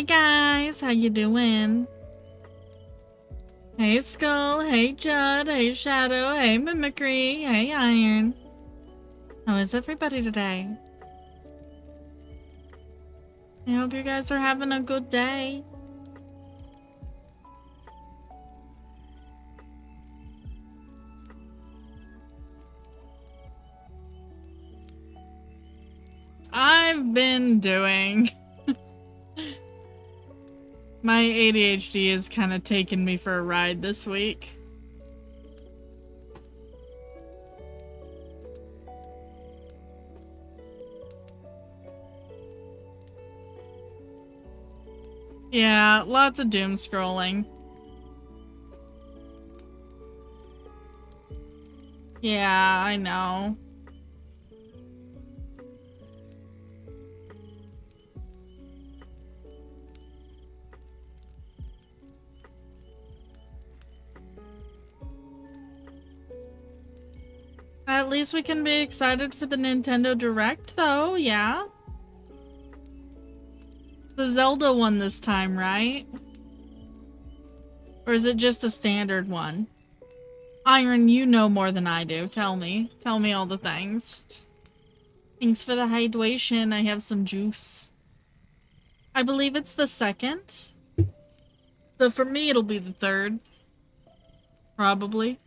guys, how you doing? Hey Skull, hey Judd, hey Shadow, hey Mimicry, hey Iron. How is everybody today? I hope you guys are having a good day. I've been doing... My ADHD has kind of taken me for a ride this week. Yeah, lots of doom scrolling. Yeah, I know. At least we can be excited for the Nintendo Direct, though, yeah? The Zelda one this time, right? Or is it just a standard one? Iron, you know more than I do. Tell me. Tell me all the things. Thanks for the hydration. I have some juice. I believe it's the 2nd. So for me, it'll be the 3rd. Probably.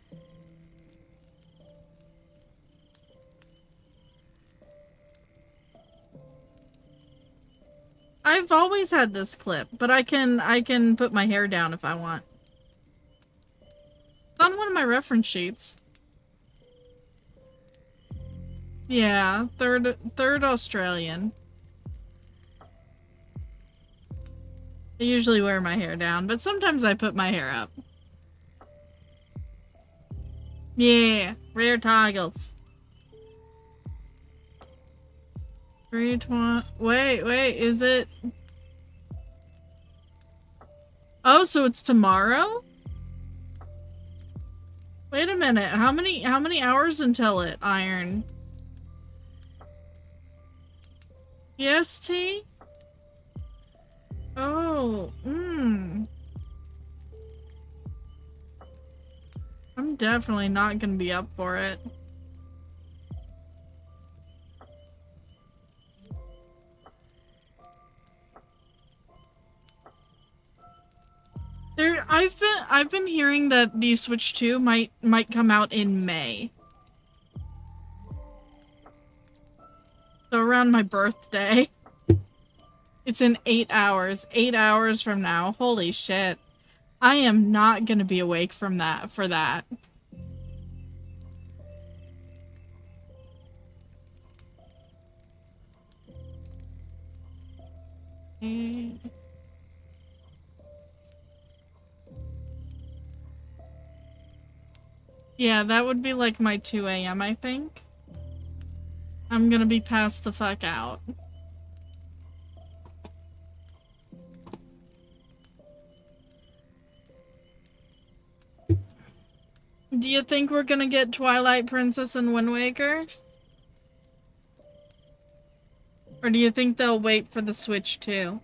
I've always had this clip, but I can put my hair down if I want. It's on one of my reference sheets. Yeah, third Australian. I usually wear my hair down, but sometimes I put my hair up. Yeah, rare toggles. 320. Wait, is it? Oh, so it's tomorrow? Wait a minute. How many hours until it, Iron? EST? Oh, I'm definitely not gonna be up for it. I've been hearing that the Switch 2 might come out in May. So around my birthday. It's in 8 hours. 8 hours from now. Holy shit. I am not gonna be awake for that. Yeah, that would be like my 2 a.m. I think. I'm gonna be passed the fuck out. Do you think we're gonna get Twilight Princess and Wind Waker? Or do you think they'll wait for the Switch 2?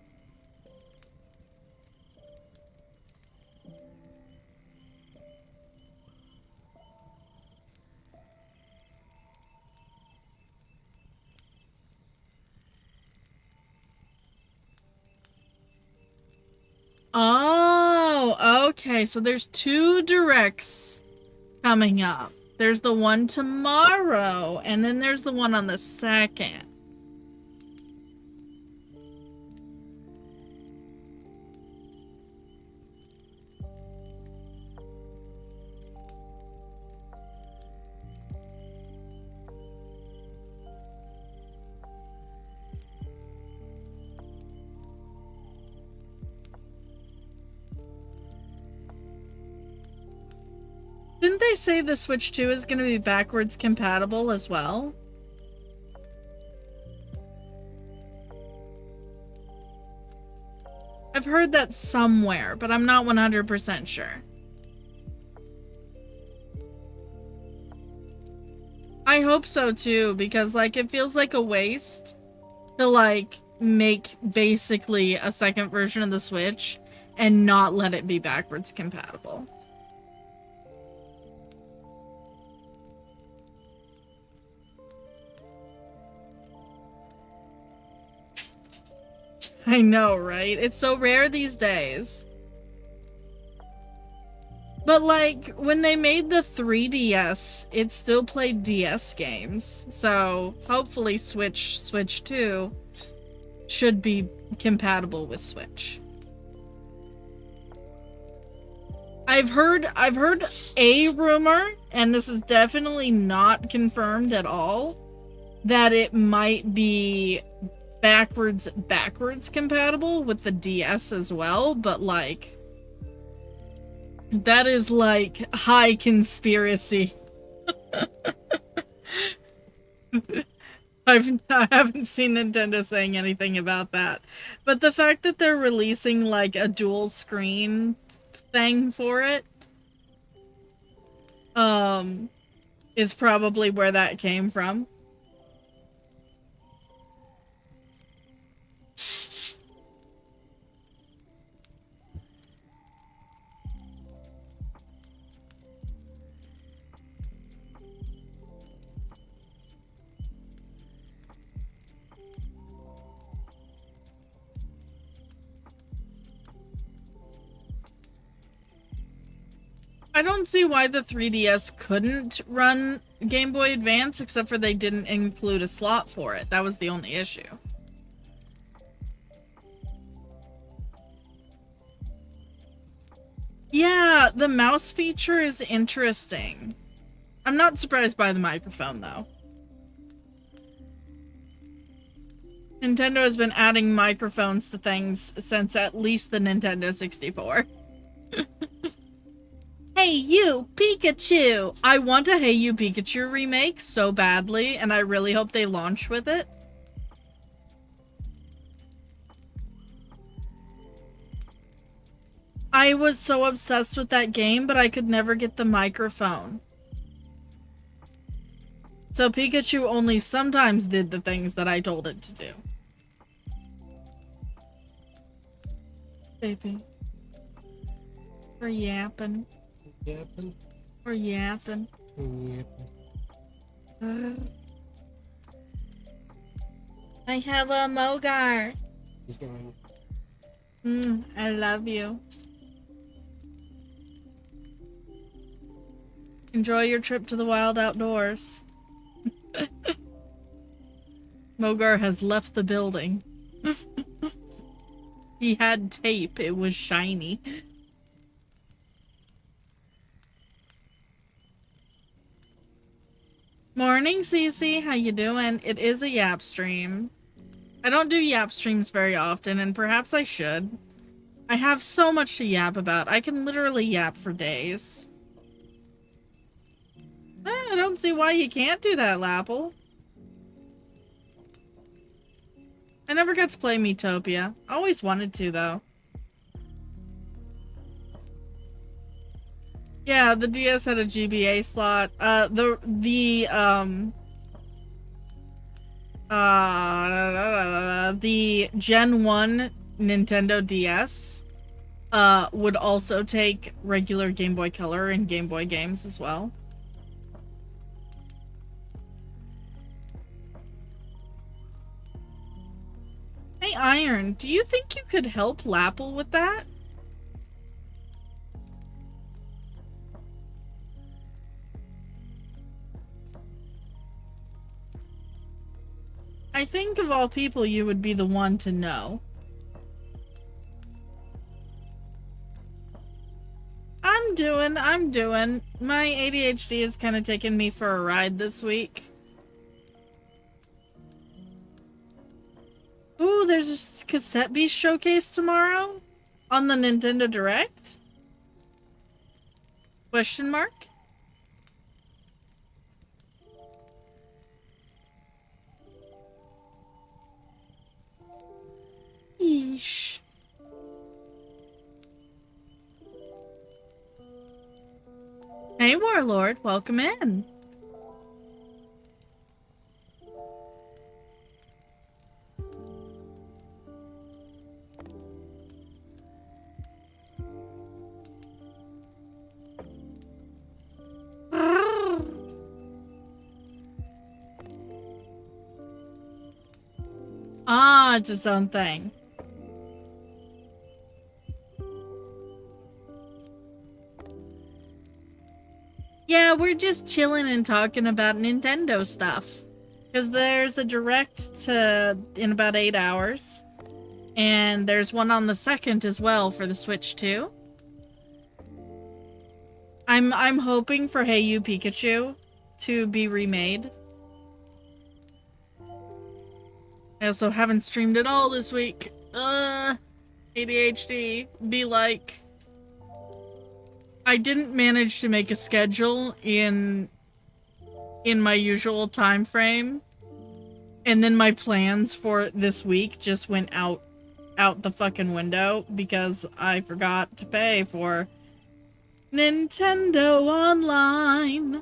Oh, okay. So there's 2 directs coming up. There's the one tomorrow, and then there's the one on the 2nd. Didn't they say the Switch 2 is going to be backwards compatible as well? I've heard that somewhere, but I'm not 100% sure. I hope so too, because like it feels like a waste to like make basically a second version of the Switch and not let it be backwards compatible. I know, right? It's so rare these days. But, like, when they made the 3DS, it still played DS games. So, hopefully Switch 2 should be compatible with Switch. I've heard a rumor, and this is definitely not confirmed at all, that it might be backwards compatible with the DS as well, but like that is like high conspiracy. I haven't seen Nintendo saying anything about that. But the fact that they're releasing like a dual screen thing for it is probably where that came from. I don't see why the 3DS couldn't run Game Boy Advance, except for they didn't include a slot for it. That was the only issue. Yeah, the mouse feature is interesting. I'm not surprised by the microphone, though. Nintendo has been adding microphones to things since at least the Nintendo 64. Hey You, Pikachu! I want a Hey You, Pikachu remake so badly, and I really hope they launch with it. I was so obsessed with that game, but I could never get the microphone. So Pikachu only sometimes did the things that I told it to do. Baby. We're yapping. Yapping? We're yapping. I have a Mogar. He's going. I love you. Enjoy your trip to the wild outdoors. Mogar has left the building. He had tape. It was shiny. Morning, Cece. How you doing? It is a Yap stream. I don't do Yap streams very often, and perhaps I should. I have so much to yap about. I can literally yap for days. I don't see why you can't do that, Lapple. I never got to play Miitopia. I always wanted to, though. Yeah, the DS had a GBA slot. The Gen 1 Nintendo DS would also take regular Game Boy Color and Game Boy games as well. Hey Iron, do you think you could help Lapple with that? I think of all people you would be the one to know. I'm doing. My ADHD has kind of taken me for a ride this week. Ooh, there's a Cassette Beast showcase tomorrow? On the Nintendo Direct? Question mark? Yeesh. Hey Warlord, welcome in. Ah, it's its own thing. Yeah, we're just chilling and talking about Nintendo stuff. Because there's a direct in about 8 hours. And there's one on the 2nd as well for the Switch 2. I'm hoping for Hey You Pikachu to be remade. I also haven't streamed at all this week. ADHD. Be like... I didn't manage to make a schedule in my usual time frame. And then my plans for this week just went out the fucking window because I forgot to pay for Nintendo Online.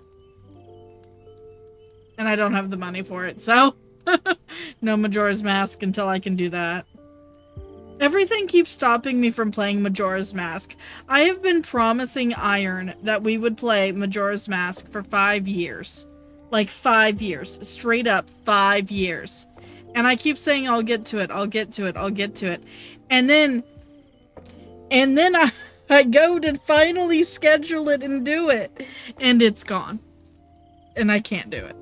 And I don't have the money for it, so no Majora's Mask until I can do that. Everything keeps stopping me from playing Majora's Mask. I have been promising Iron that we would play Majora's Mask for 5 years. Like 5 years. Straight up 5 years. And I keep saying I'll get to it, I'll get to it, I'll get to it. And then I go to finally schedule it and do it. And it's gone. And I can't do it.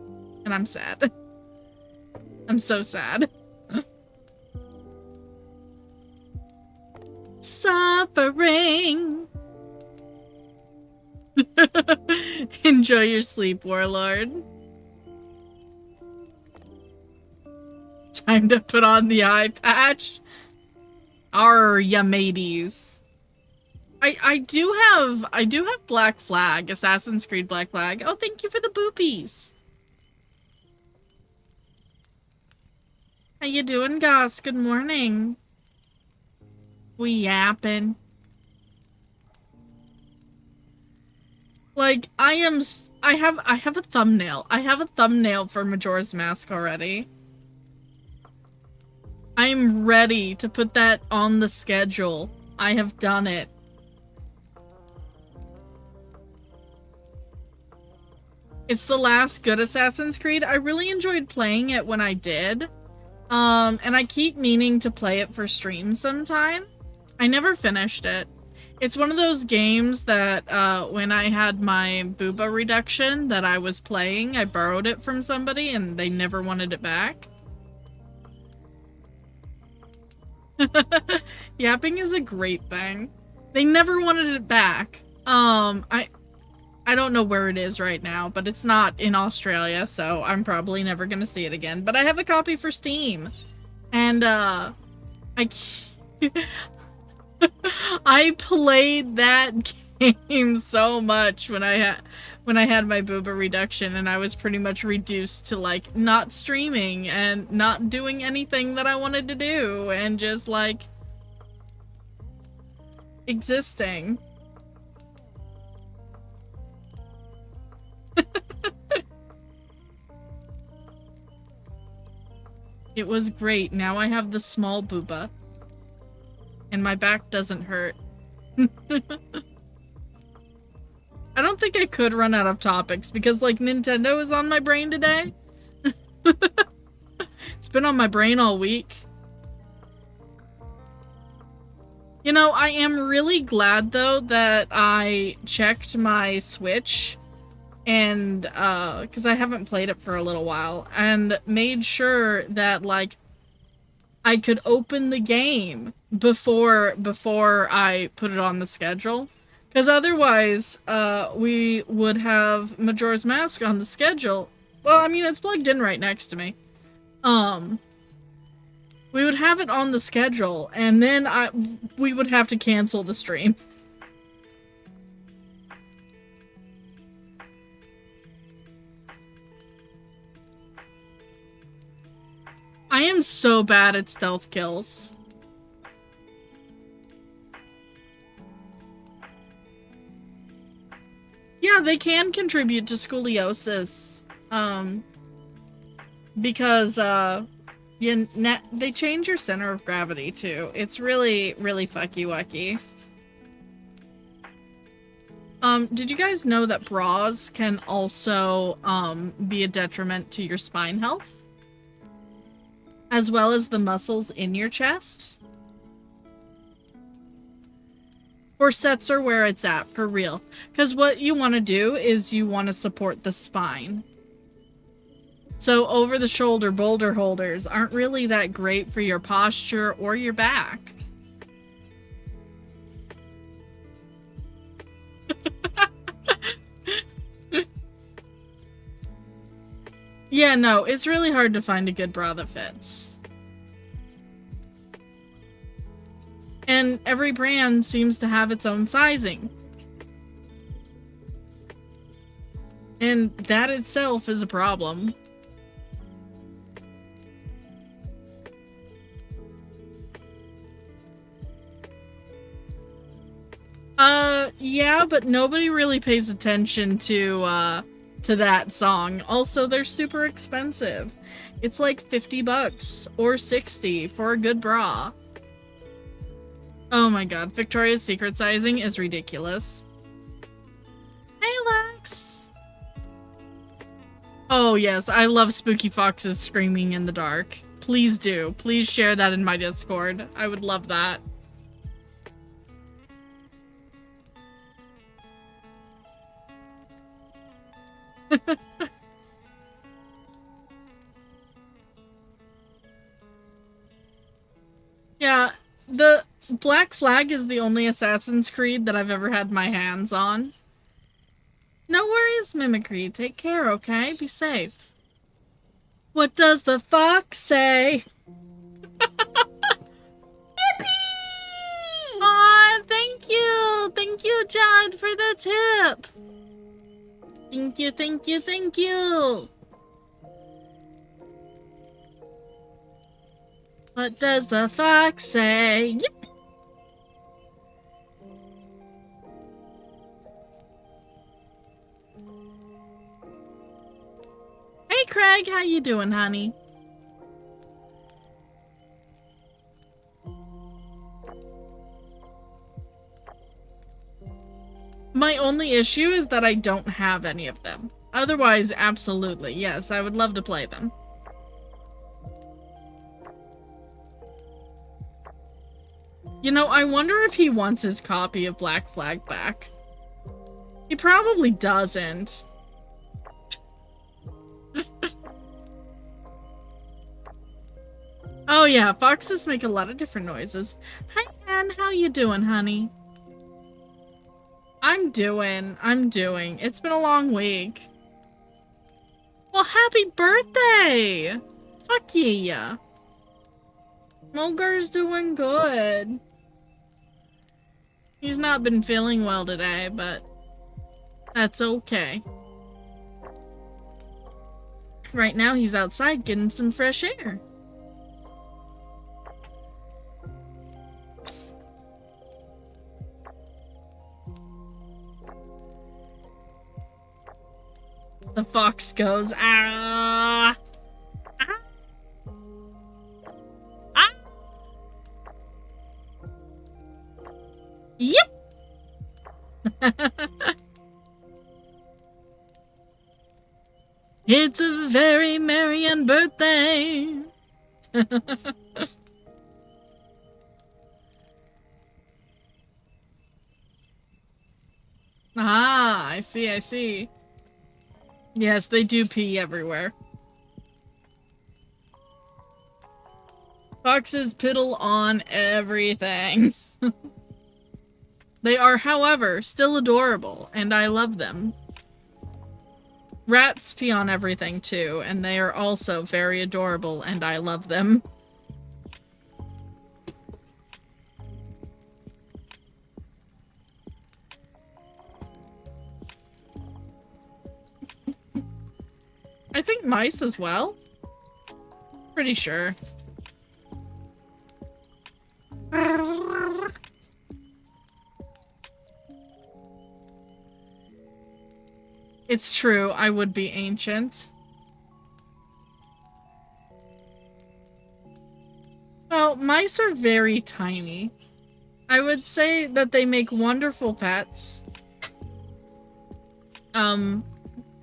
And I'm sad. I'm so sad. Suffering. Enjoy your sleep, Warlord. Time to put on the eye patch. Ya mateys. I do have Black Flag, Assassin's Creed Black Flag. Oh, thank you for the boopies. How you doing, Goss? Good morning. We yapping. Like, I have a thumbnail. I have a thumbnail for Majora's Mask already. I'm ready to put that on the schedule. I have done it. It's the last good Assassin's Creed. I really enjoyed playing it when I did. And I keep meaning to play it for stream sometime. I never finished it. It's one of those games that, when I had my booba reduction that I was playing, I borrowed it from somebody and they never wanted it back. Yapping is a great thing. They never wanted it back. I don't know where it is right now, but it's not in Australia, so I'm probably never gonna see it again. But I have a copy for Steam. And, I played that game so much when I had my booba reduction, and I was pretty much reduced to, like, not streaming and not doing anything that I wanted to do, and just, like, existing. It was great. Now I have the small booba. And my back doesn't hurt. I don't think I could run out of topics because, like, Nintendo is on my brain today. It's been on my brain all week. You know, I am really glad, though, that I checked my Switch and, because I haven't played it for a little while, and made sure that, like, I could open the game before I put it on the schedule. Because otherwise, we would have Majora's Mask on the schedule. Well, I mean, it's plugged in right next to me. We would have it on the schedule, and then we would have to cancel the stream. I am so bad at stealth kills. Yeah, they can contribute to scoliosis. Because, they change your center of gravity, too. It's really, really fucky-wucky. Did you guys know that bras can also, be a detriment to your spine health? as well as the muscles in your chest. Corsets are where it's at, for real. Because what you want to do is you want to support the spine. So over-the-shoulder boulder holders aren't really that great for your posture or your back. Yeah, no, it's really hard to find a good bra that fits. And every brand seems to have its own sizing. And that itself is a problem. Yeah, but nobody really pays attention to that song. Also, they're super expensive. It's like 50 bucks or 60 for a good bra. Oh my god, Victoria's Secret sizing is ridiculous. Hey, Lex! Oh yes, I love Spooky Foxes screaming in the dark. Please do. Please share that in my Discord. I would love that. Yeah, the Black Flag is the only Assassin's Creed that I've ever had my hands on. No worries, Mimicry. Take care, okay? Be safe. What does the fox say? Yippee! Aw, thank you! Thank you, Judd, for the tip! Thank you, thank you, thank you! What does the fox say? Yip! Hey, Craig, how you doing, honey? My only issue is that I don't have any of them. Otherwise, absolutely, yes, I would love to play them. You know, I wonder if he wants his copy of Black Flag back. He probably doesn't. Oh yeah, foxes make a lot of different noises. Hi Anne, how you doing, honey? I'm doing. It's been a long week. Well, happy birthday! Fuck yeah. Mulgar's doing good. He's not been feeling well today, but that's okay. Right now he's outside getting some fresh air. The fox goes, ah! Ah! Ah! Yep! It's a very Marian birthday! Ah, I see, I see. Yes, they do pee everywhere. Foxes piddle on everything. They are, however, still adorable, and I love them. Rats pee on everything too, and they are also very adorable, and I love them. I think mice as well. Pretty sure. It's true, I would be ancient. Well, mice are very tiny. I would say that they make wonderful pets.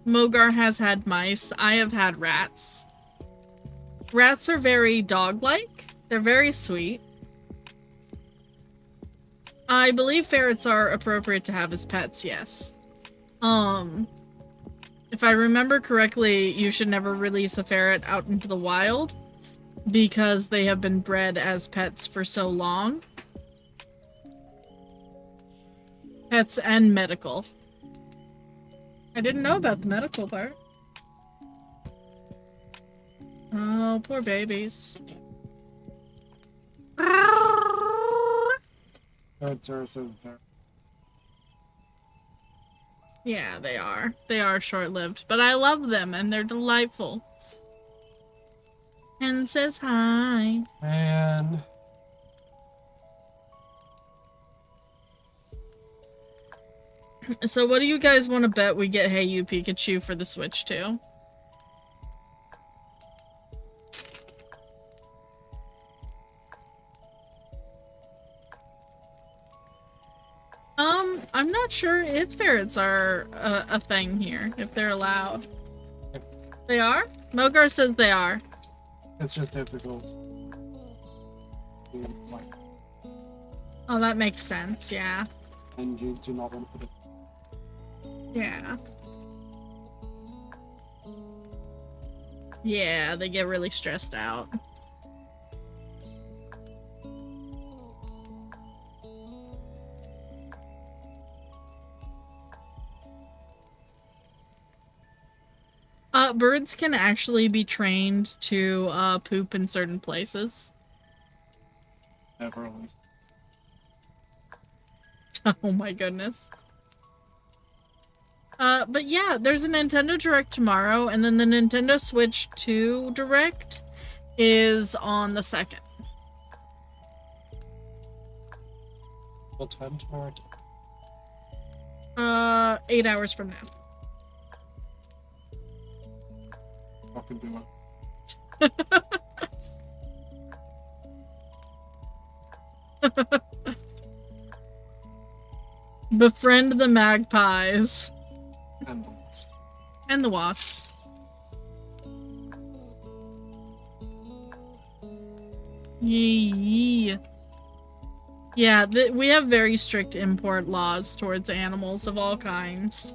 Mogar has had mice. I have had rats. Rats are very dog-like. They're very sweet. I believe ferrets are appropriate to have as pets, yes. If I remember correctly, you should never release a ferret out into the wild because they have been bred as pets for so long. Pets and medical. I didn't know about the medical part. Oh, poor babies. Birds are also very... Yeah, they are. They are short-lived, but I love them and they're delightful. And says hi. Man. So what do you guys want to bet we get Hey You Pikachu for the Switch too? I'm not sure if ferrets are a thing here, if they're allowed. They are? Mogar says they are. It's just difficult. Oh, that makes sense, yeah. And you do not want to put it... Yeah. Yeah, they get really stressed out. Birds can actually be trained to poop in certain places. Never at least. Oh my goodness. But yeah, there's a Nintendo Direct tomorrow, and then the Nintendo Switch 2 Direct is on the 2nd. What time tomorrow? 8 hours from now. I can do it. Befriend the magpies. And the wasp. And the wasps. Yee. Yeah, we have very strict import laws towards animals of all kinds.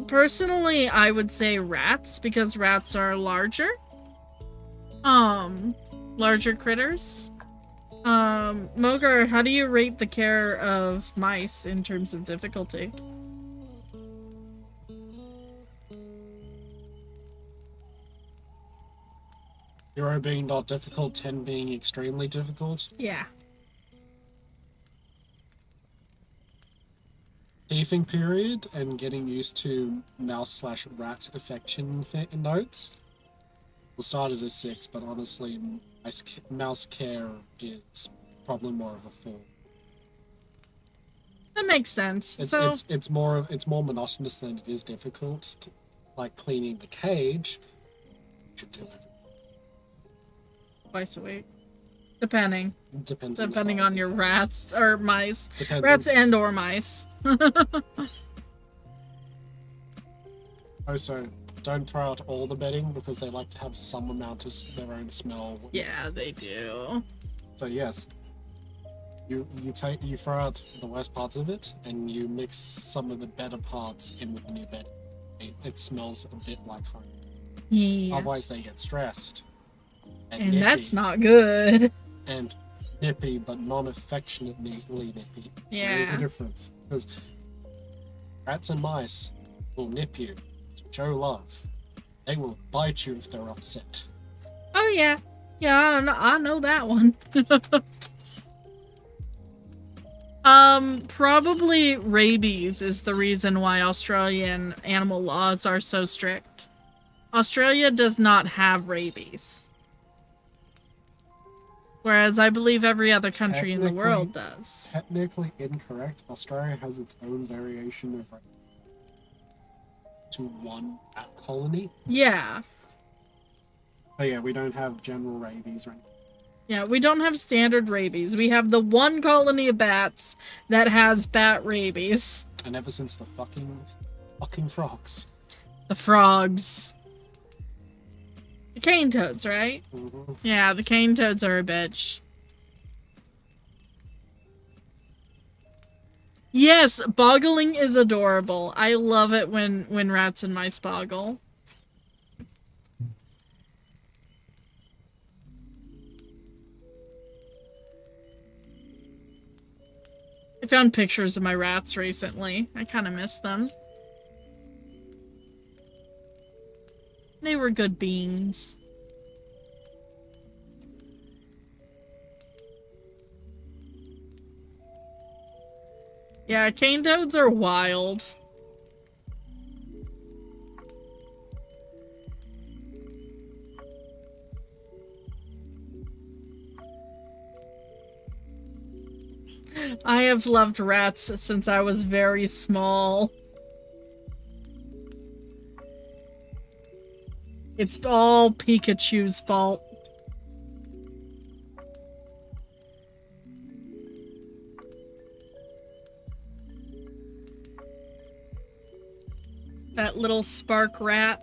Personally, I would say rats, because rats are larger. Larger critters. Mogar, how do you rate the care of mice in terms of difficulty? Zero being not difficult, 10 being extremely difficult. Yeah. Teething period and getting used to mouse/rat affection notes. We'll start it as 6, but honestly, mouse care is probably more of a 4. That makes sense. It's more monotonous than it is difficult. Like cleaning the cage, you should do it twice a week. Depending Depending on your rats or mice. Depends rats on... and or mice. Also, don't throw out all the bedding because they like to have some amount of their own smell. Yeah, they do. So yes, you throw out the worst parts of it and you mix some of the better parts in with the new bed. It smells a bit like home. Yeah. Otherwise, they get stressed. And nippy, that's not good. And nippy, but non-affectionately nippy. Yeah. There's a difference. Because rats and mice will nip you to show love. They will bite you if they're upset. Oh yeah. Yeah, I know that one. Probably rabies is the reason why Australian animal laws are so strict. Australia does not have rabies. Whereas I believe every other country in the world does. Technically incorrect. Australia has its own variation of to one rat colony. Yeah. But yeah, we don't have general rabies right now. Yeah, we don't have standard rabies. We have the one colony of bats that has bat rabies. And ever since the fucking frogs. The frogs. The cane toads, right? Mm-hmm. Yeah, the cane toads are a bitch. Yes, boggling is adorable. I love it when rats and mice boggle. I found pictures of my rats recently. I kind of miss them. They were good beings. Yeah, cane toads are wild. I have loved rats since I was very small. It's all Pikachu's fault. That little spark rat.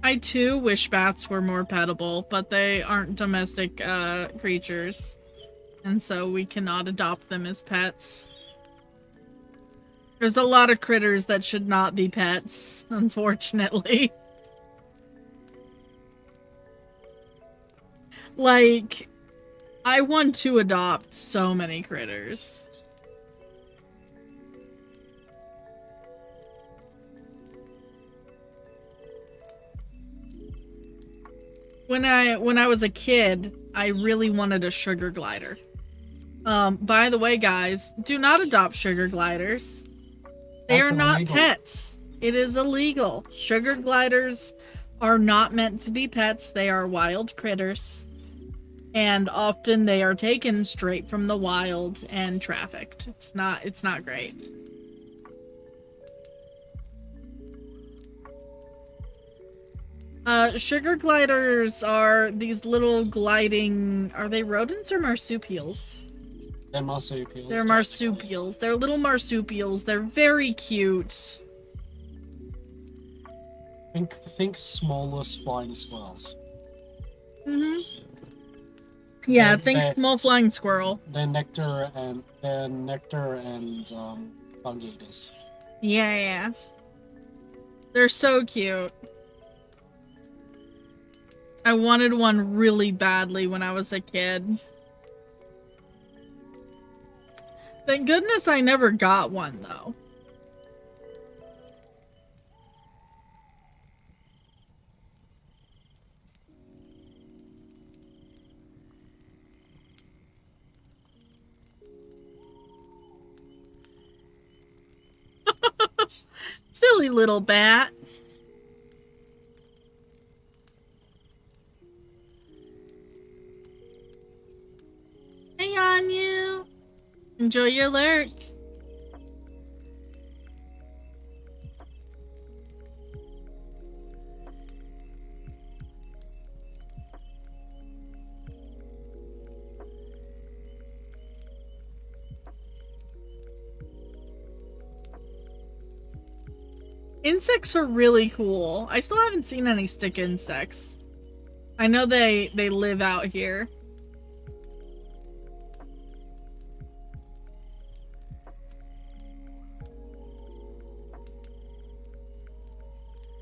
I too wish bats were more petable, but they aren't domestic creatures. And so we cannot adopt them as pets. There's a lot of critters that should not be pets, unfortunately. Like, I want to adopt so many critters. When I was a kid, I really wanted a sugar glider. By the way, guys, do not adopt sugar gliders. They are not pets. It is illegal. Sugar gliders are not meant to be pets. They are wild critters. And often they are taken straight from the wild and trafficked. It's not great. Sugar gliders are these little gliding... Are they rodents or marsupials? They're marsupials. They're marsupials. They're little marsupials. They're very cute. Think smallest flying squirrels. Mm-hmm. Yeah, think small flying squirrel. They're nectar and bug eaters. Yeah. They're so cute. I wanted one really badly when I was a kid. Thank goodness I never got one, though. Silly little bat. Hey, Anya. Enjoy your lurk. Insects are really cool. I still haven't seen any stick insects. I know they live out here.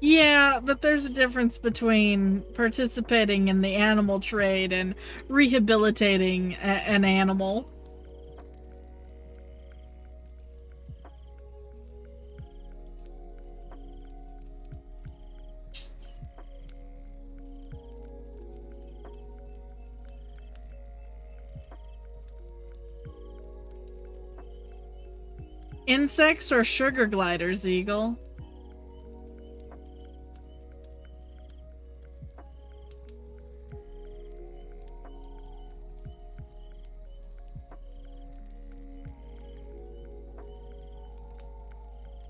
Yeah, but there's a difference between participating in the animal trade and rehabilitating an animal. Insects or sugar gliders, Eagle?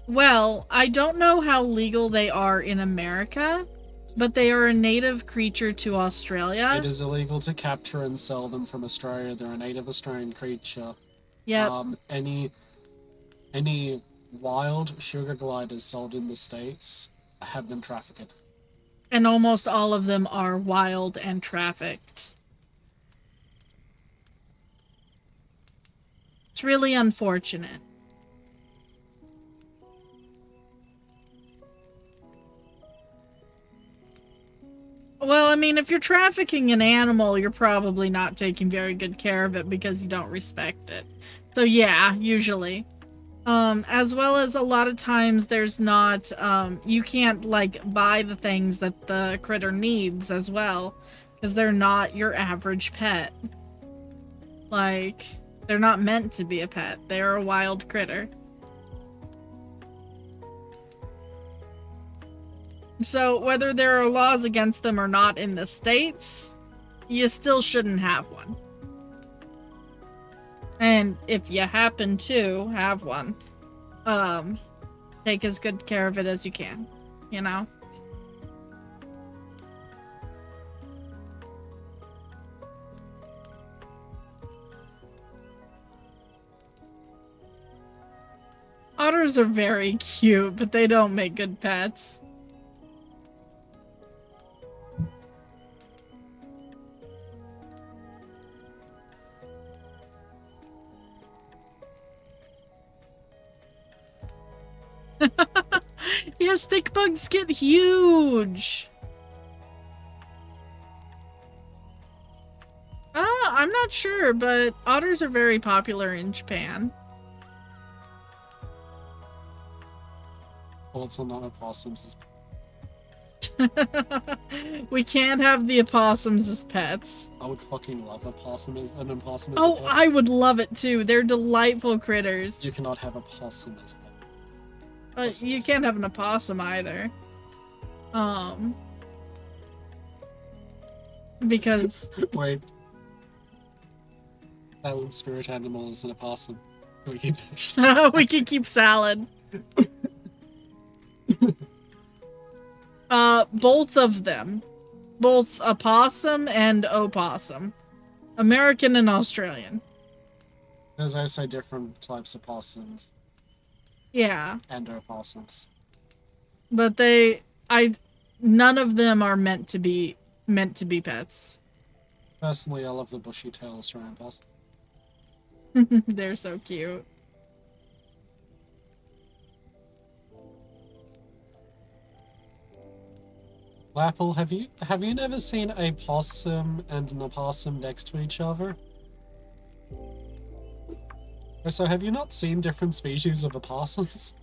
Well, I don't know how legal they are in America. But they are a native creature to Australia. It is illegal to capture and sell them from Australia. They're a native Australian creature. Yep. Any wild sugar gliders sold in the States have been trafficked. And almost all of them are wild and trafficked. It's really unfortunate. Well, I mean, if you're trafficking an animal, you're probably not taking very good care of it because you don't respect it. So yeah, usually. As well as a lot of times there's not, you can't, like, buy the things that the critter needs as well, because they're not your average pet. Like, they're not meant to be a pet. They're a wild critter. So, whether there are laws against them or not in the States, you still shouldn't have one. And if you happen to have one, take as good care of it as you can, you know? Otters are very cute, but they don't make good pets. Yeah, stick bugs get huge. I'm not sure, but otters are very popular in Japan. Also not opossums. We can't have the opossums as pets. I would fucking love an opossum as a pet. I would love it too. They're delightful critters. You cannot have a possum as a pet. But you can't have an opossum either. Because... Wait. Silent spirit animal is an opossum. We keep we can keep salad. Both of them. Both opossum and opossum. American and Australian. There's also different types of possums. Yeah. And opossums. But none of them are meant to be pets. Personally, I love the bushy tail Australian possum. They're so cute. Lapple, have you never seen a possum and an opossum next to each other? So have you not seen different species of opossums?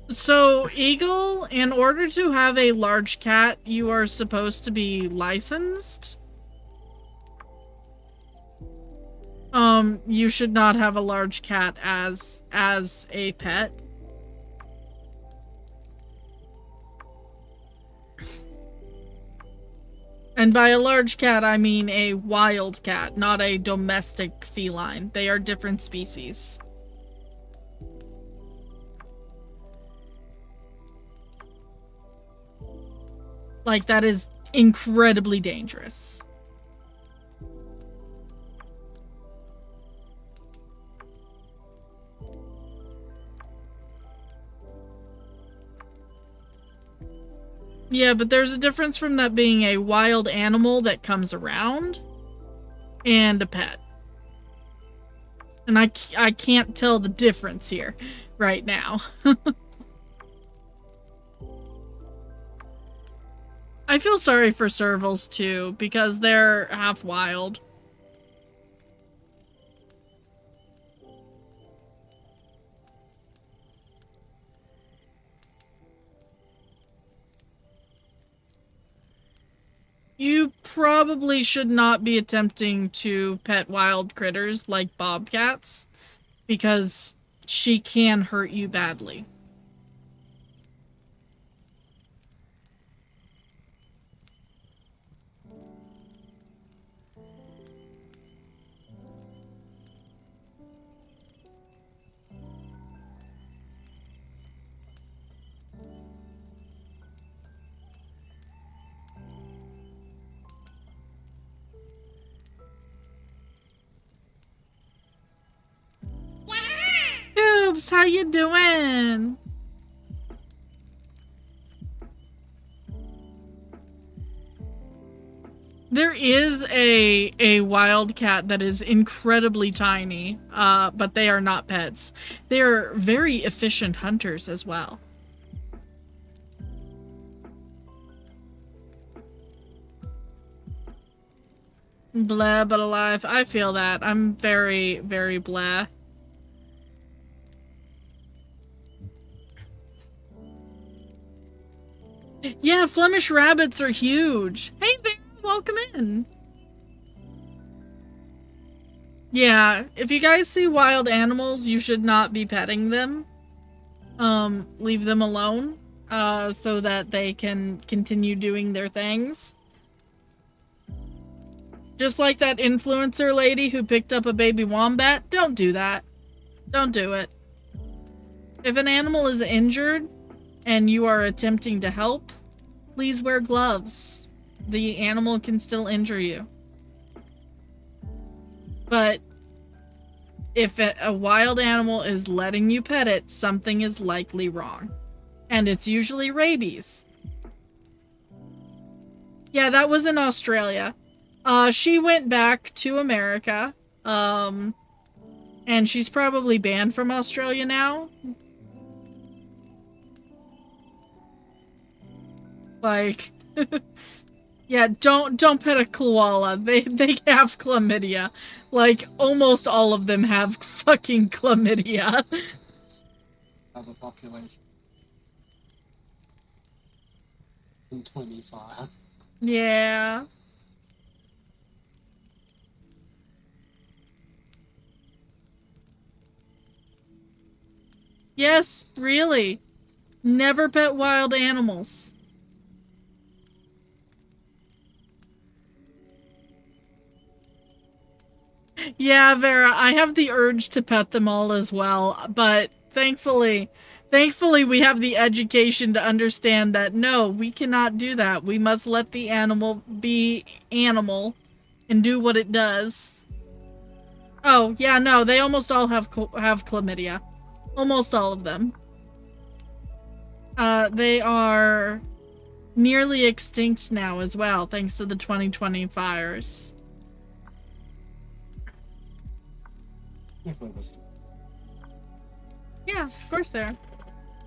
So, Eagle, in order to have a large cat, you are supposed to be licensed. You should not have a large cat as a pet. And by a large cat, I mean a wild cat, not a domestic feline. They are different species. Like, that is incredibly dangerous. Yeah, but there's a difference from that being a wild animal that comes around and a pet. And I can't tell the difference here right now. I feel sorry for servals too, because they're half wild. You probably should not be attempting to pet wild critters like bobcats, because she can hurt you badly. Babes, how you doing? There is a wildcat that is incredibly tiny, but they are not pets. They are very efficient hunters as well. Blah, but alive. I feel that. I'm very, very blah. Yeah, Flemish rabbits are huge. Hey, Bear, welcome in. Yeah, if you guys see wild animals, you should not be petting them. Leave them alone, so that they can continue doing their things. Just like that influencer lady who picked up a baby wombat, don't do that. Don't do it. If an animal is injured and you are attempting to help, please wear gloves. The animal can still injure you. But if a wild animal is letting you pet it, something is likely wrong. And it's usually rabies. Yeah, that was in Australia. She went back to America. And she's probably banned from Australia now. Like, yeah, don't pet a koala. They have chlamydia. Like, almost all of them have fucking chlamydia. Of a population. 25. Yeah. Yes, really. Never pet wild animals. Yeah, Vera, I have the urge to pet them all as well, but thankfully we have the education to understand that no, we cannot do that. We must let the animal be animal and do what it does. Oh, yeah, no, they almost all have chlamydia. Almost all of them. They are nearly extinct now as well, thanks to the 2020 fires. Yeah, of course they are.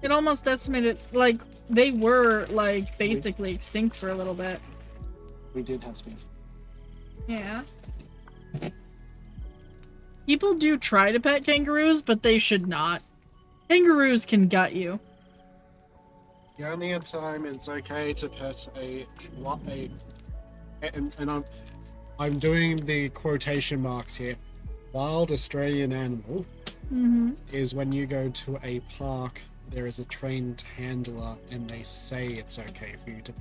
It almost decimated, like, they were, like, basically extinct for a little bit. We did have speed. Yeah. People do try to pet kangaroos, but they should not. Kangaroos can gut you. The only time it's okay to pet and I'm doing the quotation marks here. Wild Australian animal is when you go to a park, there is a trained handler and they say it's okay for you to.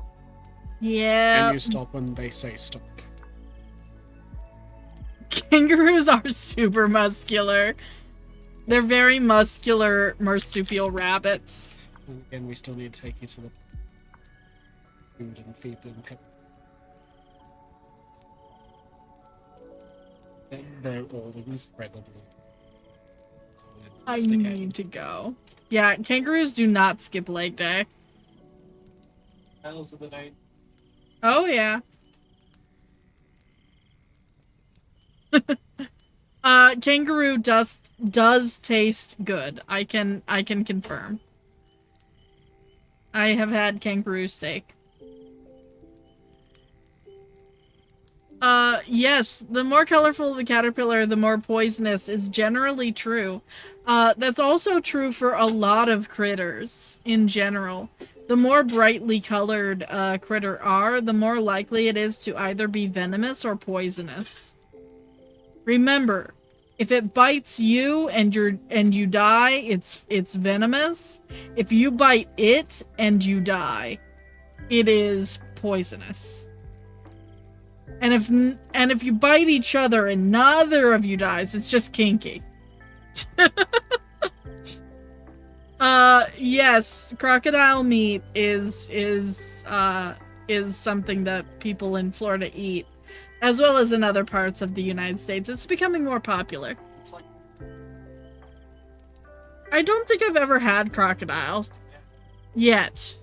Yeah. And you stop when they say stop. Kangaroos are super muscular. They're very muscular marsupial rabbits. And again, we still need to take you to the food and feed them. They're all incredibly. I need to go. Yeah, kangaroos do not skip leg day. Tales of the night. Oh yeah. Kangaroo does taste good. I can confirm. I have had kangaroo steak. Yes, the more colorful the caterpillar, the more poisonous is generally true. That's also true for a lot of critters in general. The more brightly colored a critter are, the more likely it is to either be venomous or poisonous. Remember, if it bites you and you die, it's venomous. If you bite it and you die, it is poisonous. And if you bite each other and neither of you dies, it's just kinky. Yes, crocodile meat is something that people in Florida eat, as well as in other parts of the United States. It's becoming more popular. It's like I don't think I've ever had crocodile. Yet.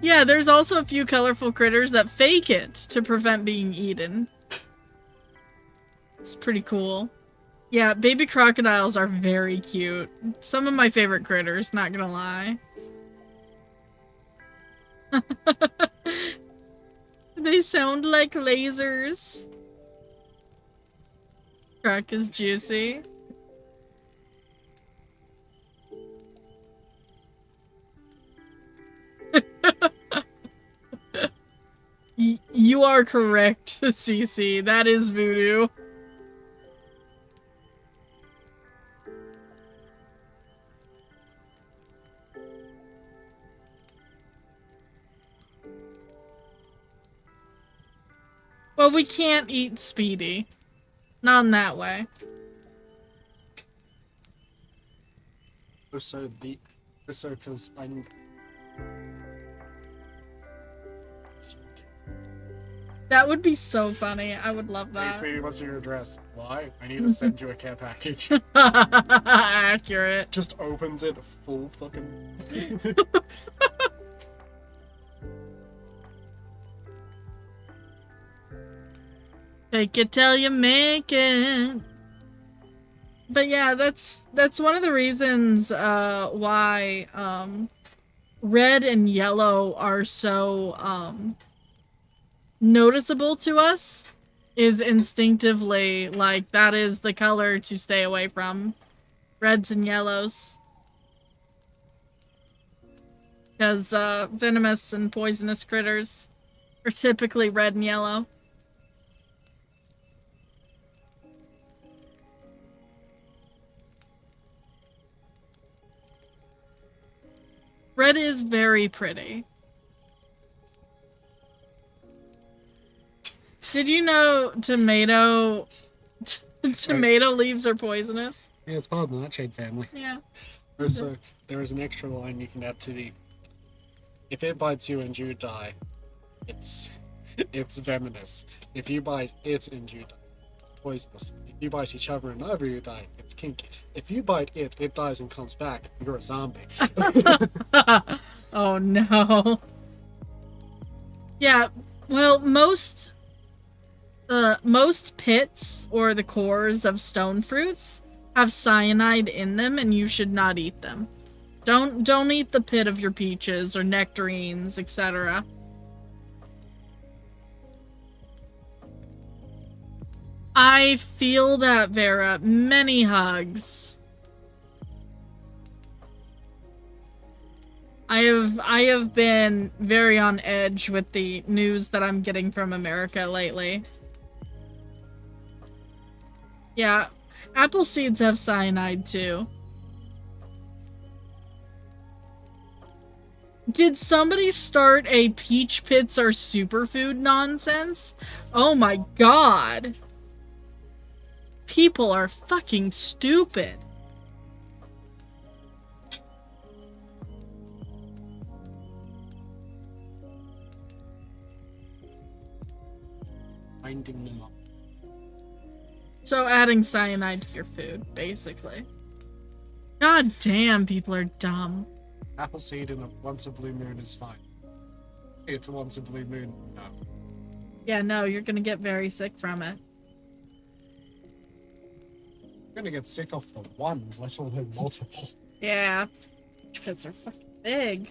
Yeah, there's also a few colorful critters that fake it to prevent being eaten. It's pretty cool. Yeah, baby crocodiles are very cute. Some of my favorite critters, not gonna lie. They sound like lasers. Croc is juicy. You are correct, Cece. That is voodoo. Well, we can't eat Speedy. Not in that way. Also, because I'm... That would be so funny. I would love that. Hey, Speedy, what's your address? Why? I need to send you a care package. Accurate. Just opens it full fucking... Fake it till you make it. But yeah, that's one of the reasons why red and yellow are so noticeable to us, is instinctively like that is the color to stay away from. Reds and yellows. Because venomous and poisonous critters are typically red and yellow. Red is very pretty. Did you know tomato leaves are poisonous? Yeah, it's part of the nightshade family. Yeah. Also, there is an extra line you can add to the... If it bites you and you die, it's venomous. If you bite it and you die, poisonous. If you bite each other and either you die, it's kinky. If you bite it, it dies and comes back, you're a zombie. Oh no. Yeah, well, most pits or the cores of stone fruits have cyanide in them, and you should not eat them. Don't eat the pit of your peaches or nectarines, etc. I feel that, Vera. Many hugs. I have been very on edge with the news that I'm getting from America lately. Yeah, apple seeds have cyanide too. Did somebody start a peach pits are superfood nonsense? Oh my god. People are fucking stupid. Finding them up. So adding cyanide to your food, basically. God damn, people are dumb. Appleseed in a once a blue moon is fine. It's a once a blue moon, no. Yeah, no, you're gonna get very sick from it. You're gonna get sick off the one, let alone multiple. Yeah. Peach pits are fucking big.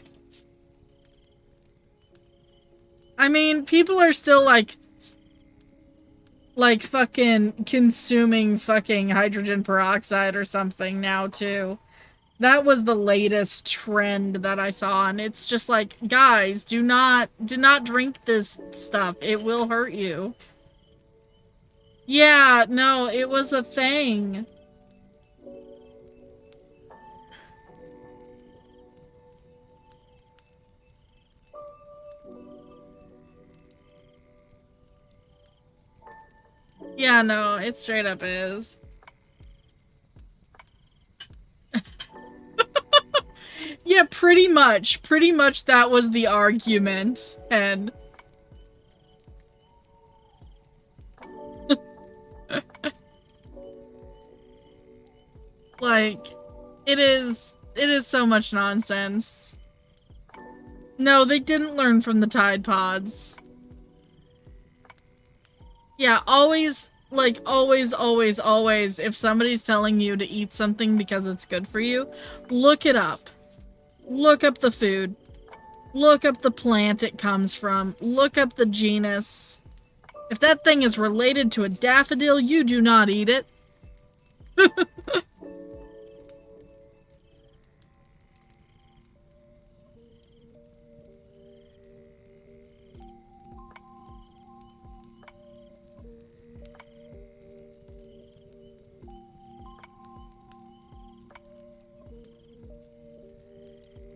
I mean, people are still like fucking consuming fucking hydrogen peroxide or something now too. That was the latest trend that I saw, and it's just like, guys, do not drink this stuff. It will hurt you. Yeah, no, it was a thing. Yeah, no, it straight up is. Yeah, pretty much. Pretty much that was the argument. And Like, it is so much nonsense. No, they didn't learn from the Tide Pods. Yeah, always, like, always, if somebody's telling you to eat something because it's good for you, look it up. Look up the food. Look up the plant it comes from. Look up the genus. If that thing is related to a daffodil, you do not eat it.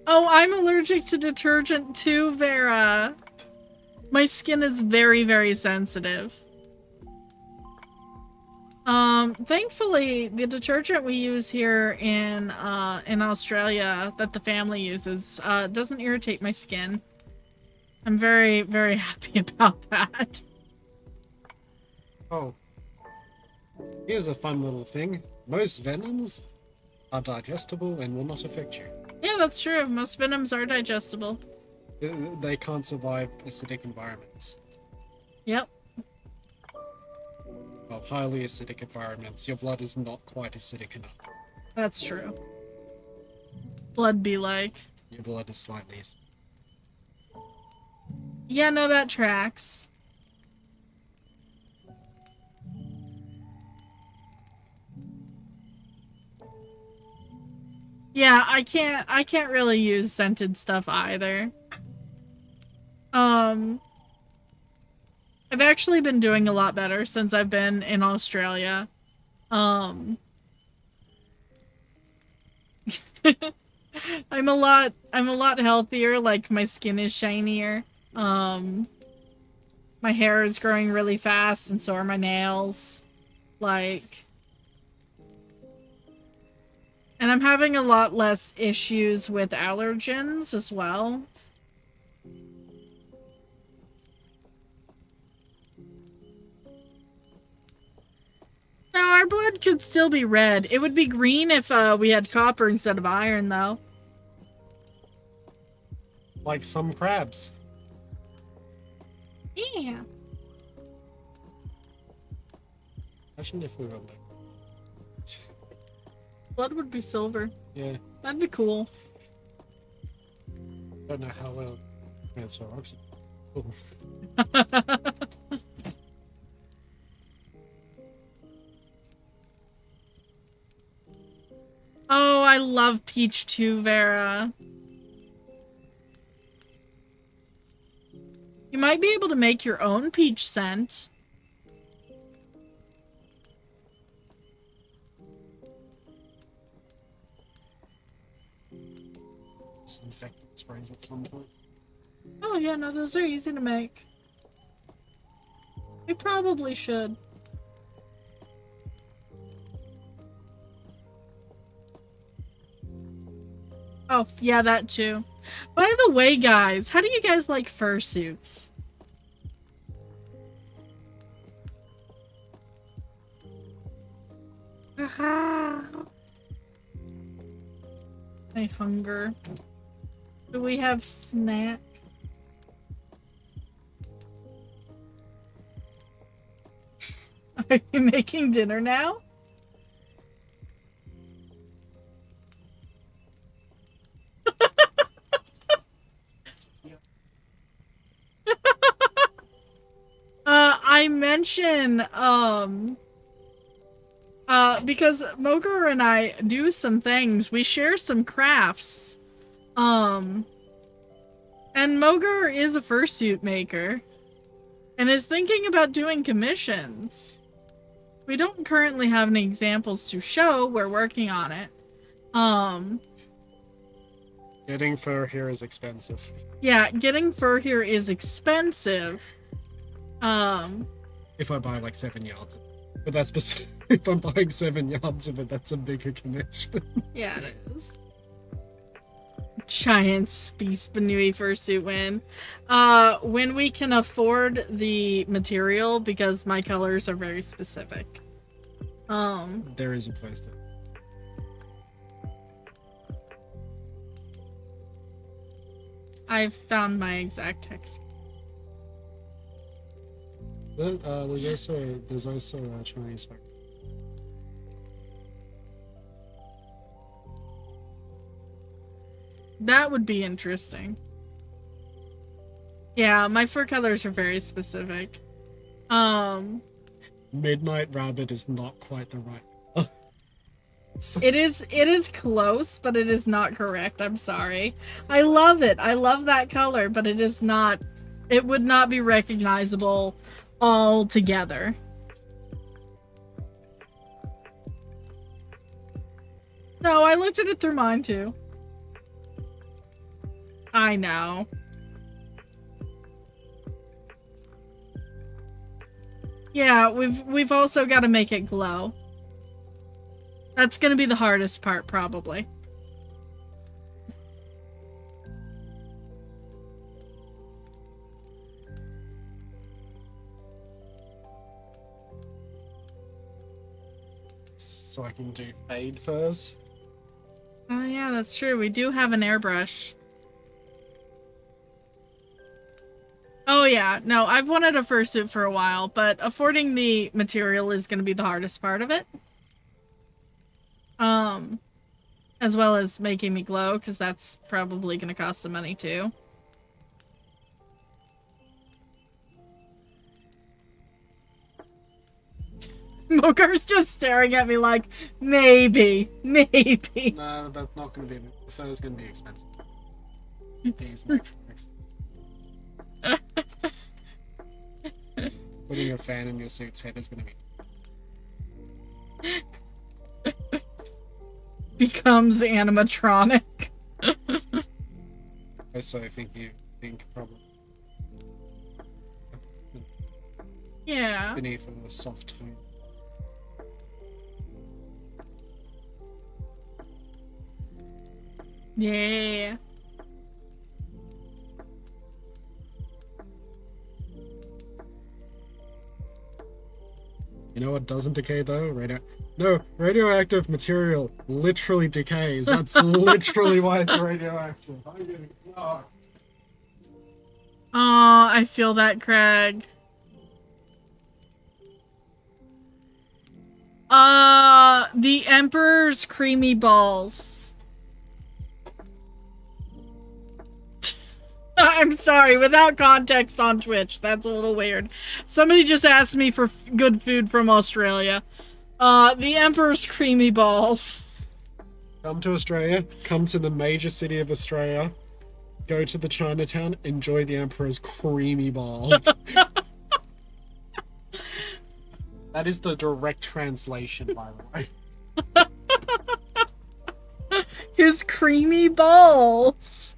Oh, I'm allergic to detergent too, Vera. My skin is very, very sensitive. Thankfully, the detergent we use here in Australia that the family uses, doesn't irritate my skin. I'm very, very happy about that. Oh. Here's a fun little thing. Most venoms are digestible and will not affect you. Yeah, that's true. Most venoms are digestible. They can't survive acidic environments. Yep. Well, highly acidic environments. Your blood is not quite acidic enough. That's true. Blood be like. Your blood is slightly acidic. Yeah, no, that tracks. Yeah, I can't really use scented stuff either. I've actually been doing a lot better since I've been in Australia. I'm a lot healthier, like my skin is shinier. My hair is growing really fast and so are my nails. Like, and I'm having a lot less issues with allergens as well. No, our blood could still be red. It would be green if we had copper instead of iron, though. Like some crabs. Yeah. Imagine if we were like... Blood would be silver. Yeah. That'd be cool. Don't know how well transfer oxygen. Cool. Oh, I love peach too, Vera. You might be able to make your own peach scent. Disinfectant sprays at some point. Oh yeah, no, those are easy to make. We probably should. Oh, yeah, that too. By the way, guys, how do you guys like fursuits? I hunger. Do we have snack? Are you making dinner now? I mention, because Mogar and I do some things. We share some crafts. And Mogar is a fursuit maker. And is thinking about doing commissions. We don't currently have any examples to show. We're working on it. Getting fur here is expensive. Yeah, getting fur here is expensive. If I buy like 7 yards of it. But that's if I'm buying 7 yards of it, that's a bigger commission. Yeah, it is. Giant Space Banui fursuit win. When we can afford the material, because my colors are very specific. There is a place that... I've found my exact text. There's also a Chinese factory. That would be interesting. Yeah, my fur colors are very specific. Midnight Rabbit is not quite the right. It is close, but it is not correct. I'm sorry. I love it. I love that color, but it is not. It would not be recognizable altogether. No, I looked at it through mine too. I know. Yeah, we've also got to make it glow. That's gonna be the hardest part, probably. So I can do fade furs. Oh yeah, that's true. We do have an airbrush. Oh yeah, no, I've wanted a fursuit for a while, but affording the material is going to be the hardest part of it. As well as making me glow, because that's probably going to cost some money too. Mokar's just staring at me like, maybe. No, that's not going to be. The fur's going to be expensive. Putting a fan in your suit's head is going to be. Becomes animatronic. So I think probably. Yeah. Beneath a soft tone. Yeah. You know what doesn't decay though? Radioactive material literally decays. That's literally why it's radioactive. I'm getting knocked. Oh, I feel that, Craig. The Emperor's creamy balls. I'm sorry, without context on Twitch, that's a little weird. Somebody just asked me for good food from Australia. The Emperor's creamy balls. Come to Australia, come to the major city of Australia, go to the Chinatown, enjoy the Emperor's creamy balls. That is the direct translation, by the way. His creamy balls.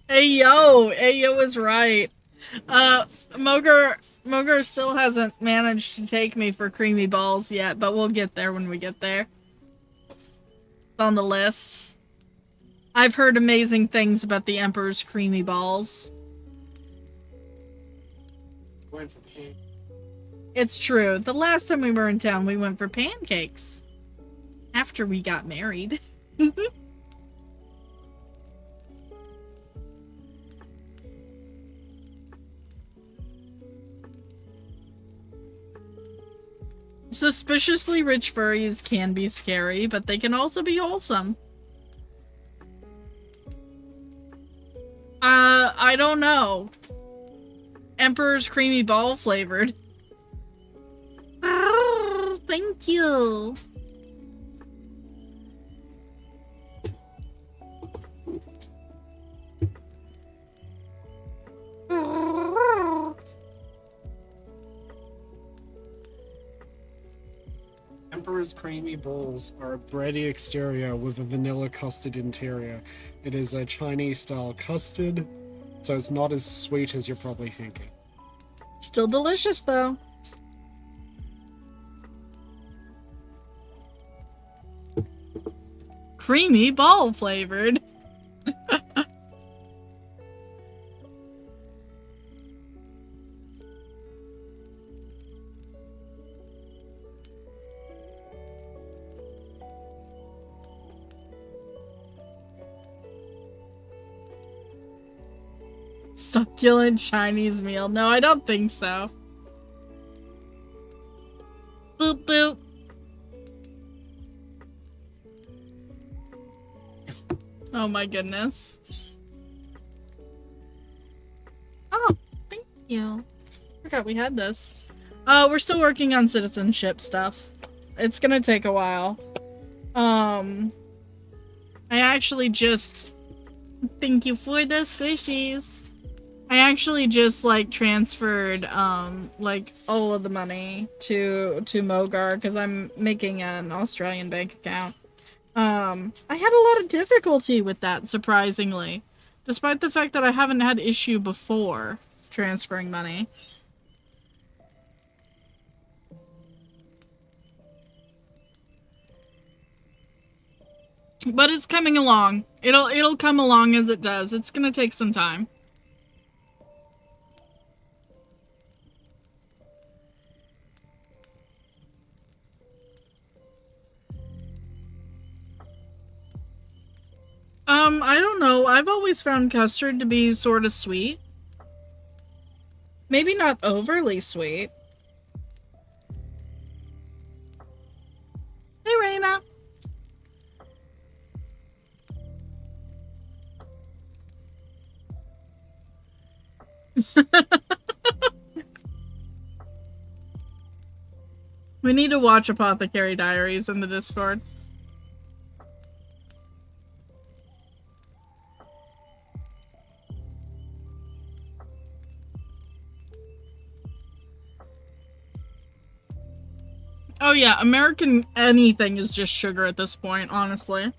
Ayo is right. Mogar still hasn't managed to take me for creamy balls yet, but we'll get there when we get there. It's on the list. I've heard amazing things about the Emperor's creamy balls. Went for pancakes. It's true. The last time we were in town, we went for pancakes. After we got married. Suspiciously rich furries can be scary, but they can also be wholesome. I don't know. Emperor's creamy ball flavored. Oh, thank you. Emperor's creamy balls are a bready exterior with a vanilla custard interior. It is a Chinese-style custard, so it's not as sweet as you're probably thinking. Still delicious, though. Creamy ball flavored. Succulent Chinese meal. No, I don't think so. Boop boop. Oh my goodness. Oh, thank you. Forgot we had this. We're still working on citizenship stuff. It's gonna take a while. I actually just... Thank you for the squishies. I actually just, like, transferred, like, all of the money to Mogar, because I'm making an Australian bank account. I had a lot of difficulty with that, surprisingly. Despite the fact that I haven't had issue before transferring money. But it's coming along. It'll come along as it does. It's gonna take some time. I don't know. I've always found custard to be sort of sweet. Maybe not overly sweet. Hey, Raina. We need to watch Apothecary Diaries in the Discord. Oh yeah, American anything is just sugar at this point, honestly.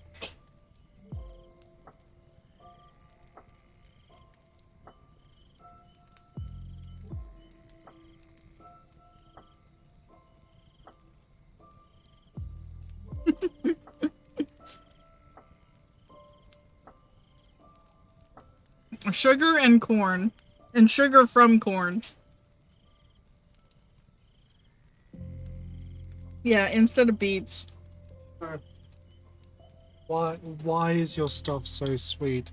Sugar and corn. And sugar from corn. Yeah, instead of beets. Why is your stuff so sweet?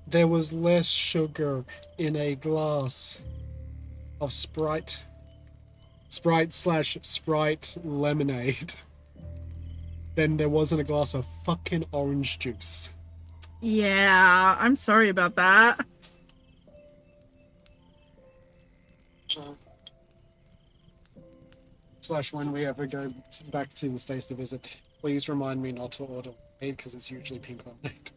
There was less sugar in a glass of Sprite lemonade than there was in a glass of fucking orange juice. Yeah, I'm sorry about that. Slash when we ever go back to the States to visit, please remind me not to order lemonade because it's usually pink lemonade.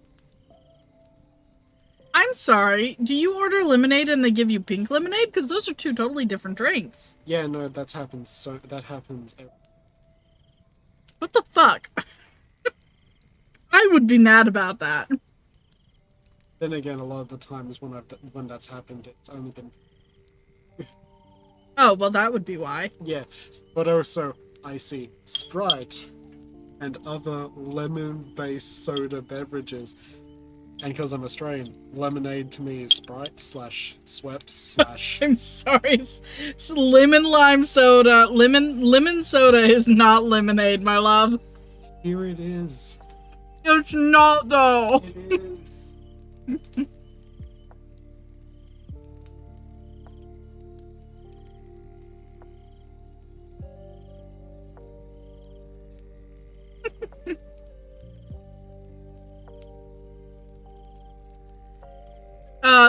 I'm sorry, do you order lemonade and they give you pink lemonade? Because those are two totally different drinks. Yeah, no, that happens. What the fuck? I would be mad about that. Then again, a lot of the times when that's happened, it's only been... Oh, well that would be why. Yeah, but also, I see Sprite and other lemon-based soda beverages. And because I'm Australian, lemonade to me is Sprite / Schweppes / I'm sorry. It's lemon lime soda. Lemon soda is not lemonade, my love. Here it is. It's not though. It is.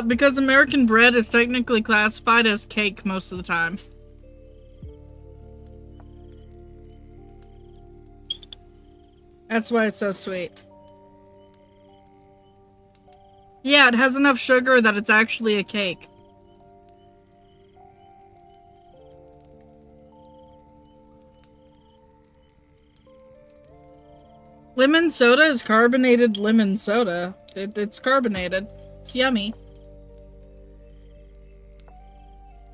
Because American bread is technically classified as cake most of the time. That's why it's so sweet. Yeah, it has enough sugar that it's actually a cake. Lemon soda is carbonated lemon soda. It's carbonated. It's yummy.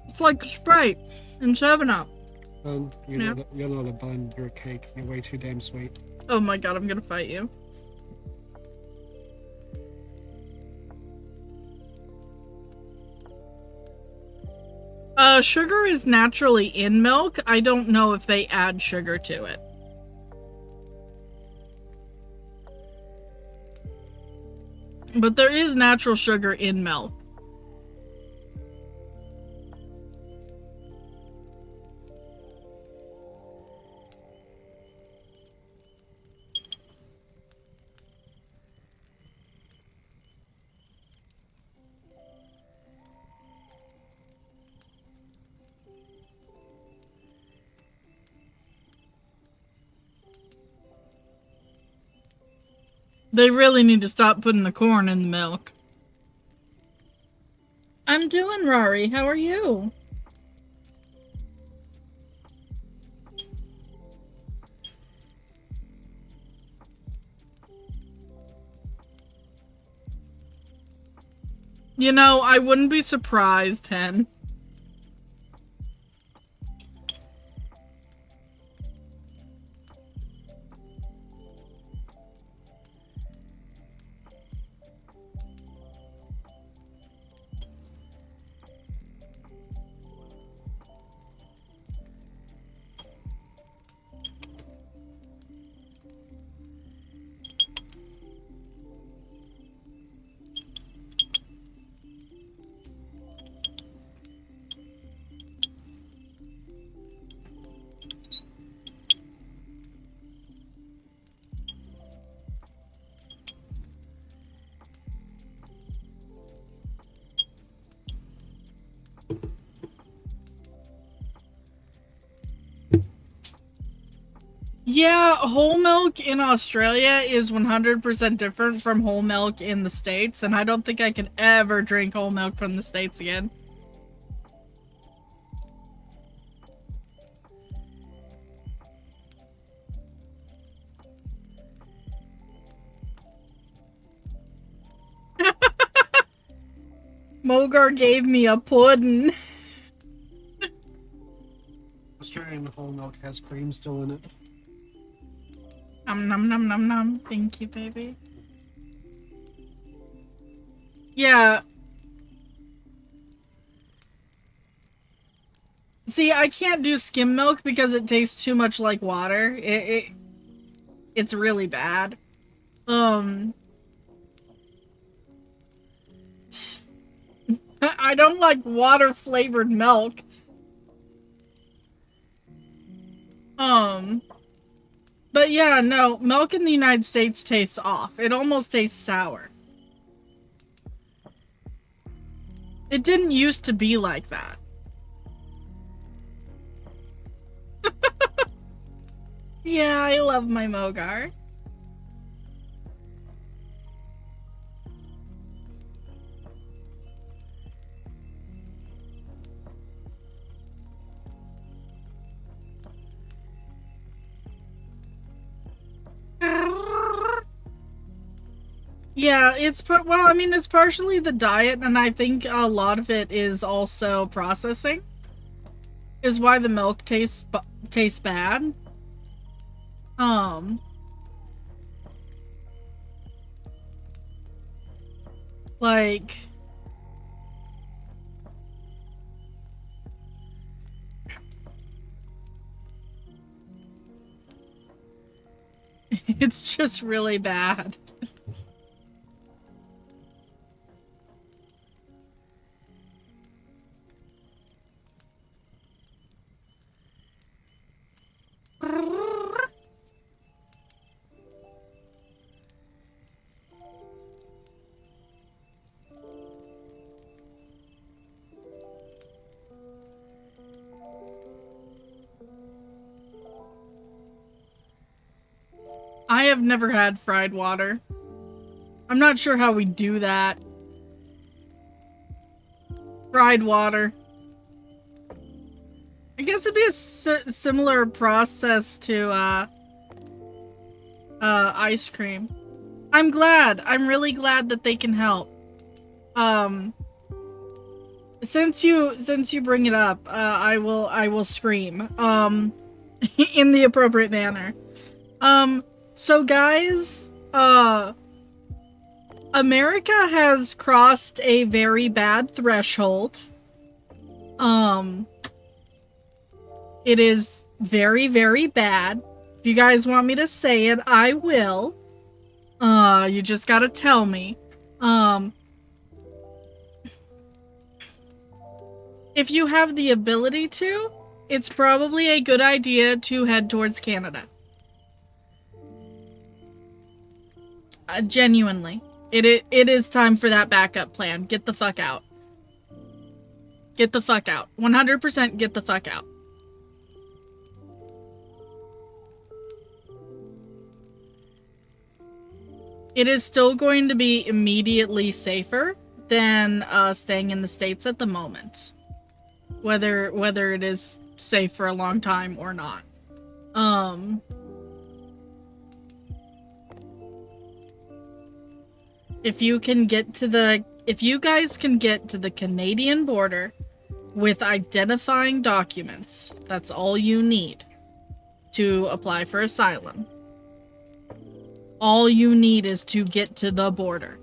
It's like Sprite and 7-Up. You're not a bun, you're a cake. You're way too damn sweet. Oh my god, I'm gonna fight you. Sugar is naturally in milk. I don't know if they add sugar to it. But there is natural sugar in milk. They really need to stop putting the corn in the milk. I'm doing, Rory. How are you? You know, I wouldn't be surprised, Hen. Yeah, whole milk in Australia is 100% different from whole milk in the States, and I don't think I can ever drink whole milk from the States again. Mogar gave me a pudding. Australian whole milk has cream still in it. Nom nom nom nom nom. Thank you, baby. Yeah. See, I can't do skim milk because it tastes too much like water. It's really bad. I don't like water-flavored milk. But yeah, no, milk in the United States tastes off. It almost tastes sour. It didn't used to be like that. Yeah, I love my Mogar. Yeah, well, I mean, it's partially the diet, and I think a lot of it is also processing. Is why the milk tastes bad. Like, it's just really bad. I have never had fried water. I'm not sure how we do that. Fried water. I guess it'd be a similar process to ice cream. I'm glad. I'm really glad that they can help. Since you bring it up, I will scream in the appropriate manner. So guys, America has crossed a very bad threshold. It is very, very bad. If you guys want me to say it, I will. You just gotta tell me. If you have the ability to, it's probably a good idea to head towards Canada. Genuinely. It is time for that backup plan. Get the fuck out. Get the fuck out. 100% get the fuck out. It is still going to be immediately safer than staying in the States at the moment. Whether it is safe for a long time or not. If you guys can get to the Canadian border with identifying documents, that's all you need to apply for asylum. All you need is to get to the border.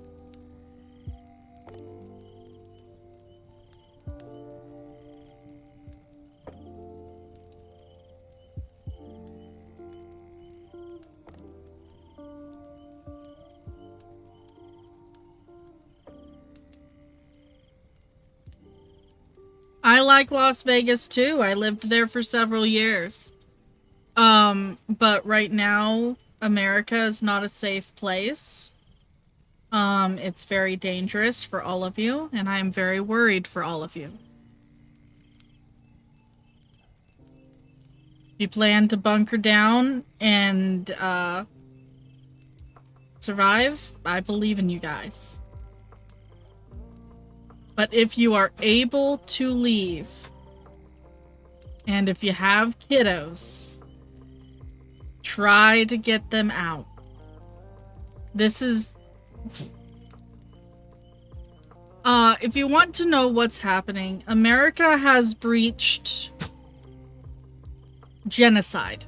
I like Las Vegas too. I lived there for several years. But right now, America is not a safe place. It's very dangerous for all of you, and I'm very worried for all of you. If you plan to bunker down and, survive, I believe in you guys. But if you are able to leave, and if you have kiddos, try to get them out. This is... if you want to know what's happening, America has breached genocide.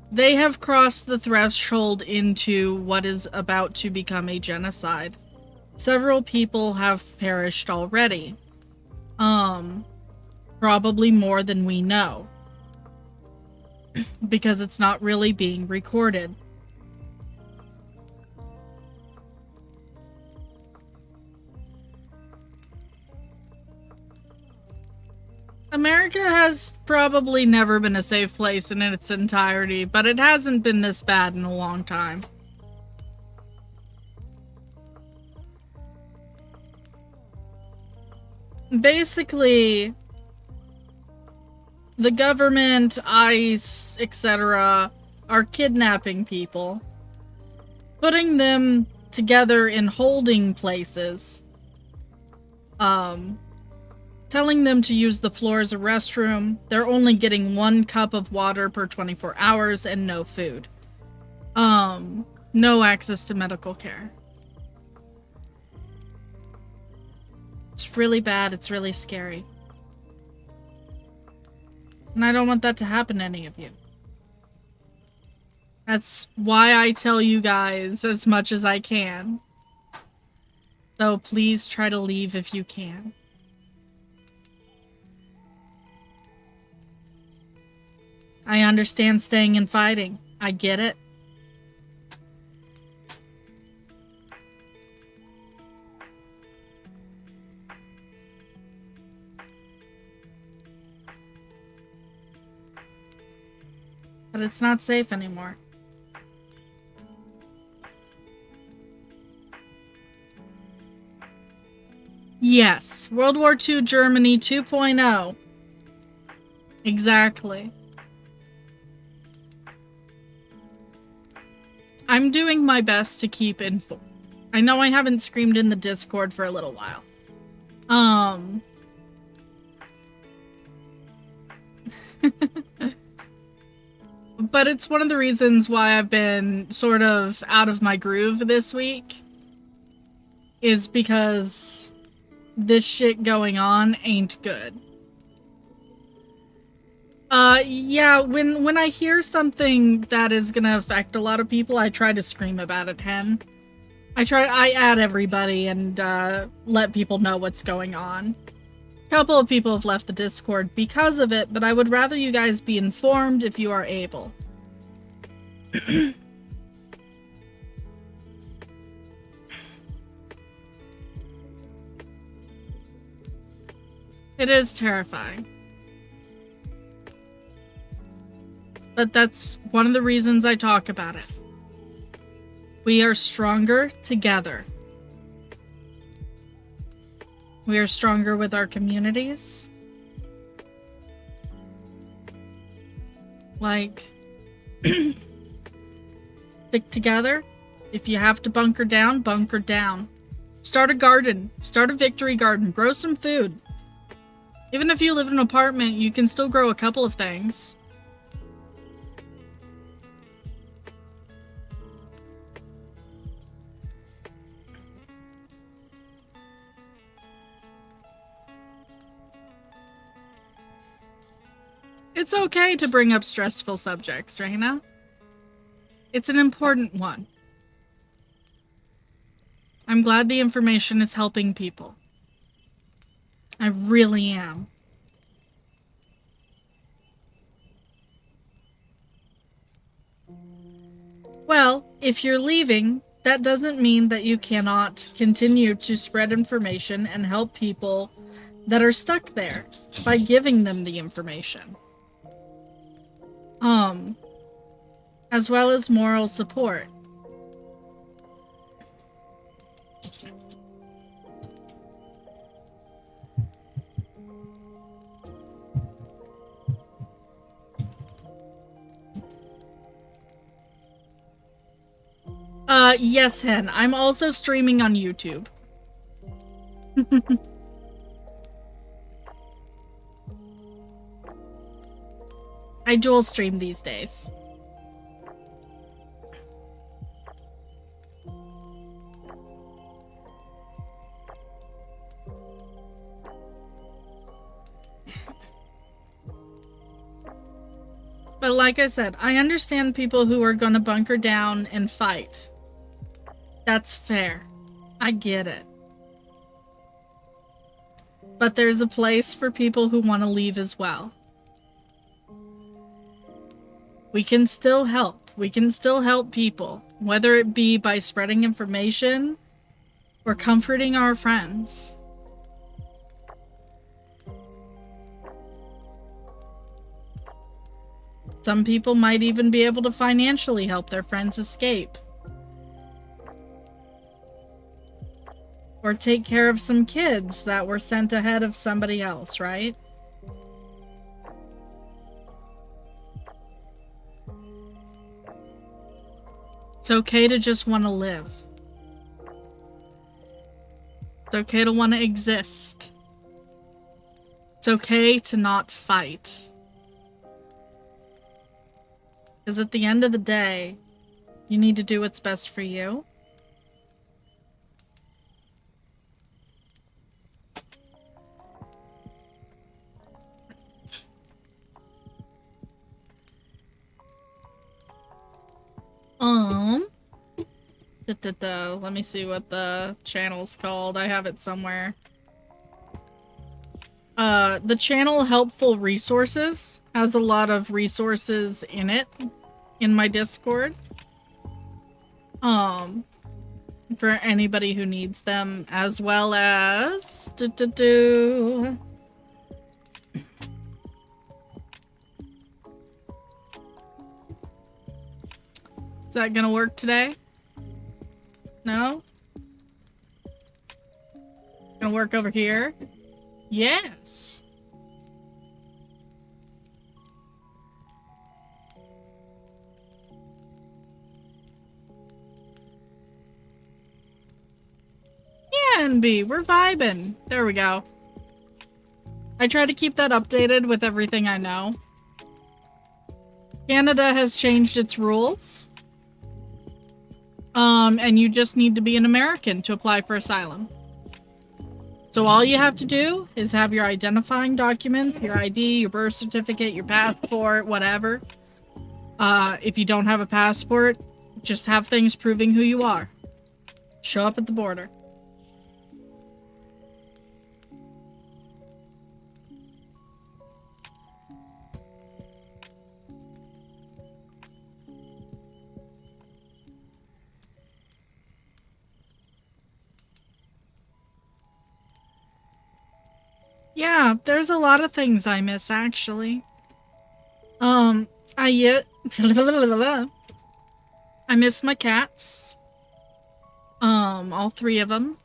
They have crossed the threshold into what is about to become a genocide. Several people have perished already. Probably more than we know. Because it's not really being recorded. America has probably never been a safe place in its entirety, but it hasn't been this bad in a long time. Basically, the government, ICE, etc. are kidnapping people, putting them together in holding places, telling them to use the floor as a restroom. They're only getting 1 cup of water per 24 hours and no food. No access to medical care. It's really bad. It's really scary. And I don't want that to happen to any of you. That's why I tell you guys as much as I can. So please try to leave if you can. I understand staying and fighting. I get it. But it's not safe anymore. Yes, World War II Germany 2.0. Exactly. I'm doing my best to keep informed. I know I haven't screamed in the Discord for a little while. But it's one of the reasons why I've been sort of out of my groove this week. Is because this shit going on ain't good. Yeah, when I hear something that is gonna affect a lot of people, I try to scream about it, Hen. I add everybody and, let people know what's going on. A couple of people have left the Discord because of it, but I would rather you guys be informed if you are able. It is terrifying. But that's one of the reasons I talk about it. We are stronger together. We are stronger with our communities. Like, Stick together. If you have to bunker down, bunker down. Start a garden. Start a victory garden. Grow some food. Even if you live in an apartment, you can still grow a couple of things. It's okay to bring up stressful subjects, Reina. It's an important one. I'm glad the information is helping people. I really am. Well, if you're leaving, that doesn't mean that you cannot continue to spread information and help people that are stuck there by giving them the information. As well as moral support. Yes, Hen. I'm also streaming on YouTube. I dual stream these days. But like I said, I understand people who are gonna bunker down and fight. That's fair. I get it. But there's a place for people who want to leave as well. We can still help. We can still help people, whether it be by spreading information or comforting our friends. Some people might even be able to financially help their friends escape. Or take care of some kids that were sent ahead of somebody else, right? It's okay to just want to live. It's okay to want to exist. It's okay to not fight. Because at the end of the day, you need to do what's best for you. Let me see what the channel's called. I have it somewhere. The channel Helpful Resources has a lot of resources in it, in my Discord. For anybody who needs them, as well as... Is that gonna work today? No? Gonna work over here? Yes! Yeah, NB, we're vibing. There we go. I try to keep that updated with everything I know. Canada has changed its rules. And you just need to be an American to apply for asylum. So all you have to do is have your identifying documents, your ID, your birth certificate, your passport, whatever. If you don't have a passport, just have things proving who you are. Show up at the border. Yeah, there's a lot of things I miss, actually. I miss my cats. All three of them.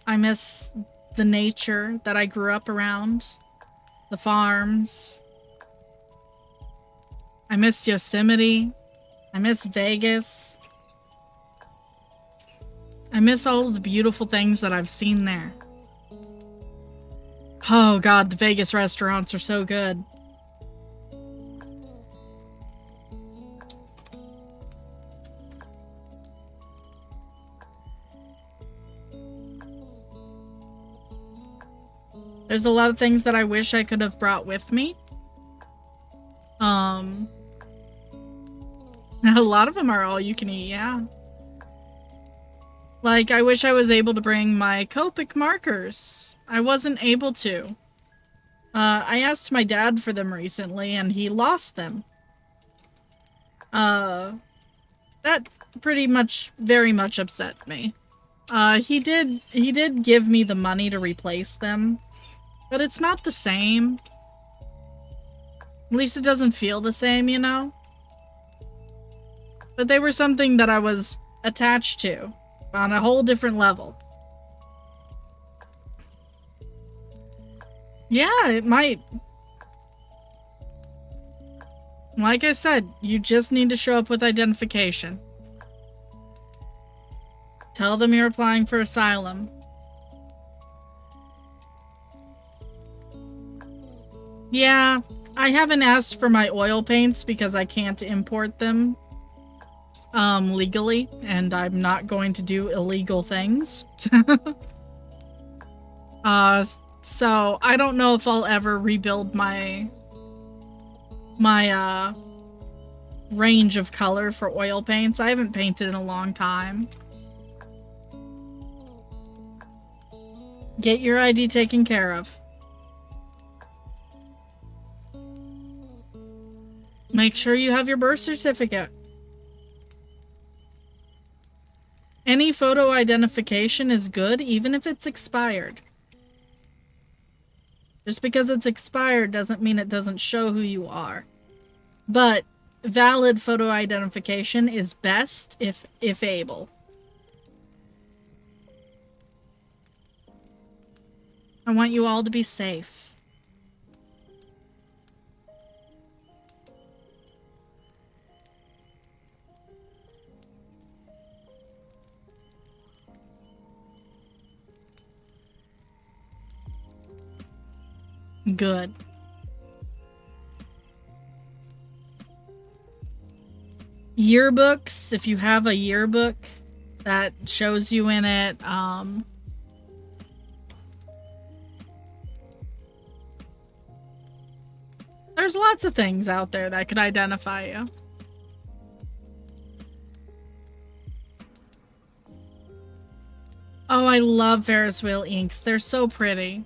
I miss the nature that I grew up around. The farms. I miss Yosemite. I miss Vegas. I miss all of the beautiful things that I've seen there. Oh god, the Vegas restaurants are so good. There's a lot of things that I wish I could have brought with me. A lot of them are all you can eat, yeah. Like, I wish I was able to bring my Copic markers. I wasn't able to. I asked my dad for them recently, and he lost them. That pretty much, very much upset me. He did give me the money to replace them, but it's not the same. At least it doesn't feel the same, you know? But they were something that I was attached to on a whole different level. Yeah, it might. Like I said, you just need to show up with identification. Tell them you're applying for asylum. Yeah, I haven't asked for my oil paints because I can't import them legally, and I'm not going to do illegal things. So I don't know if I'll ever rebuild my range of color for oil paints. I haven't painted in a long time. Get your ID taken care of. Make sure you have your birth certificate. Any photo identification is good, even if it's expired. Just because it's expired doesn't mean it doesn't show who you are. But valid photo identification is best if able. I want you all to be safe. Good. Yearbooks, if you have a yearbook that shows you in it, there's lots of things out there that could identify you. Oh, I love Ferris wheel inks. They're so pretty.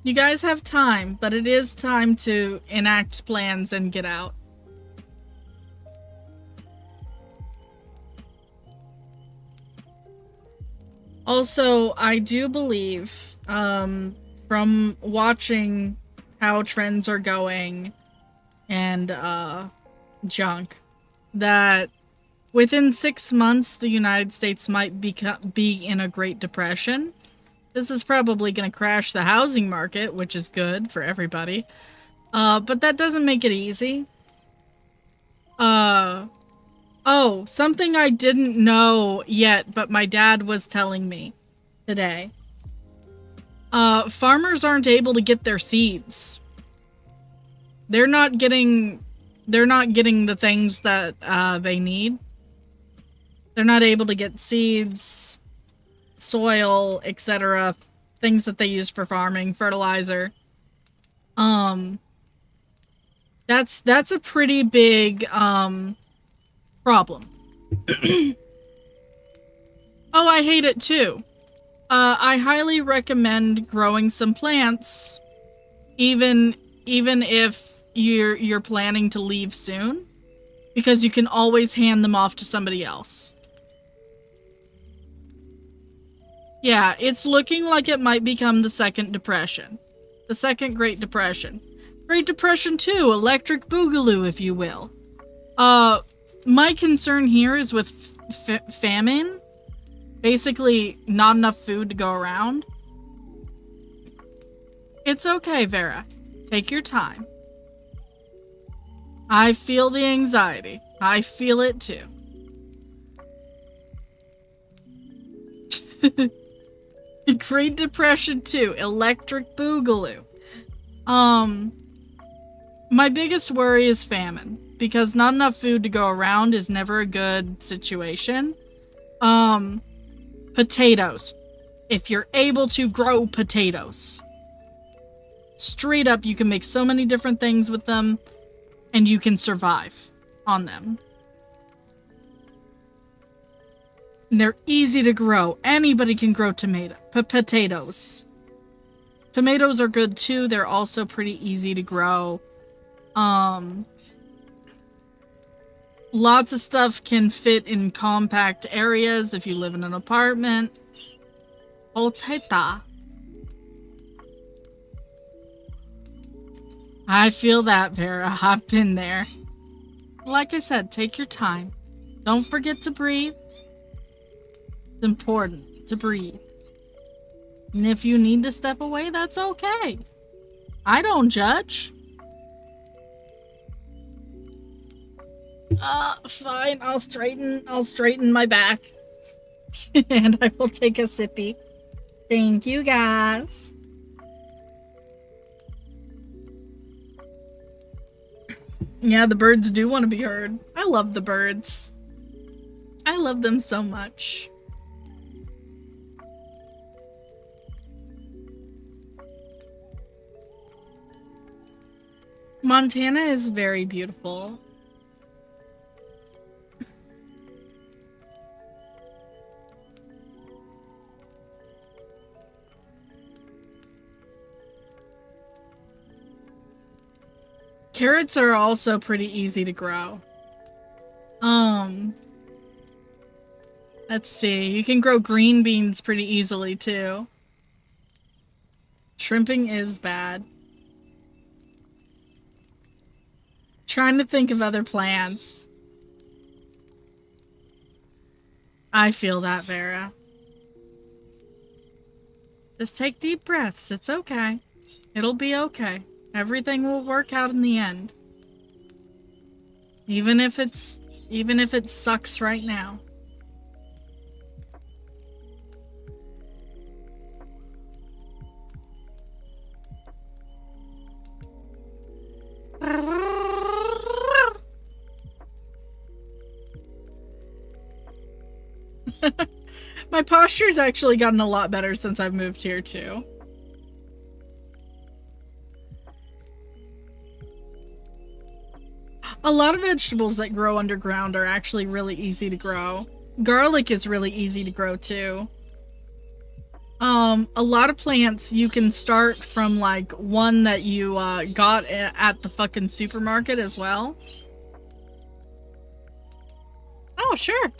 You guys have time, but it is time to enact plans and get out. Also, I do believe, from watching how trends are going and junk, that within 6 months, the United States might be in a Great Depression. This is probably going to crash the housing market, which is good for everybody. But that doesn't make it easy. Oh, something I didn't know yet, but my dad was telling me today. Farmers aren't able to get their seeds. They're not getting the things that they need. They're not able to get seeds, soil, etc. Things that they use for farming, fertilizer. That's a pretty big problem. Oh, I hate it too. I highly recommend growing some plants, even if you're planning to leave soon, because you can always hand them off to somebody else. Yeah, it's looking like it might become the second depression. The second Great Depression. Great Depression 2, Electric Boogaloo, if you will. My concern here is with famine. Basically, not enough food to go around. It's okay, Vera. Take your time. I feel the anxiety. I feel it too. Great Depression 2, Electric Boogaloo. My biggest worry is famine, because not enough food to go around is never a good situation. Potatoes. If you're able to grow potatoes. Straight up, you can make so many different things with them, and you can survive on them. And they're easy to grow. Anybody can grow potatoes. Tomatoes are good too. They're also pretty easy to grow. Lots of stuff can fit in compact areas if you live in an apartment. Potato. I feel that, Vera. I've been there. Like I said, take your time. Don't forget to breathe. It's important to breathe. And if you need to step away, that's okay. I don't judge. Fine. I'll straighten my back. And I will take a sippy. Thank you, guys. Yeah, the birds do want to be heard. I love the birds. I love them so much. Montana is very beautiful. Carrots are also pretty easy to grow. Let's see. You can grow green beans pretty easily too. Shrimping is bad. Trying to think of other plants. I feel that, Vera. Just take deep breaths. It's okay. It'll be okay. Everything will work out in the end. Even if it sucks right now. My posture's actually gotten a lot better since I've moved here too. A lot of vegetables that grow underground are actually really easy to grow. Garlic is really easy to grow too. A lot of plants you can start from like one that you got at the fucking supermarket as well. Oh, sure.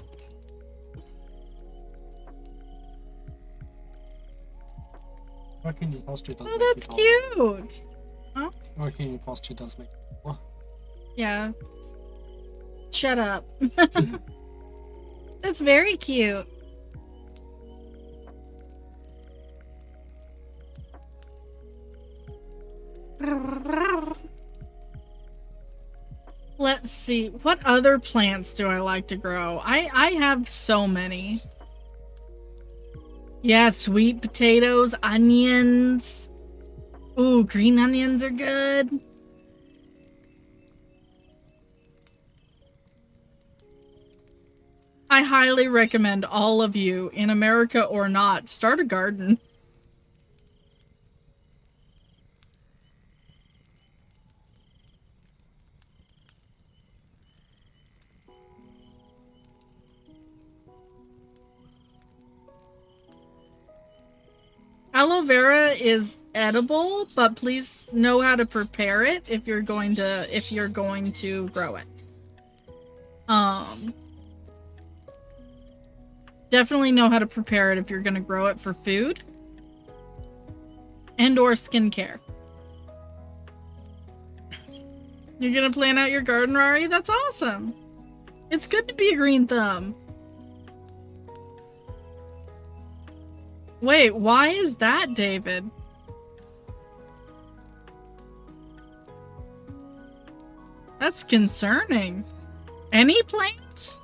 Working your posture does. Oh, that's cute. Huh? Working your posture does make. Well, yeah. Shut up. That's very cute. Let's see. What other plants do I like to grow? I have so many. Yeah, sweet potatoes, onions. Ooh, green onions are good. I highly recommend all of you, in America or not, start a garden. Aloe vera is edible, but please know how to prepare it if you're going to grow it. Definitely know how to prepare it if you're going to grow it for food and or skincare. You're going to plan out your garden, Rari? That's awesome. It's good to be a green thumb. Wait, why is that, David? That's concerning. Any plants?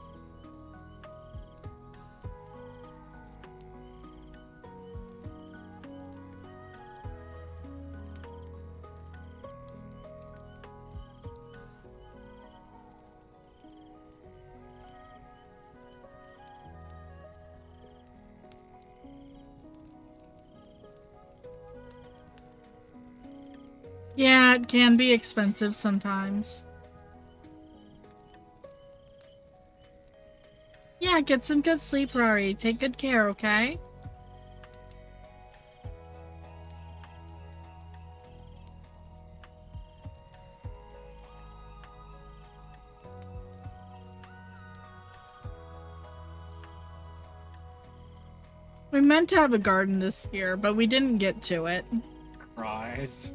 Yeah, it can be expensive sometimes. Yeah, get some good sleep, Rory. Take good care, okay? We meant to have a garden this year, but we didn't get to it. Cries.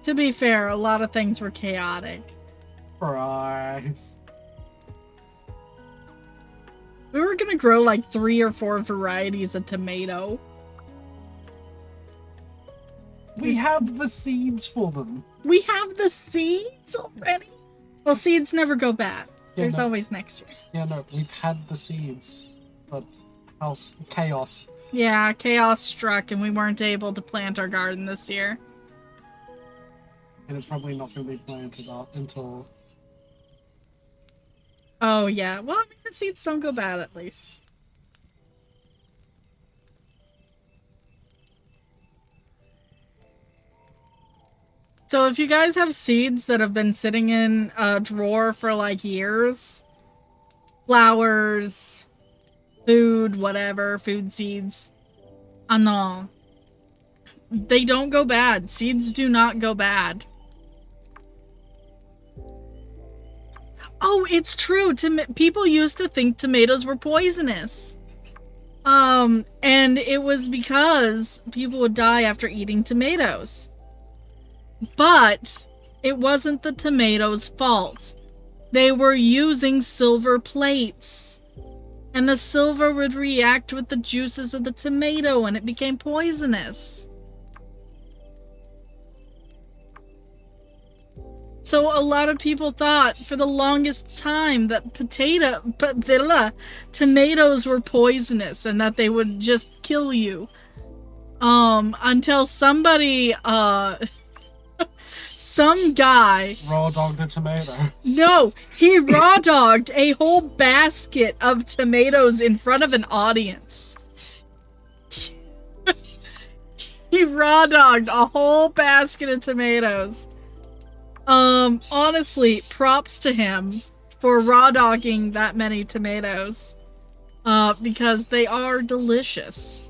To be fair, a lot of things were chaotic. Cries. We were gonna grow like 3 or 4 varieties of tomato. We have the seeds for them. We have the seeds already? Well, seeds never go bad. Yeah, There's no. always next year. Yeah, no, we've had the seeds, but chaos. Yeah, chaos struck and we weren't able to plant our garden this year. And it's probably not going to be planted up until... Oh, yeah. Well, I mean, the seeds don't go bad, at least. So if you guys have seeds that have been sitting in a drawer for, like, years, flowers, food, whatever, food seeds, no. They don't go bad. Seeds do not go bad. Oh, it's true. People used to think tomatoes were poisonous. And it was because people would die after eating tomatoes. But it wasn't the tomatoes' fault. They were using silver plates. And the silver would react with the juices of the tomato and it became poisonous. So a lot of people thought for the longest time that tomatoes were poisonous and that they would just kill you. Until somebody, some guy... raw dogged a tomato. No, he raw dogged a whole basket of tomatoes in front of an audience. He raw dogged a whole basket of tomatoes. Honestly, props to him for raw dogging that many tomatoes. Because they are delicious.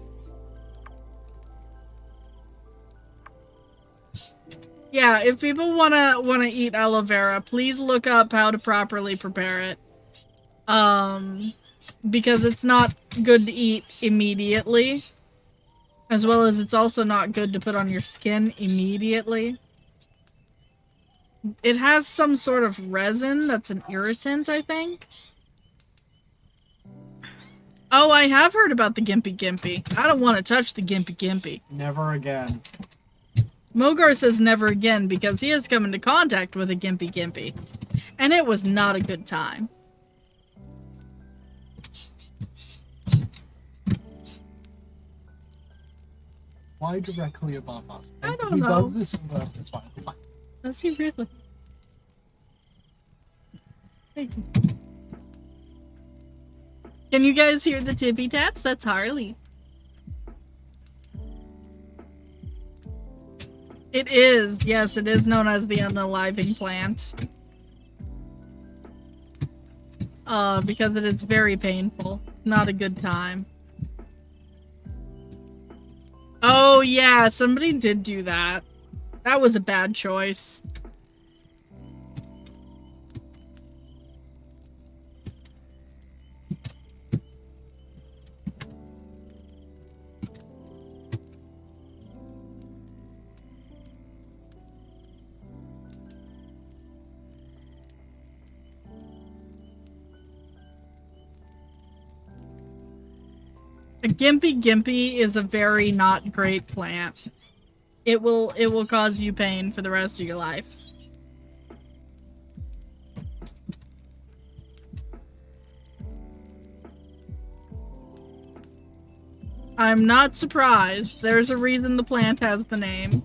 Yeah, if people wanna eat aloe vera, please look up how to properly prepare it. Because it's not good to eat immediately. As well as it's also not good to put on your skin immediately. It has some sort of resin that's an irritant, I think. Oh, I have heard about the Gimpy Gimpy. I don't want to touch the Gimpy Gimpy. Never again. Mogar says never again because he has come into contact with a Gimpy Gimpy. And it was not a good time. Why directly above us? I don't he know. Does this on purpose, by the way. Does he really? Thank you. Can you guys hear the tippy taps? That's Harley. It is. Yes, it is known as the unaliving plant. Because it is very painful. Not a good time. Oh, yeah, somebody did do that. That was a bad choice. A Gimpy Gimpy is a very not great plant. It will cause you pain for the rest of your life. I'm not surprised. There's a reason the plant has the name.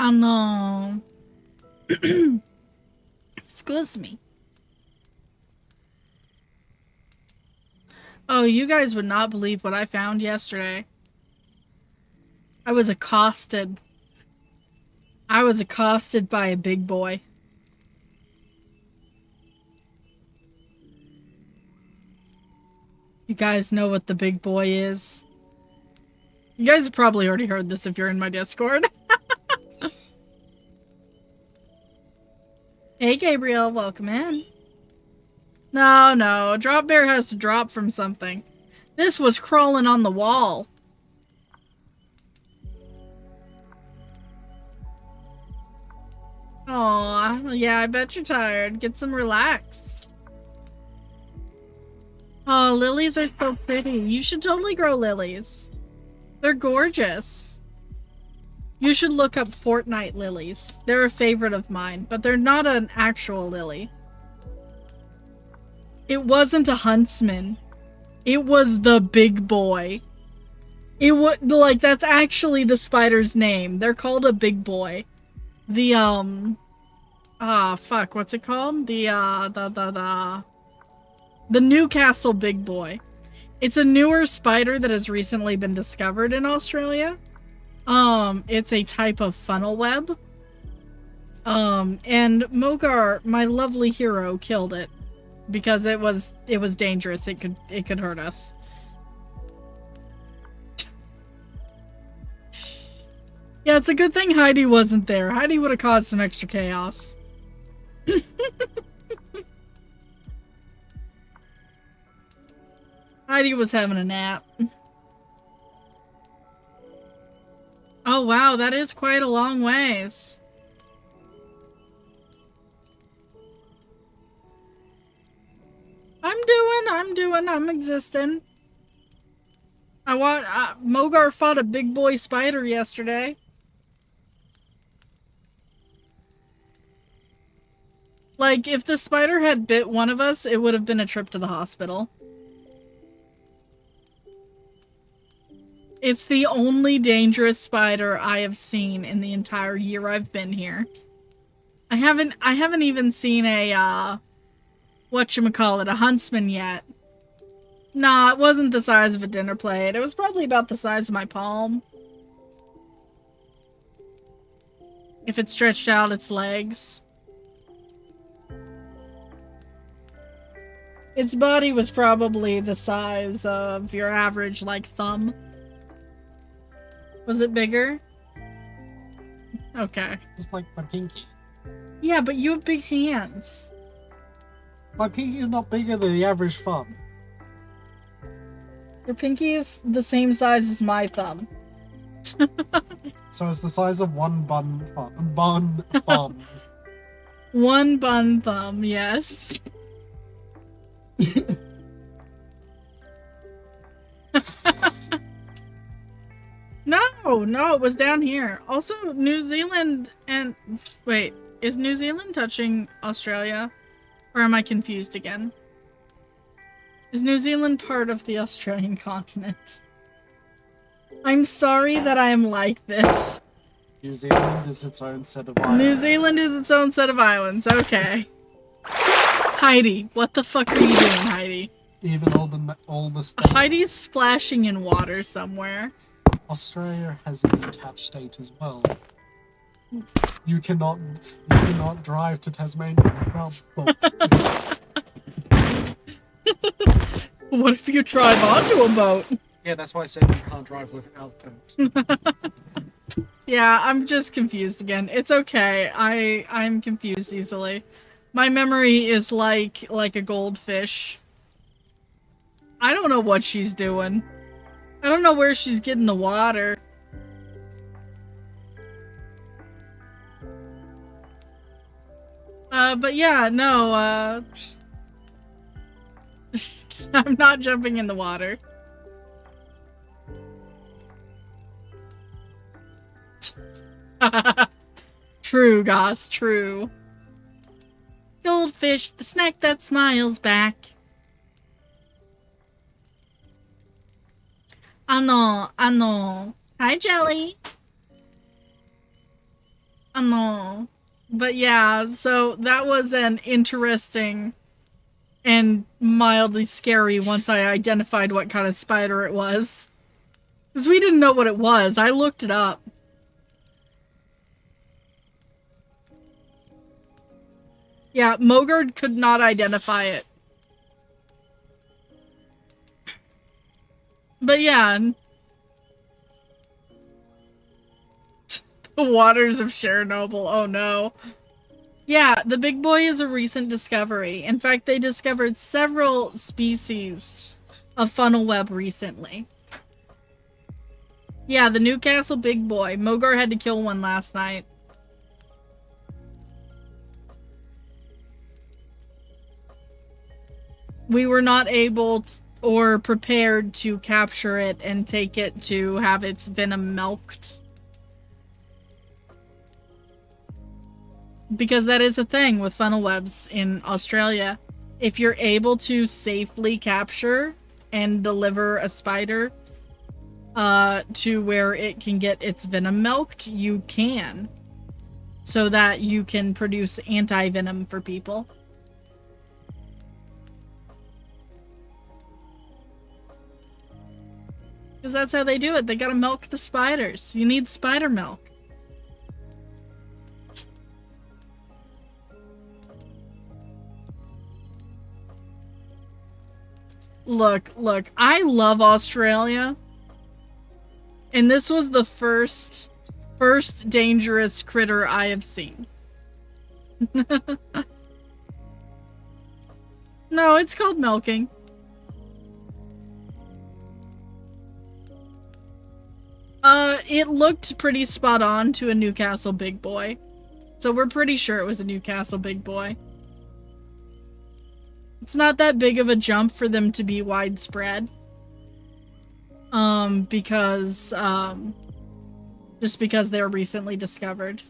Oh no. Excuse me. Oh, you guys would not believe what I found yesterday. I was accosted. I was accosted by a big boy. You guys know what the big boy is? You guys have probably already heard this if you're in my Discord. Hey, Gabriel, welcome in. No, Drop Bear has to drop from something. This was crawling on the wall. Aw, yeah, I bet you're tired. Get some relax. Oh, lilies are so pretty. You should totally grow lilies. They're gorgeous. You should look up Fortnite lilies. They're a favorite of mine, but they're not an actual lily. It wasn't a huntsman. It was the big boy. It was, like, that's actually the spider's name. They're called a big boy. The, fuck, what's it called? The Newcastle big boy. It's a newer spider that has recently been discovered in Australia. It's a type of funnel web. And Mogar, my lovely hero, killed it because it was dangerous. It could hurt us. Yeah, it's a good thing Heidi wasn't there. Heidi would have caused some extra chaos. Heidi was having a nap. Oh wow, that is quite a long ways. I'm existing. Mogar fought a big boy spider yesterday. Like, if the spider had bit one of us, it would have been a trip to the hospital. It's the only dangerous spider I have seen in the entire year I've been here. I haven't even seen a, whatchamacallit, a huntsman yet. Nah, it wasn't the size of a dinner plate. It was probably about the size of my palm. If it stretched out its legs. Its body was probably the size of your average, like, thumb. Was it bigger? Okay. It's like my pinky. Yeah, but you have big hands. My pinky is not bigger than the average thumb. Your pinky is the same size as my thumb. So it's the size of one bun thumb. One bun thumb, yes. No, it was down here. Also, New Zealand and... Wait, is New Zealand touching Australia? Or am I confused again? Is New Zealand part of the Australian continent? I'm sorry that I am like this. New Zealand is its own set of islands. New Zealand is its own set of islands, okay. Heidi, what the fuck are you doing, Heidi? Even all the states. Heidi's splashing in water somewhere. Australia has a detached state as well. You cannot drive to Tasmania without boat. What if you drive onto a boat? Yeah, that's why I said you can't drive without boat. Yeah, I'm just confused again. It's okay. I'm confused easily. My memory is like a goldfish. I don't know what she's doing. I don't know where she's getting the water. But yeah, no, I'm not jumping in the water. True, Goss, true. Goldfish, the snack that smiles back. I know. Hi, Jelly. I know. But yeah, so that was an interesting and mildly scary once I identified what kind of spider it was. Because we didn't know what it was. I looked it up. Yeah, Mogard could not identify it. But yeah. The waters of Chernobyl, oh no. Yeah, the big boy is a recent discovery. In fact, they discovered several species of funnel web recently. Yeah, the Newcastle big boy. Mogar had to kill one last night. We were not able or prepared to capture it and take it to have its venom milked. Because that is a thing with funnel webs in Australia. If you're able to safely capture and deliver a spider to where it can get its venom milked, you can. So that you can produce anti-venom for people. Because that's how they do it. They gotta milk the spiders. You need spider milk. Look, I love Australia. And this was the first dangerous critter I have seen. No, it's called milking. It looked pretty spot on to a Newcastle big boy. So we're pretty sure it was a Newcastle big boy. It's not that big of a jump for them to be widespread. Just because they're recently discovered.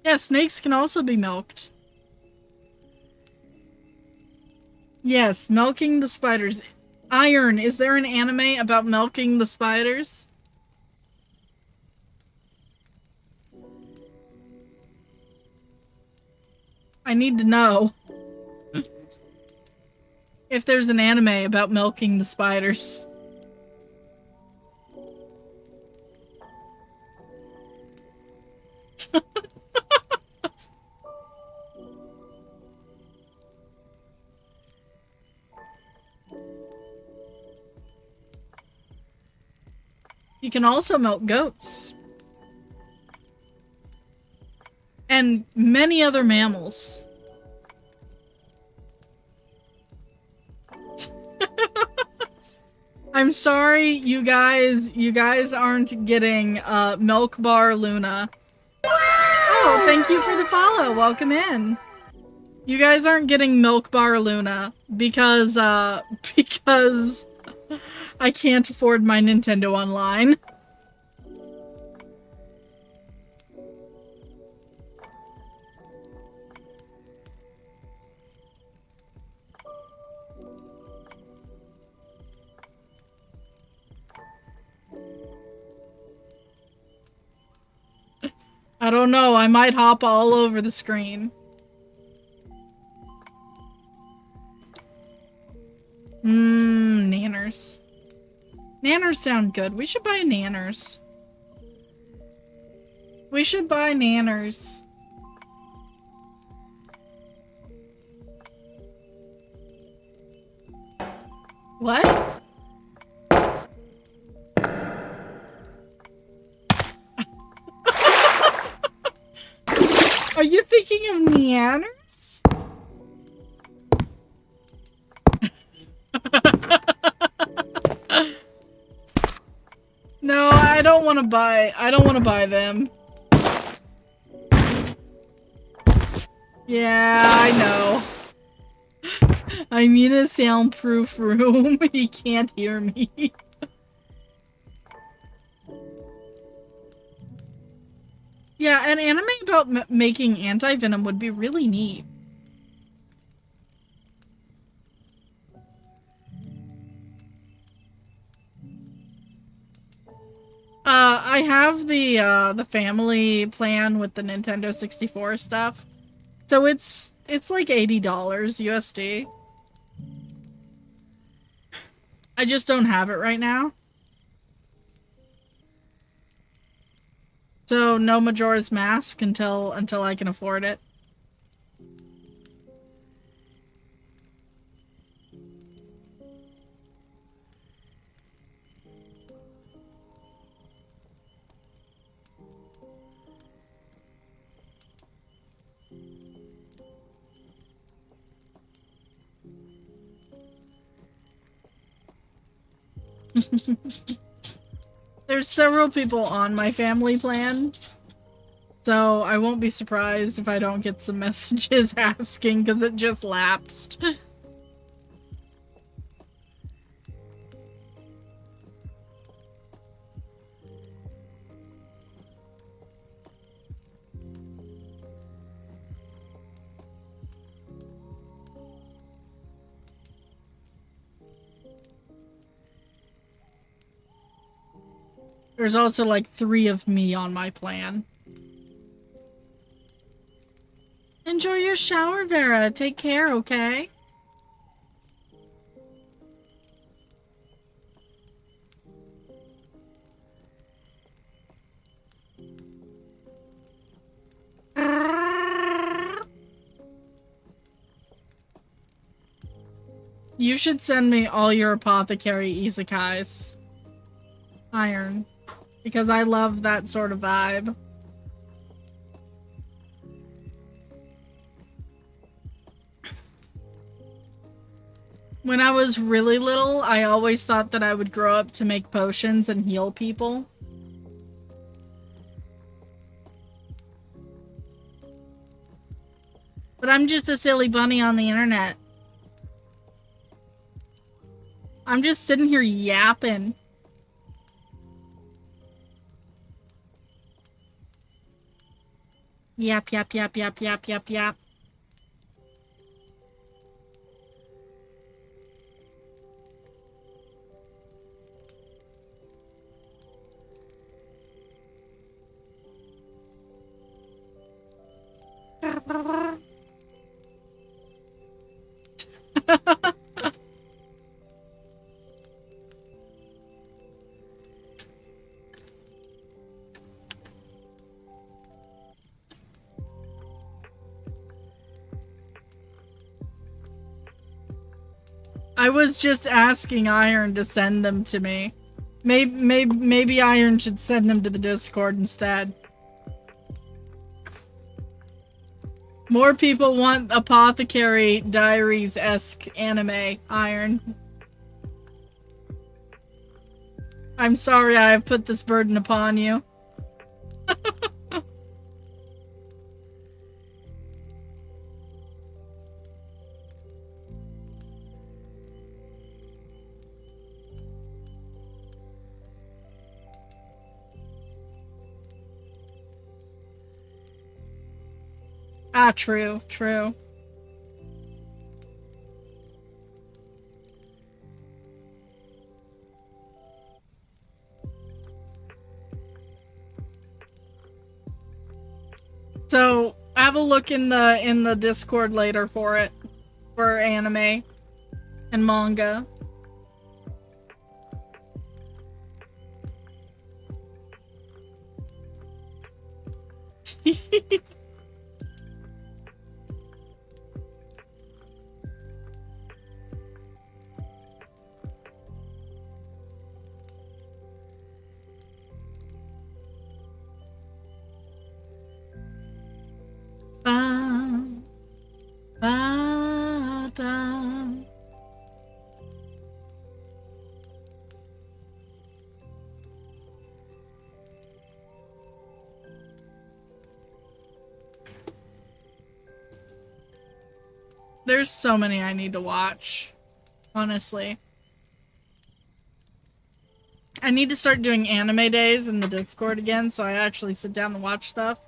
Yeah, snakes can also be milked. Yes, milking the spiders. Iron, is there an anime about milking the spiders? I need to know. If there's an anime about milking the spiders. You can also milk goats. And many other mammals. I'm sorry, you guys aren't getting Milk Bar Luna. Oh, thank you for the follow. Welcome in. You guys aren't getting Milk Bar Luna because I can't afford my Nintendo Online. I don't know, I might hop all over the screen. Nanners. Nanners sound good. We should buy nanners. We should buy nanners. What? Are you thinking of Neanners? No, I don't want to buy them. Yeah, I know. I'm in a soundproof room. He can't hear me. Yeah, an anime about making anti-venom would be really neat. I have the family plan with the Nintendo 64 stuff. So it's like $80 USD. I just don't have it right now. So no Majora's Mask until I can afford it. There's several people on my family plan, so I won't be surprised if I don't get some messages asking because it just lapsed. There's also like 3 of me on my plan. Enjoy your shower, Vera. Take care, okay? You should send me all your apothecary isekais. Iron. Because I love that sort of vibe. When I was really little, I always thought that I would grow up to make potions and heal people. But I'm just a silly bunny on the internet. I'm just sitting here yapping. Yap, yap, yap, yap, yap, yap, yap. I was just asking Iron to send them to me. Maybe Iron should send them to the Discord instead. More people want Apothecary Diaries-esque anime, Iron. I'm sorry I have put this burden upon you. Ah, true, true. So, have a look in the Discord later for it. For anime and manga. There's so many I need to watch, honestly. I need to start doing anime days in the Discord again, so I actually sit down and watch stuff.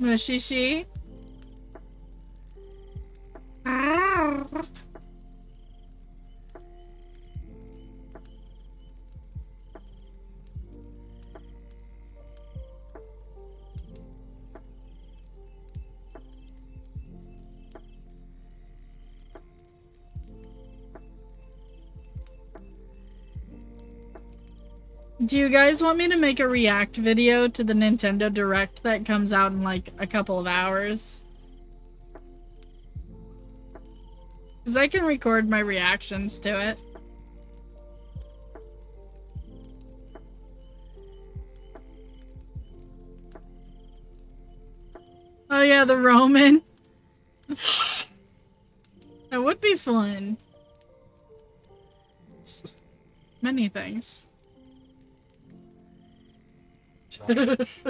Mushishi? Do you guys want me to make a react video to the Nintendo Direct that comes out in like a couple of hours? Because I can record my reactions to it. Oh yeah, the Roman. That would be fun. Many things. Mm.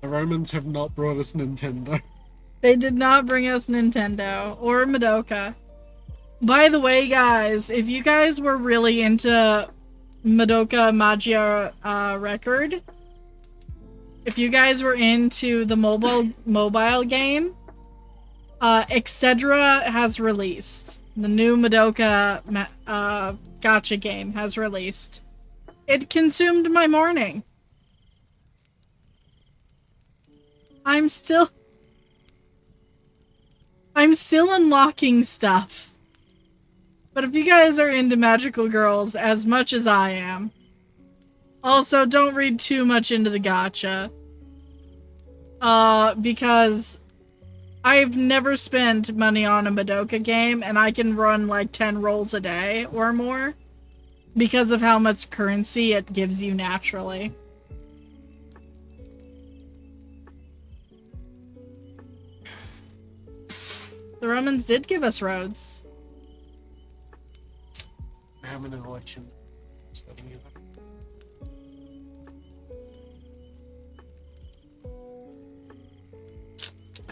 The Romans have not brought us Nintendo. They did not bring us Nintendo or Madoka. By the way, guys, if you guys were really into Madoka Magica Record, if you guys were into the mobile game, Excedra has released. The new Madoka gacha game has released. It consumed my morning. I'm still unlocking stuff. But if you guys are into magical girls as much as I am, also don't read too much into the gacha. Because I've never spent money on a Madoka game and I can run like 10 rolls a day or more because of how much currency it gives you naturally. The Romans did give us roads. I have an election. Studying it.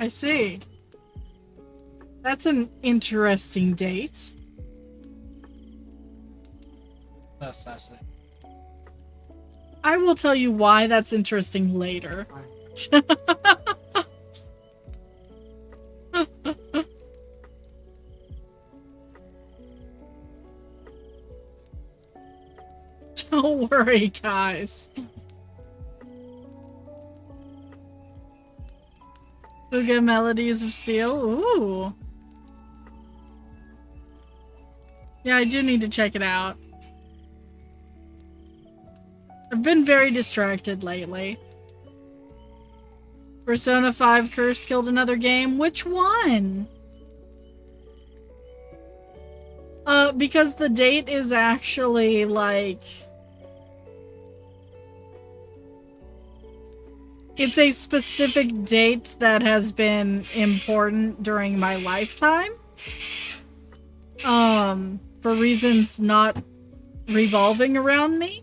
I see. That's an interesting date. That's Saturday. I will tell you why that's interesting later. Don't worry, guys. Fuga Melodies of Steel? Ooh. Yeah, I do need to check it out. I've been very distracted lately. Persona 5 Curse killed another game? Which one? Because the date is actually, like... It's a specific date that has been important during my lifetime. For reasons not revolving around me.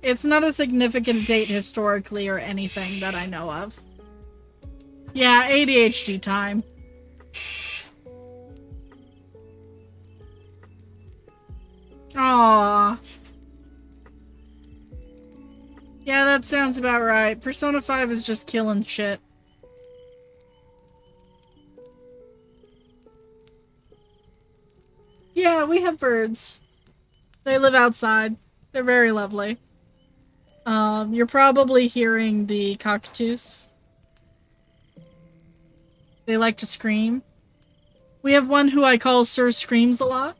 It's not a significant date historically or anything that I know of. Yeah, ADHD time. Aww. Yeah, that sounds about right. Persona 5 is just killing shit. Yeah, we have birds. They live outside. They're very lovely. You're probably hearing the cockatoos. They like to scream. We have one who I call Sir Screams a lot.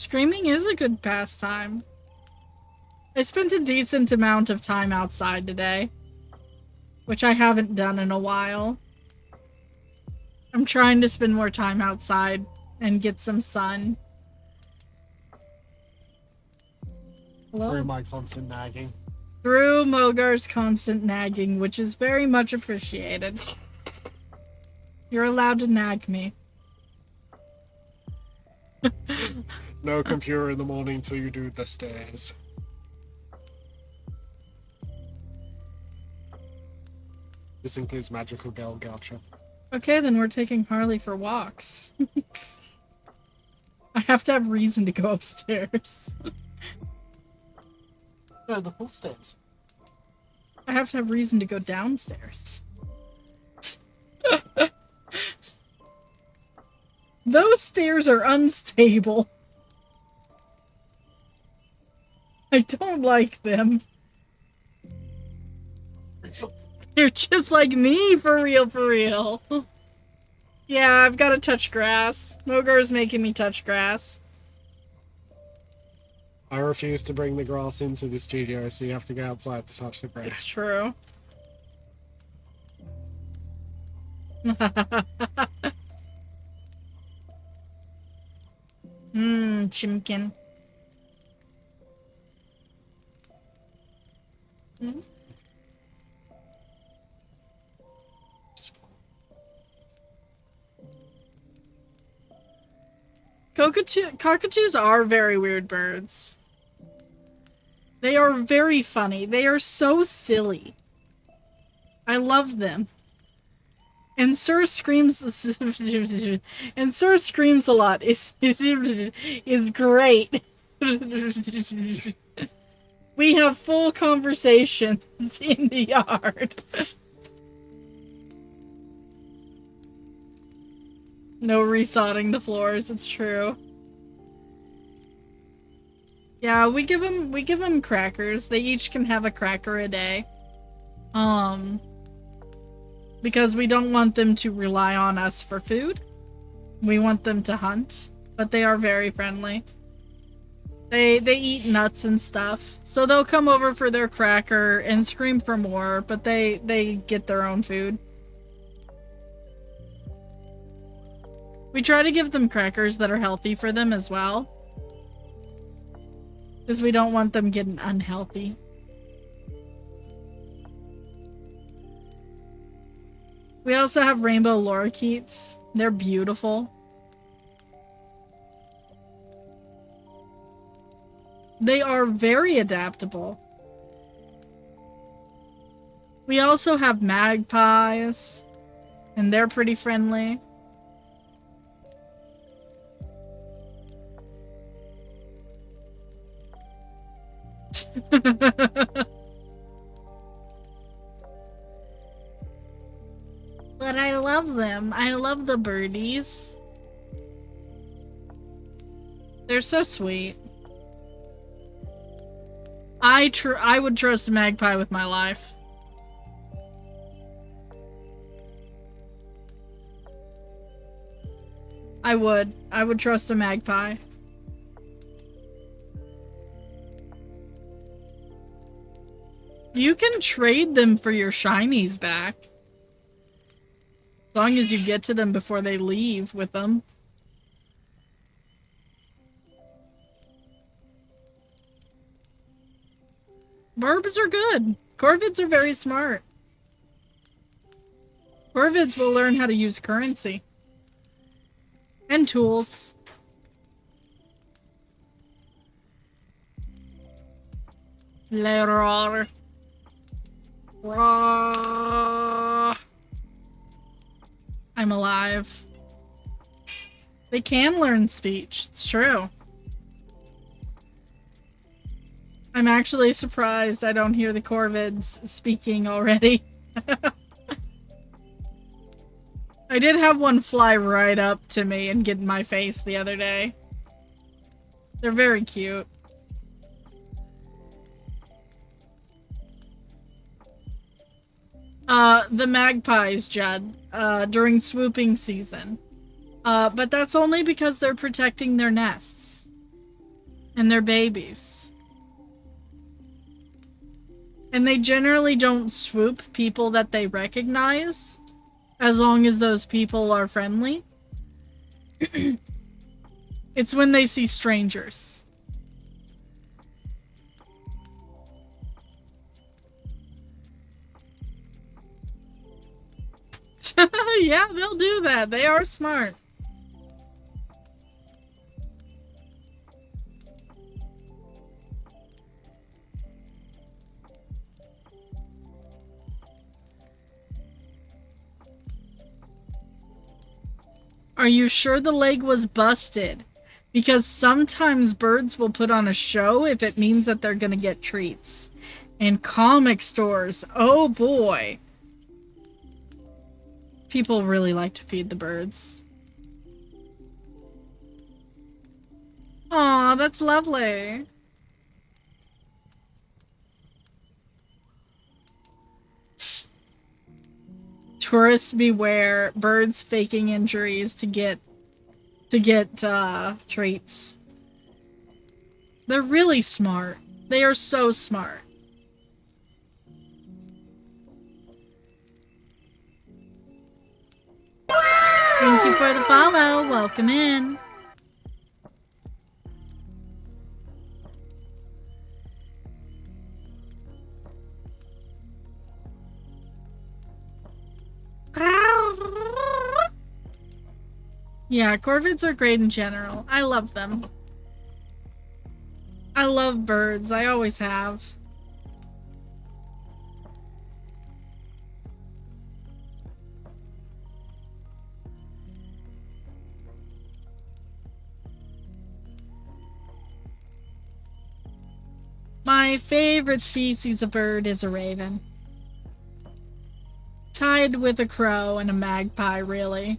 Screaming is a good pastime. I spent a decent amount of time outside today, which I haven't done in a while. I'm trying to spend more time outside and get some sun. Hello? Through my constant nagging. Through Mogar's constant nagging, which is very much appreciated. You're allowed to nag me. No computer in the morning till you do the stairs. This includes magical girl gotcha. Okay, then we're taking Harley for walks. I have to have reason to go upstairs. No, the full stairs. I have to have reason to go downstairs. Those stairs are unstable. I don't like them. You're just like me, for real, for real. Yeah, I've got to touch grass. Mogar's making me touch grass. I refuse to bring the grass into the studio, so you have to go outside to touch the It's grass. true. Chimkin. Cockatoos are very weird birds. They are very funny. They are so silly. I love them. And Sir screams and Sir screams a lot is great. We have full conversations in the yard. No resodding the floors, it's true. Yeah, we give them crackers. They each can have a cracker a day. Because we don't want them to rely on us for food. We want them to hunt, but they are very friendly. They eat nuts and stuff. So they'll come over for their cracker and scream for more, but they get their own food. We try to give them crackers that are healthy for them as well. Because we don't want them getting unhealthy. We also have rainbow lorikeets. They're beautiful. They are very adaptable. We also have magpies, and they're pretty friendly. But I love them. I love the birdies. They're so sweet. I would trust a magpie with my life. I would. I would trust a magpie. You can trade them for your shinies back. As long as you get to them before they leave with them. Barbs are good. Corvids are very smart. Corvids will learn how to use currency. And tools. Later. I'm alive. They can learn speech. It's true. I'm actually surprised I don't hear the corvids speaking already. I did have one fly right up to me and get in my face the other day. They're very cute. The magpies, Judd, during swooping season. But that's only because they're protecting their nests. And they're babies. And they generally don't swoop people that they recognize, as long as those people are friendly. It's when they see strangers. Yeah, they'll do that. They are smart. Are you sure the leg was busted? Because sometimes birds will put on a show if it means that they're gonna get treats. And comic stores, oh boy. People really like to feed the birds. Aw, that's lovely. Tourists beware, birds faking injuries to get treats. They're really smart. They are so smart. Thank you for the follow. Welcome in. Yeah, corvids are great in general. I love them. I love birds. I always have. My favorite species of bird is a raven. Tied with a crow and a magpie, really.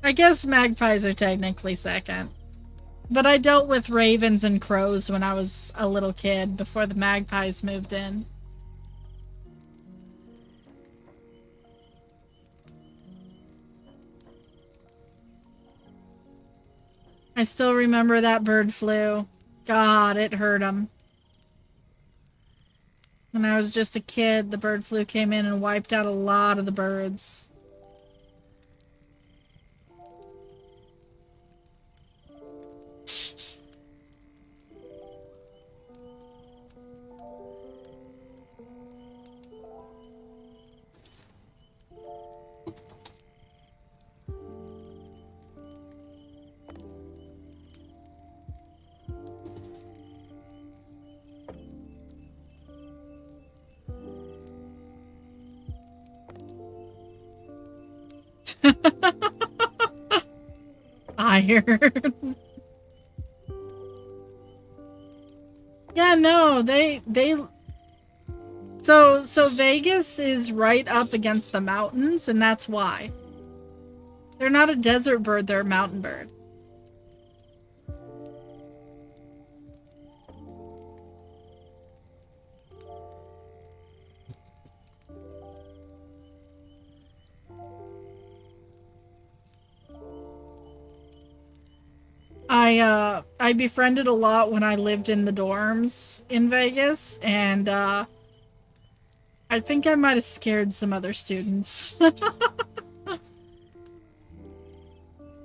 I guess magpies are technically second. But I dealt with ravens and crows when I was a little kid, before the magpies moved in. I still remember that bird flew. God, it hurt him. When I was just a kid, the bird flu came in and wiped out a lot of the birds. Iron. Yeah, no, they so Vegas is right up against the mountains, and that's why. They're not a desert bird, they're a mountain bird. I befriended a lot when I lived in the dorms in Vegas, and I think I might have scared some other students.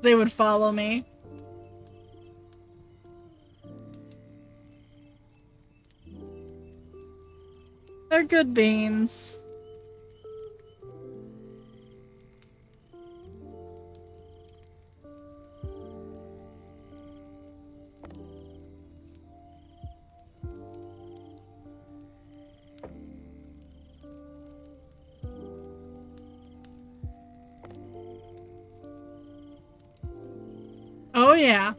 They would follow me. They're good beans. Oh yeah.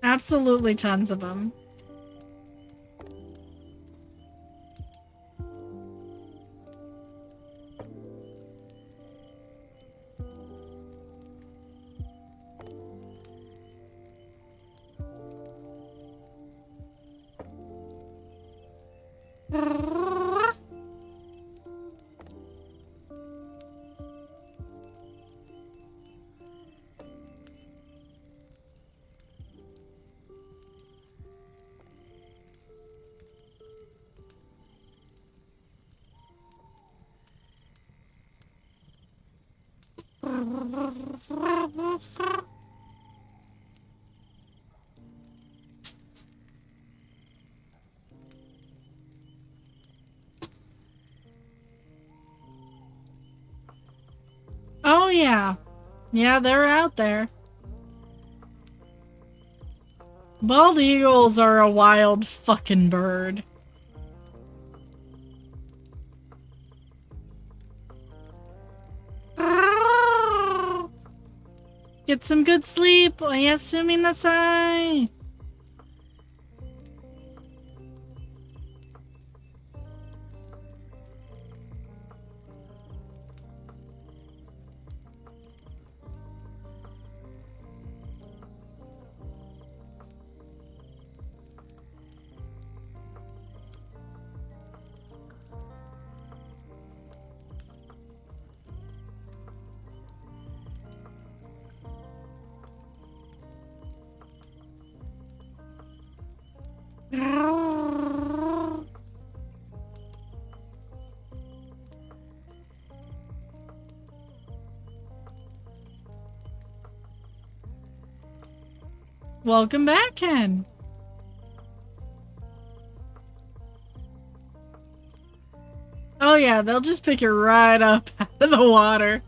Absolutely tons of them. yeah. Yeah, they're out there. Bald eagles are a wild fucking bird. Get some good sleep. Oyasumi nasai. Welcome back, Ken. Oh yeah, they'll just pick you right up out of the water.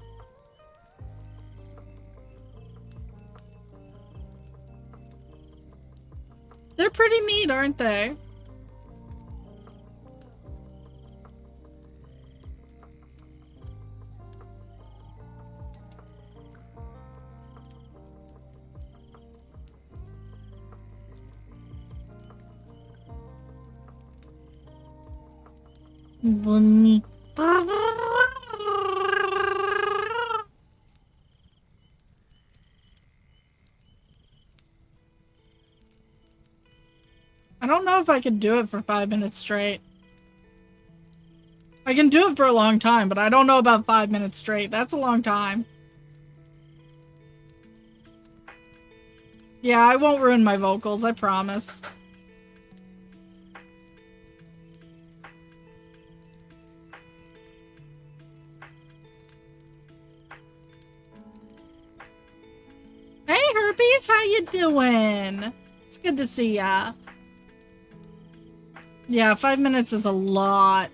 They're pretty neat, aren't they? Bunny. I don't know if I could do it for 5 minutes straight. I can do it for a long time, but I don't know about 5 minutes straight. That's a long time. Yeah, I won't ruin my vocals, I promise. Hey, Herpes, how you doing? It's good to see ya. Yeah, 5 minutes is a lot.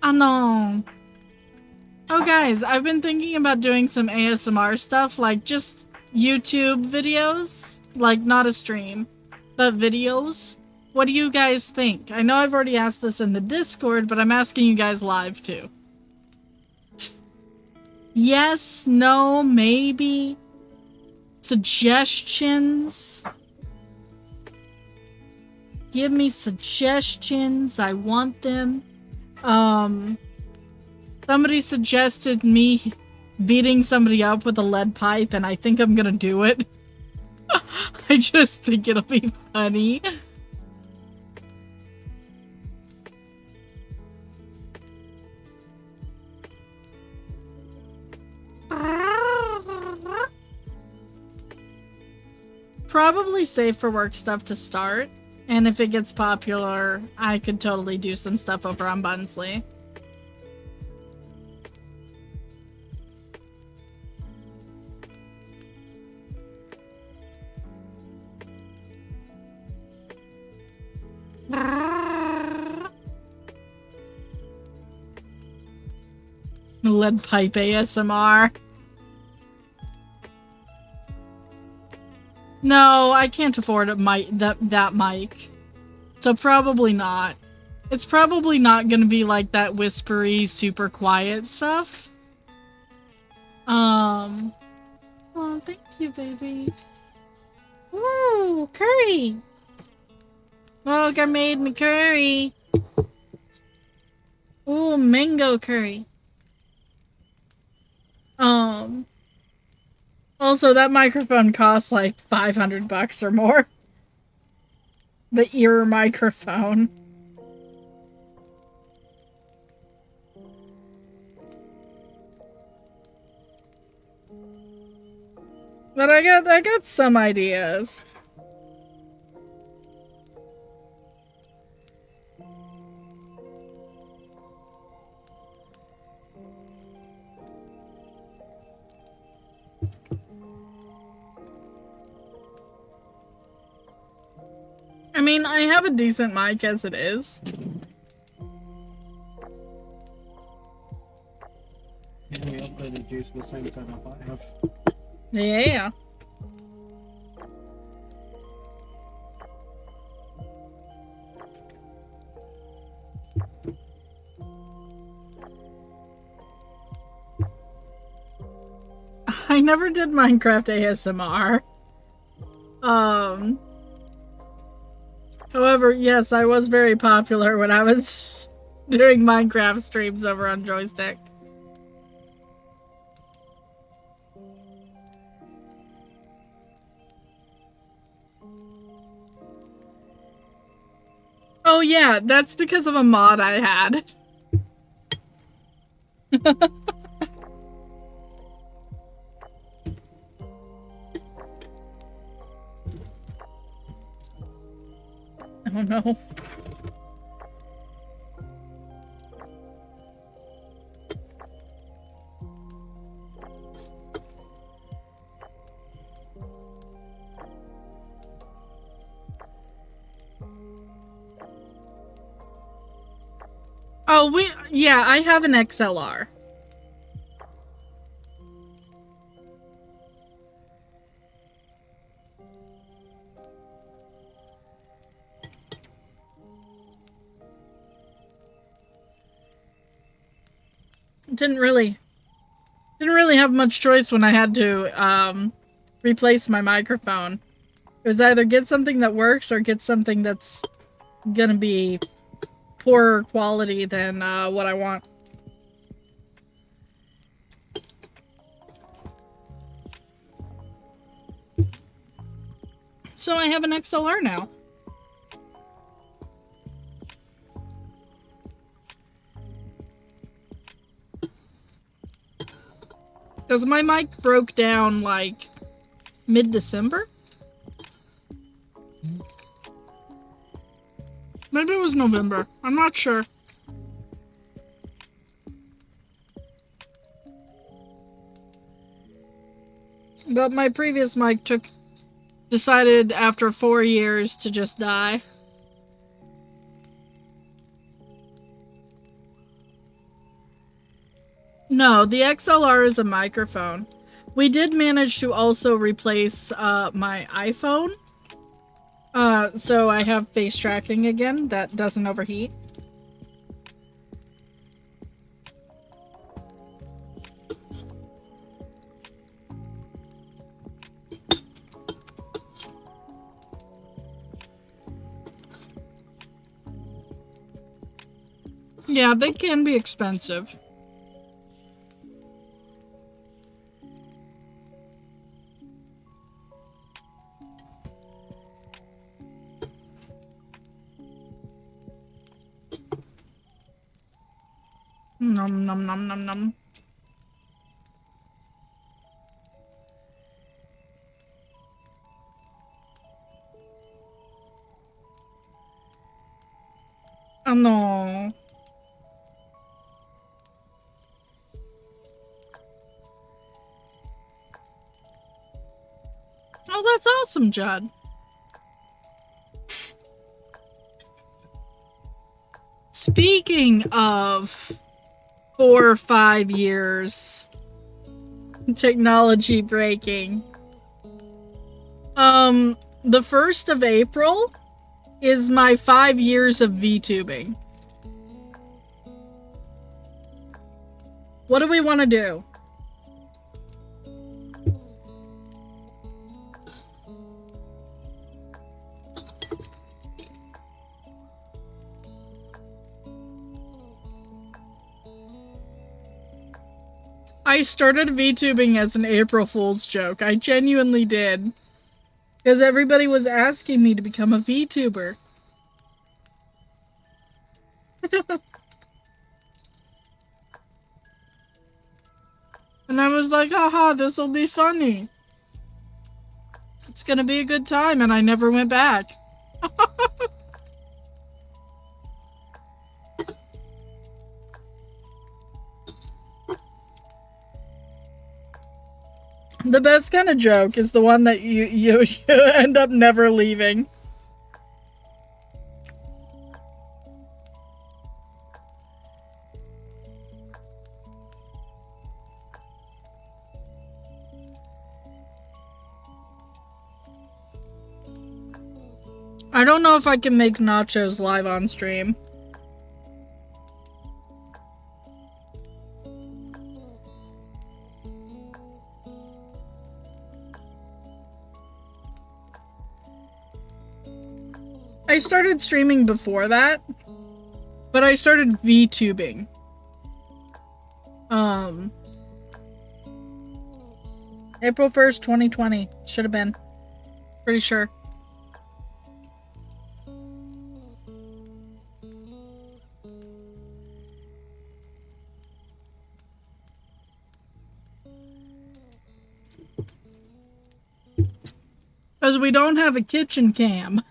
I know. Oh, guys, I've been thinking about doing some ASMR stuff, like just YouTube videos. Like, not a stream, but videos. What do you guys think? I know I've already asked this in the Discord, but I'm asking you guys live, too. Yes, no, maybe. Suggestions. Give me suggestions. I want them. Somebody suggested me beating somebody up with a lead pipe, and I think I'm gonna do it. I just think it'll be funny. Probably safe for work stuff to start, and if it gets popular, I could totally do some stuff over on Bunsley. Lead pipe ASMR. No, I can't afford that mic. So probably not. It's probably not gonna be like that whispery, super quiet stuff. Oh, thank you, baby. Ooh, curry! Look, I made me curry. Ooh, mango curry. Also, that microphone costs like $500 or more. The ear microphone. But I got some ideas. I mean, I have a decent mic as it is. And we upgraded you to the same setup I have. Yeah. I never did Minecraft ASMR. However, yes, I was very popular when I was doing Minecraft streams over on Joystick. Oh yeah, that's because of a mod I had. Oh no. Oh, yeah, I have an XLR. Didn't really have much choice when I had to replace my microphone. It was either get something that works or get something that's gonna be poorer quality than what I want. So I have an XLR now. Because my mic broke down like mid-December? Maybe it was November. I'm not sure. But my previous mic decided after 4 years to just die. No, the XLR is a microphone. We did manage to also replace my iPhone. So I have face tracking again that doesn't overheat. Yeah, they can be expensive. Nom nom nom nom nom. Oh no. Oh, that's awesome, Judd. Speaking of 4 or 5 years technology breaking, the 1st of April is my 5 years of VTubing. What do we want to do? I started VTubing as an April Fool's joke. I genuinely did. Because everybody was asking me to become a VTuber. And I was like, haha, this'll be funny. It's gonna be a good time, and I never went back. The best kind of joke is the one that you end up never leaving. I don't know if I can make nachos live on stream. I started streaming before that, but I started VTubing. April 1st, 2020. Should have been. Pretty sure. Because we don't have a kitchen cam.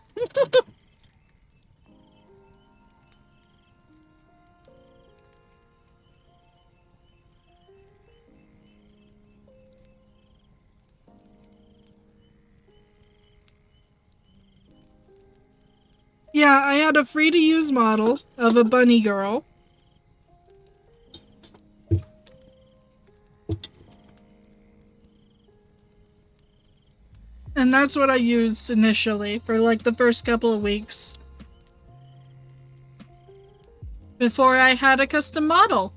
Yeah, I had a free-to-use model of a bunny girl. And that's what I used initially for like the first couple of weeks. Before I had a custom model.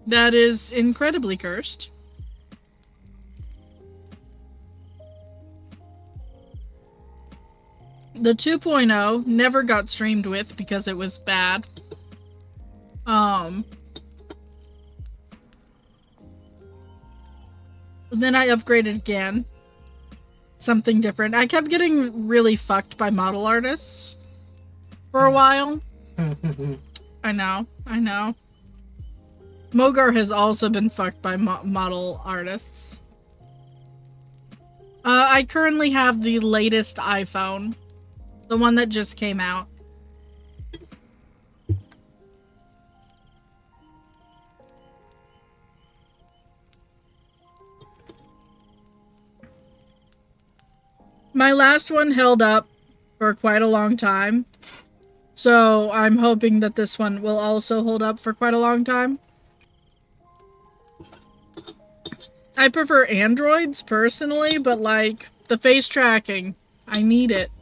That is incredibly cursed. The 2.0 never got streamed with because it was bad. Then I upgraded again. Something different. I kept getting really fucked by model artists for a while. I know. Mogar has also been fucked by model artists. I currently have the latest iPhone. The one that just came out. My last one held up for quite a long time. So I'm hoping that this one will also hold up for quite a long time. I prefer Androids personally, but like the face tracking, I need it.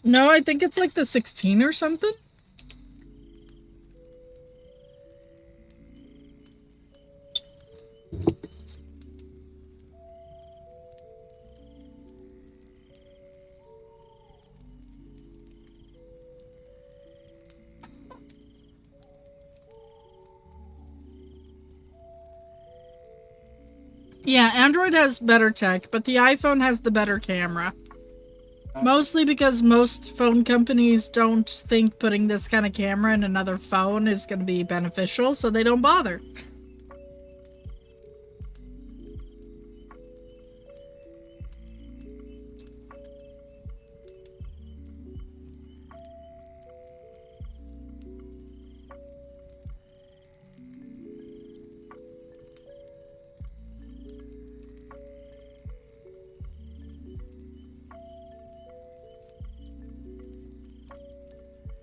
No, I think it's like the 16 or something. Yeah, Android has better tech, but the iPhone has the better camera. Mostly because most phone companies don't think putting this kind of camera in another phone is going to be beneficial, so they don't bother.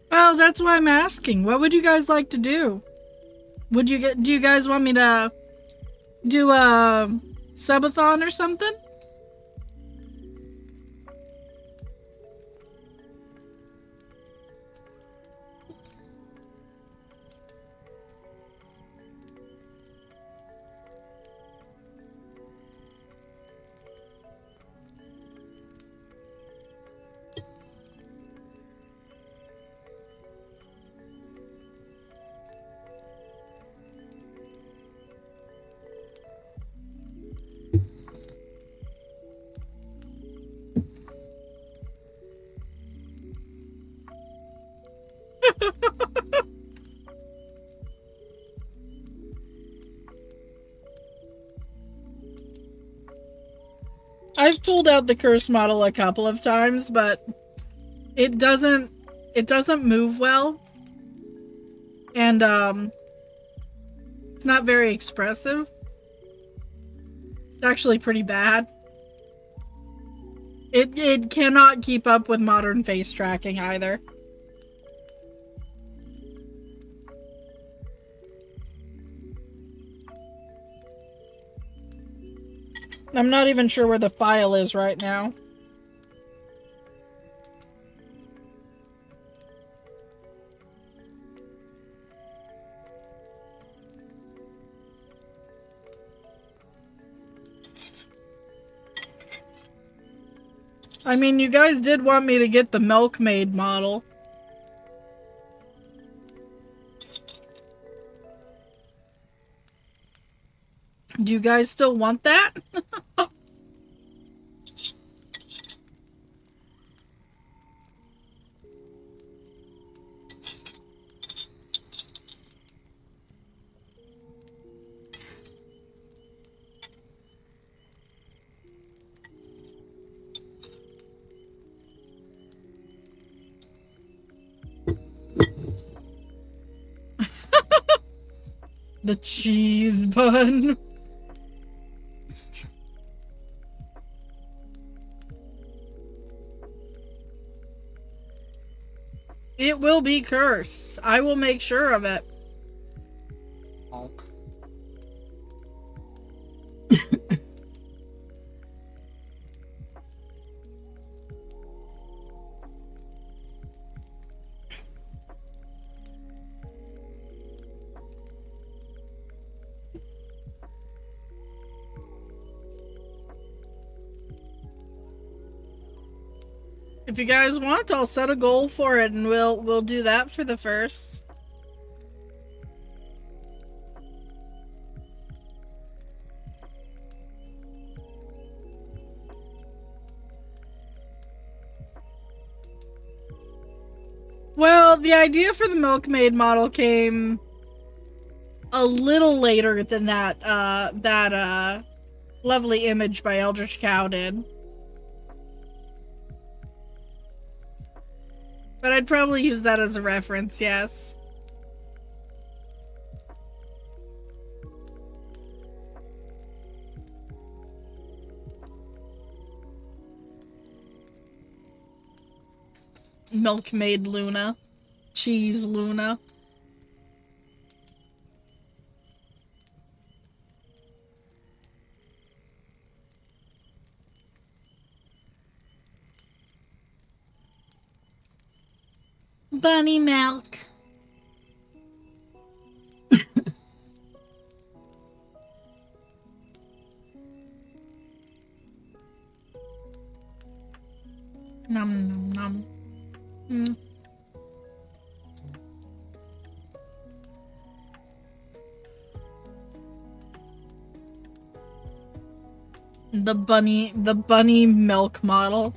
Well, that's why I'm asking. What would you guys like to do? Do you guys want me to do a subathon or something? I've pulled out the curse model a couple of times, but it doesn't move well. And it's not very expressive. It's actually pretty bad. It cannot keep up with modern face tracking either. I'm not even sure where the file is right now. I mean, you guys did want me to get the milkmaid model. Do you guys still want that? The cheese bun. It will be cursed. I will make sure of it. Hulk. If you guys want, I'll set a goal for it and we'll do that for the first. Well, the idea for the milkmaid model came a little later than that lovely image by EldritchKao did. But I'd probably use that as a reference, yes. Milkmaid Luna. Cheese Luna. Bunny milk. Nom nom nom. Mm. The bunny milk model.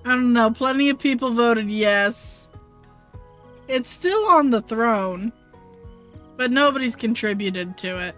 I don't know, plenty of people voted yes. It's still on the throne, but nobody's contributed to it.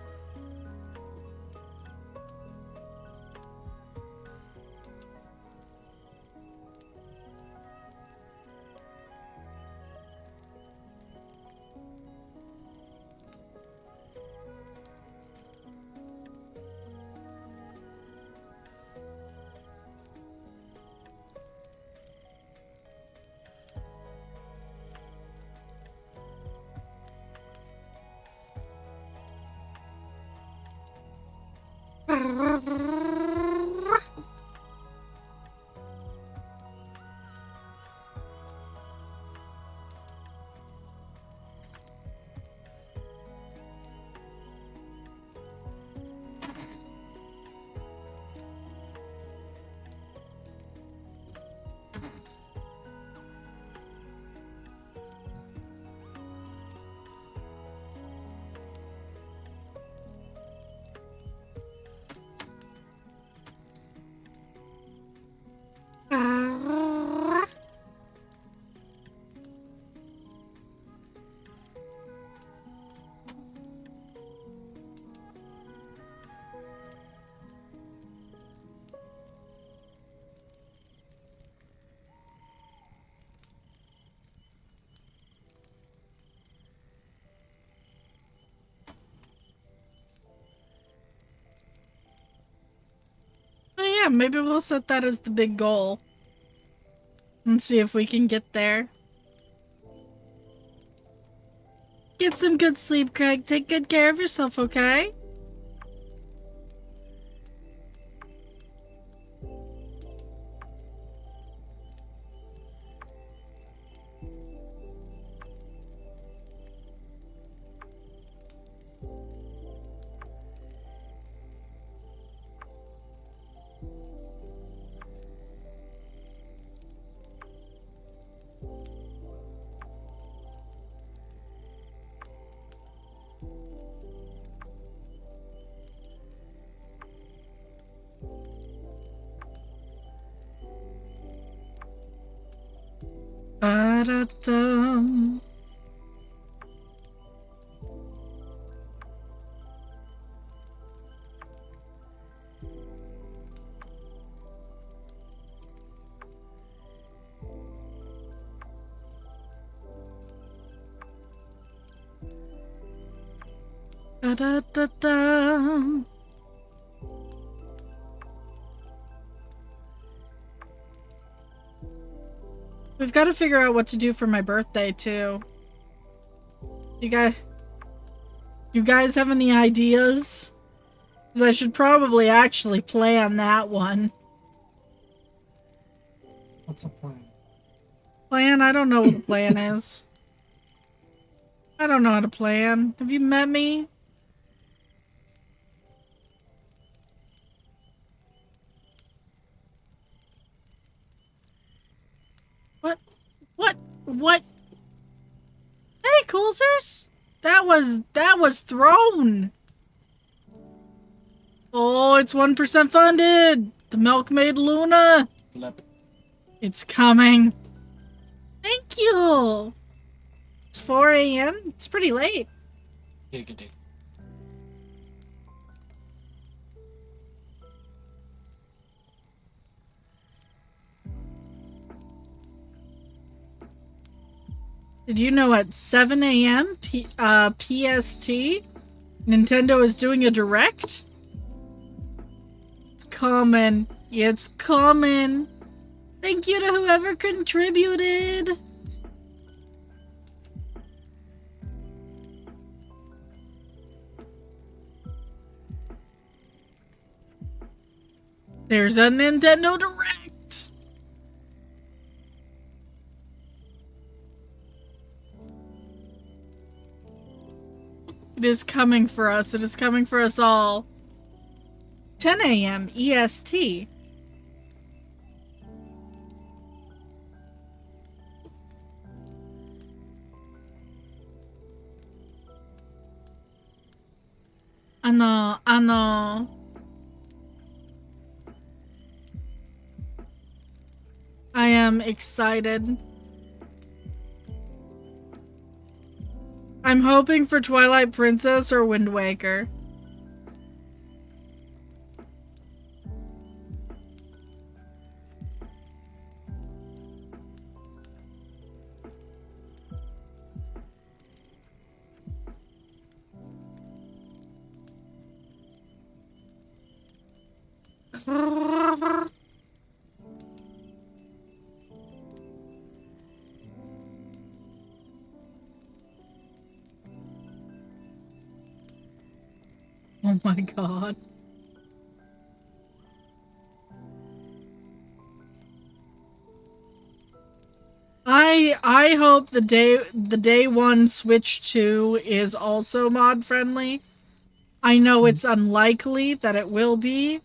Yeah, maybe we'll set that as the big goal. And see if we can get there. Get some good sleep, Craig. Take good care of yourself, okay? Ba-da-dum. Ba-da-da-dum. We've got to figure out what to do for my birthday, too. You guys have any ideas? Because I should probably actually plan that one. What's the plan? Plan? I don't know what the plan is. I don't know how to plan. Have you met me? What? Hey, Coulsers! That was thrown! Oh, it's 1% funded! The Milkmaid Luna! Blep. It's coming! Thank you! It's 4 a.m.? It's pretty late. Giggity. Did you know at 7 a.m. PST, Nintendo is doing a direct? It's coming. It's coming. Thank you to whoever contributed. There's a Nintendo Direct. It is coming for us. It is coming for us all. 10 a.m. EST. I know. I am excited. I'm hoping for Twilight Princess or Wind Waker. Oh my god. I hope the day one Switch 2 is also mod friendly. I know it's unlikely that it will be.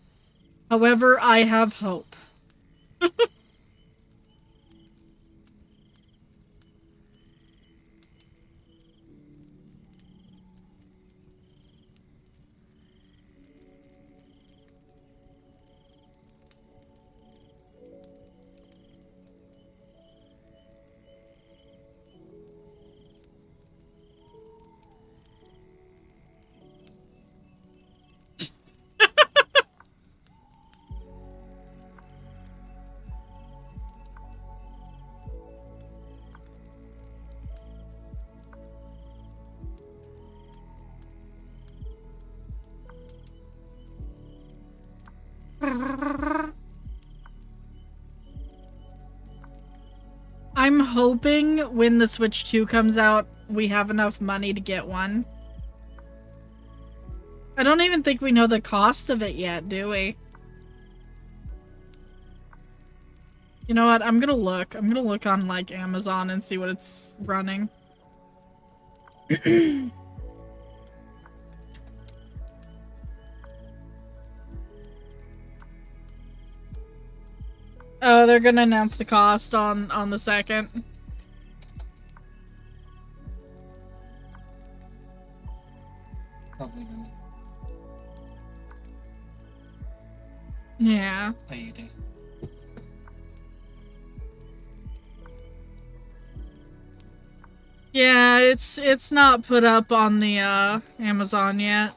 However, I have hope. I'm hoping when the Switch 2 comes out, we have enough money to get one. I don't even think we know the cost of it yet, do we? You know what? I'm gonna look. I'm gonna look on, like, Amazon and see what it's running. Oh, they're gonna announce the cost on the 2nd. Probably gonna Yeah. lady. Yeah, it's not put up on the Amazon yet.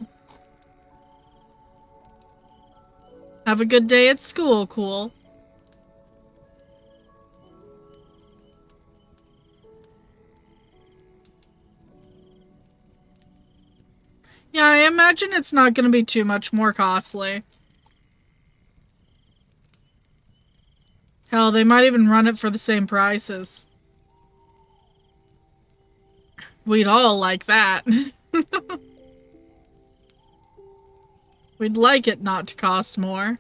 Have a good day at school, cool. Yeah, I imagine it's not gonna be too much more costly. Hell, they might even run it for the same prices. We'd all like that. We'd like it not to cost more.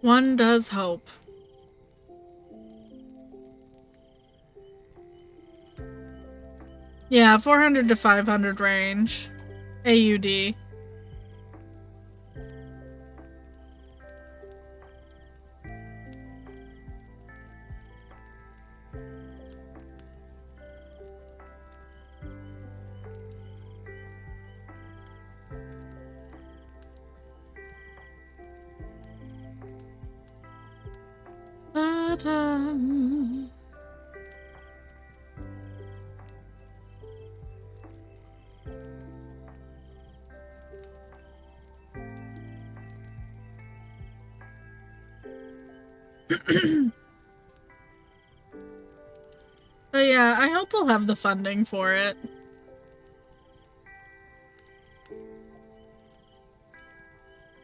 One does hope. Yeah, 400 to 500 range. AUD. But yeah, I hope we'll have the funding for it.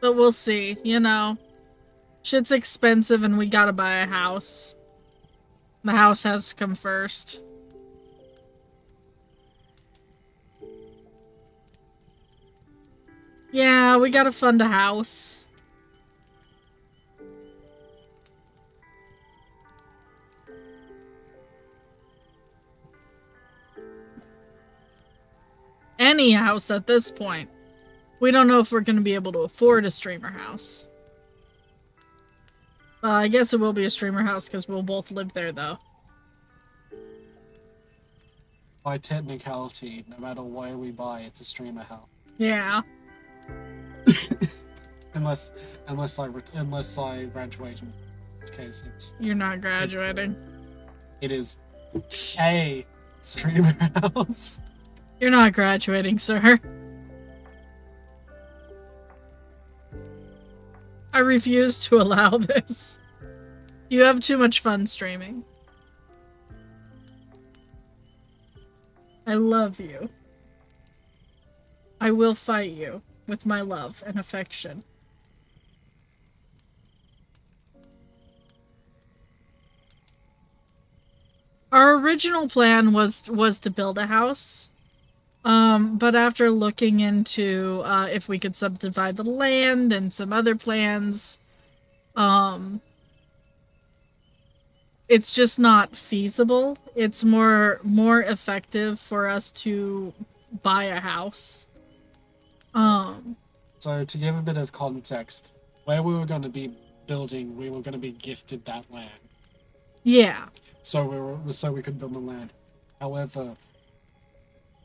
But we'll see, you know. Shit's expensive and we gotta buy a house. The house has to come first. Yeah, we gotta fund a house. Any house at this point. We don't know if we're gonna be able to afford a streamer house. I guess it will be a streamer house because we'll both live there, though. By technicality, no matter where we buy, it's a streamer house. Yeah. unless I graduate. In which case, You're not graduating. It is a streamer house. You're not graduating, sir. I refuse to allow this. You have too much fun streaming. I love you. I will fight you with my love and affection. Our original plan was to build a house. But after looking into if we could subdivide the land and some other plans, it's just not feasible. It's more effective for us to buy a house. So to give a bit of context, where we were going to be building, we were going to be gifted that land. Yeah. So we could build the land. However,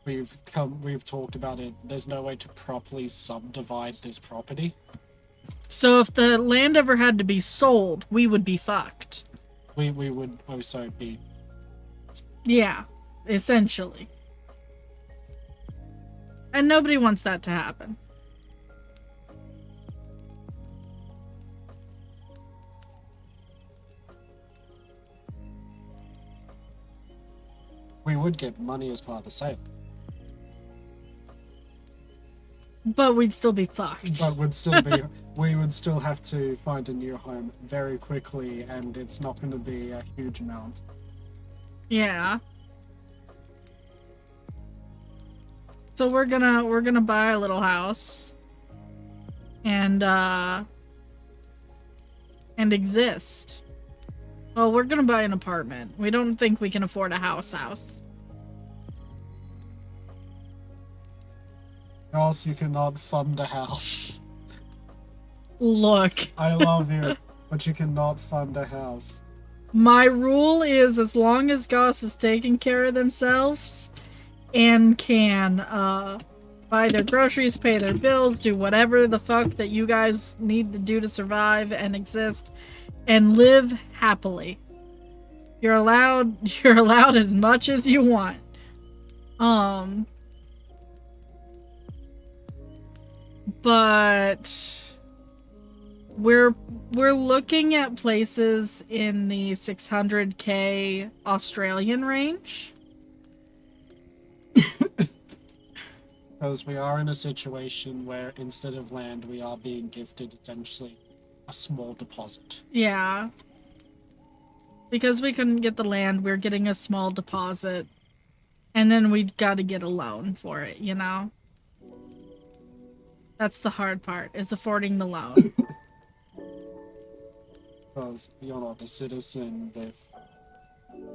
we've talked about it. There's no way to properly subdivide this property. So if the land ever had to be sold, we would be fucked. We would also be. Yeah, essentially. And nobody wants that to happen. We would get money as part of the sale. But we'd still be fucked. But we would still have to find a new home very quickly, and it's not going to be a huge amount. Yeah. So we're gonna buy a little house. And exist. Well, we're gonna buy an apartment. We don't think we can afford a house. Else you cannot fund a house. Look. I love you, but you cannot fund a house. My rule is as long as Goss is taking care of themselves and can buy their groceries, pay their bills, do whatever the fuck that you guys need to do to survive and exist and live happily. You're allowed as much as you want. But we're looking at places in the 600k Australian range. Because we are in a situation where instead of land, we are being gifted essentially a small deposit. Yeah. Because we couldn't get the land, we're getting a small deposit. And then we gotta get a loan for it, you know? That's the hard part, is affording the loan. Because you're not a citizen with...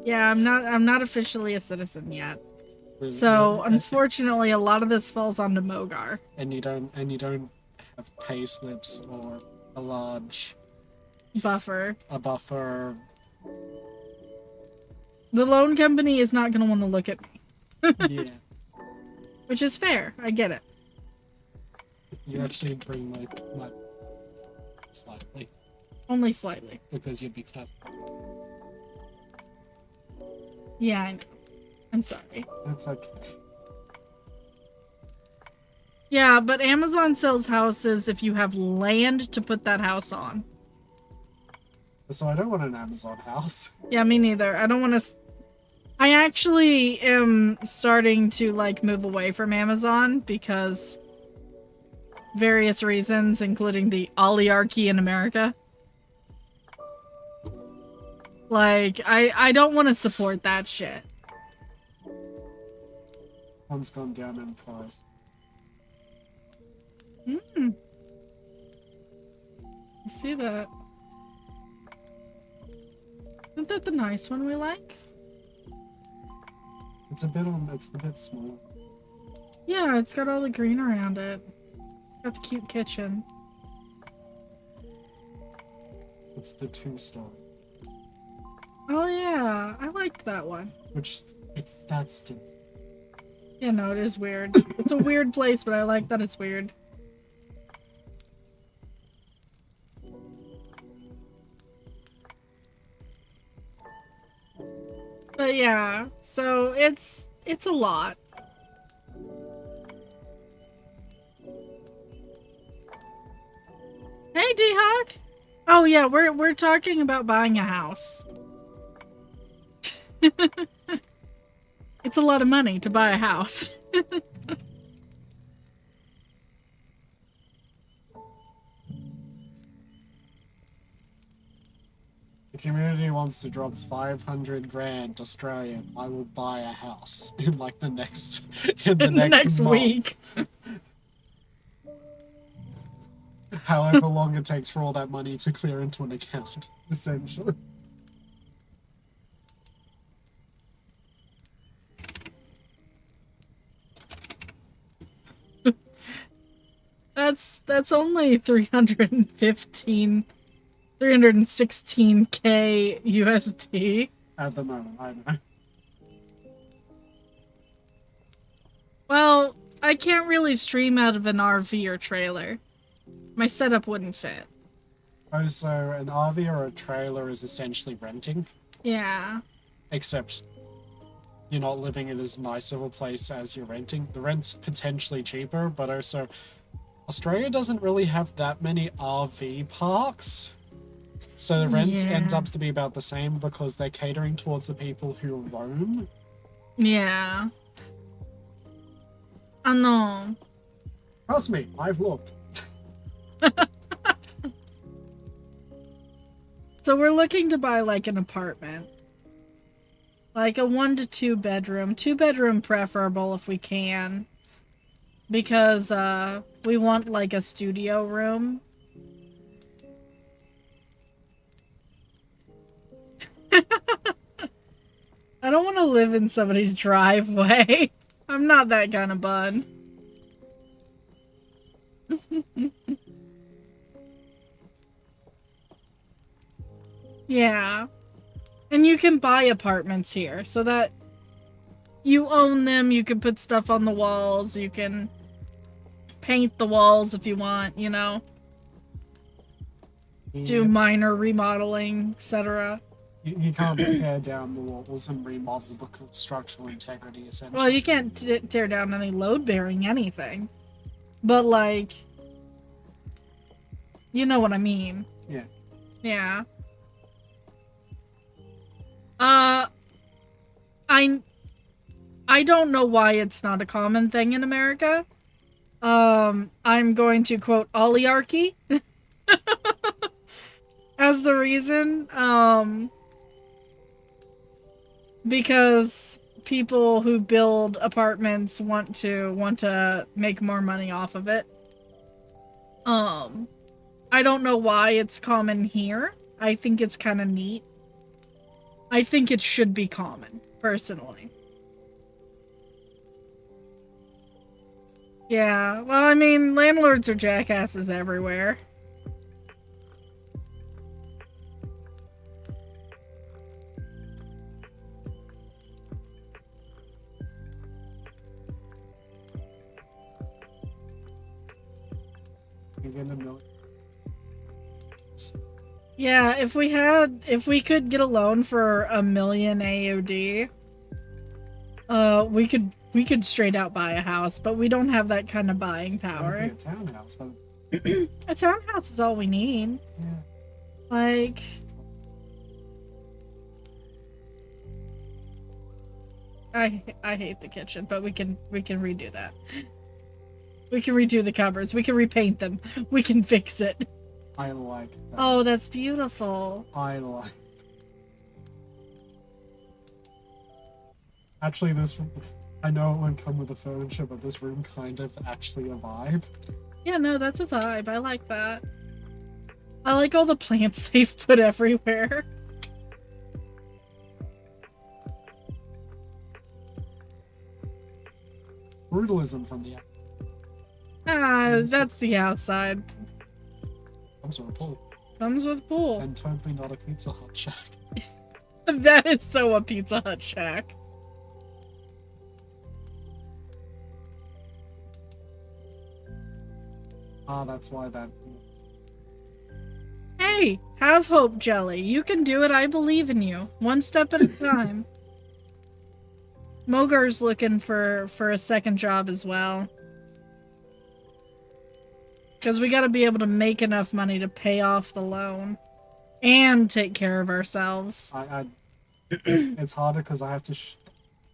Yeah, I'm not officially a citizen yet. So, unfortunately, a lot of this falls onto Mogar. And you don't have pay slips or a large... Buffer. A buffer. The loan company is not going to want to look at me. Yeah. Which is fair. I get it. You actually bring my slightly. Only slightly. Because you'd be clever. Yeah, I know. I'm sorry. That's okay. Yeah, but Amazon sells houses if you have land to put that house on. So I don't want an Amazon house. Yeah, me neither. I don't want to... I actually am starting to, like, move away from Amazon because various reasons, including the oligarchy in America. Like, I don't want to support that shit. One's gone down in price. I see that. Isn't that the nice one we like? It's a bit small. Yeah, it's got all the green around it. Got the cute kitchen. It's the 2-story. Oh yeah, I liked that one. That's still... Yeah, no, it is weird. It's a weird place, but I like that it's weird. But yeah, so it's a lot. Hey, D-Hawk! Oh yeah, we're talking about buying a house. It's a lot of money to buy a house. The community wants to drop 500 grand Australian. I will buy a house in like the next next month. week. However long it takes for all that money to clear into an account, essentially. That's only 316k USD. At the moment, I know. Well, I can't really stream out of an RV or trailer. My setup wouldn't fit. Oh, so an RV or a trailer is essentially renting? Yeah. Except you're not living in as nice of a place as you're renting. The rent's potentially cheaper, but also Australia doesn't really have that many RV parks. So the rent ends up to be about the same because they're catering towards the people who roam. Yeah. No. Trust me, I've looked. So we're looking to buy like an apartment. Like a 1 to 2 bedroom. 2-bedroom preferable if we can. Because we want like a studio room. I don't want to live in somebody's driveway. I'm not that kind of bun. Yeah. And you can buy apartments here so that you own them, you can put stuff on the walls, you can paint the walls if you want, you know? Do minor remodeling, etc. You can't tear down the walls and remodel because structural integrity, essentially. Well, you can't tear down any load-bearing anything. But, like... You know what I mean. Yeah. Yeah. I don't know why it's not a common thing in America. I'm going to quote oligarchy as the reason. Because people who build apartments want to make more money off of it. I don't know why it's common here. I think it's kind of neat. I think it should be common, personally. Yeah, well, I mean, landlords are jackasses everywhere. You get a million. Yeah, if we could get a loan for 1 million AUD, we could straight out buy a house, but we don't have that kind of buying power. A townhouse, but a townhouse is all we need. Yeah. Like, I hate the kitchen, but we can redo that. We can redo the cupboards. We can repaint them. We can fix it. I like that. Oh, that's beautiful. Actually, this... I know it won't come with the furniture, but this room kind of actually a vibe. Yeah, no, that's a vibe. I like that. I like all the plants they've put everywhere. Brutalism from the outside. That's the outside. Comes with a pool. Comes with a pool. And totally not a Pizza Hut shack. That is so a Pizza Hut shack. Ah, that's why that... Hey, have hope, Jelly. You can do it. I believe in you. One step at a time. Mogar's looking for a second job as well. Because we gotta be able to make enough money to pay off the loan. And take care of ourselves. It's harder because I have to...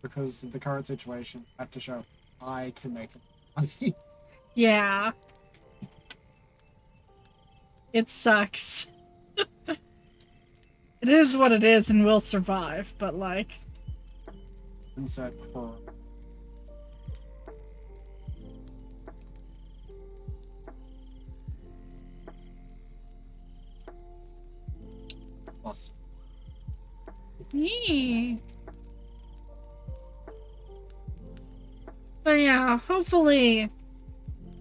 because of the current situation, I have to show I can make money. Yeah. It sucks. It is what it is and we'll survive, but like... Insert for... Plus. Yeah. But yeah, hopefully...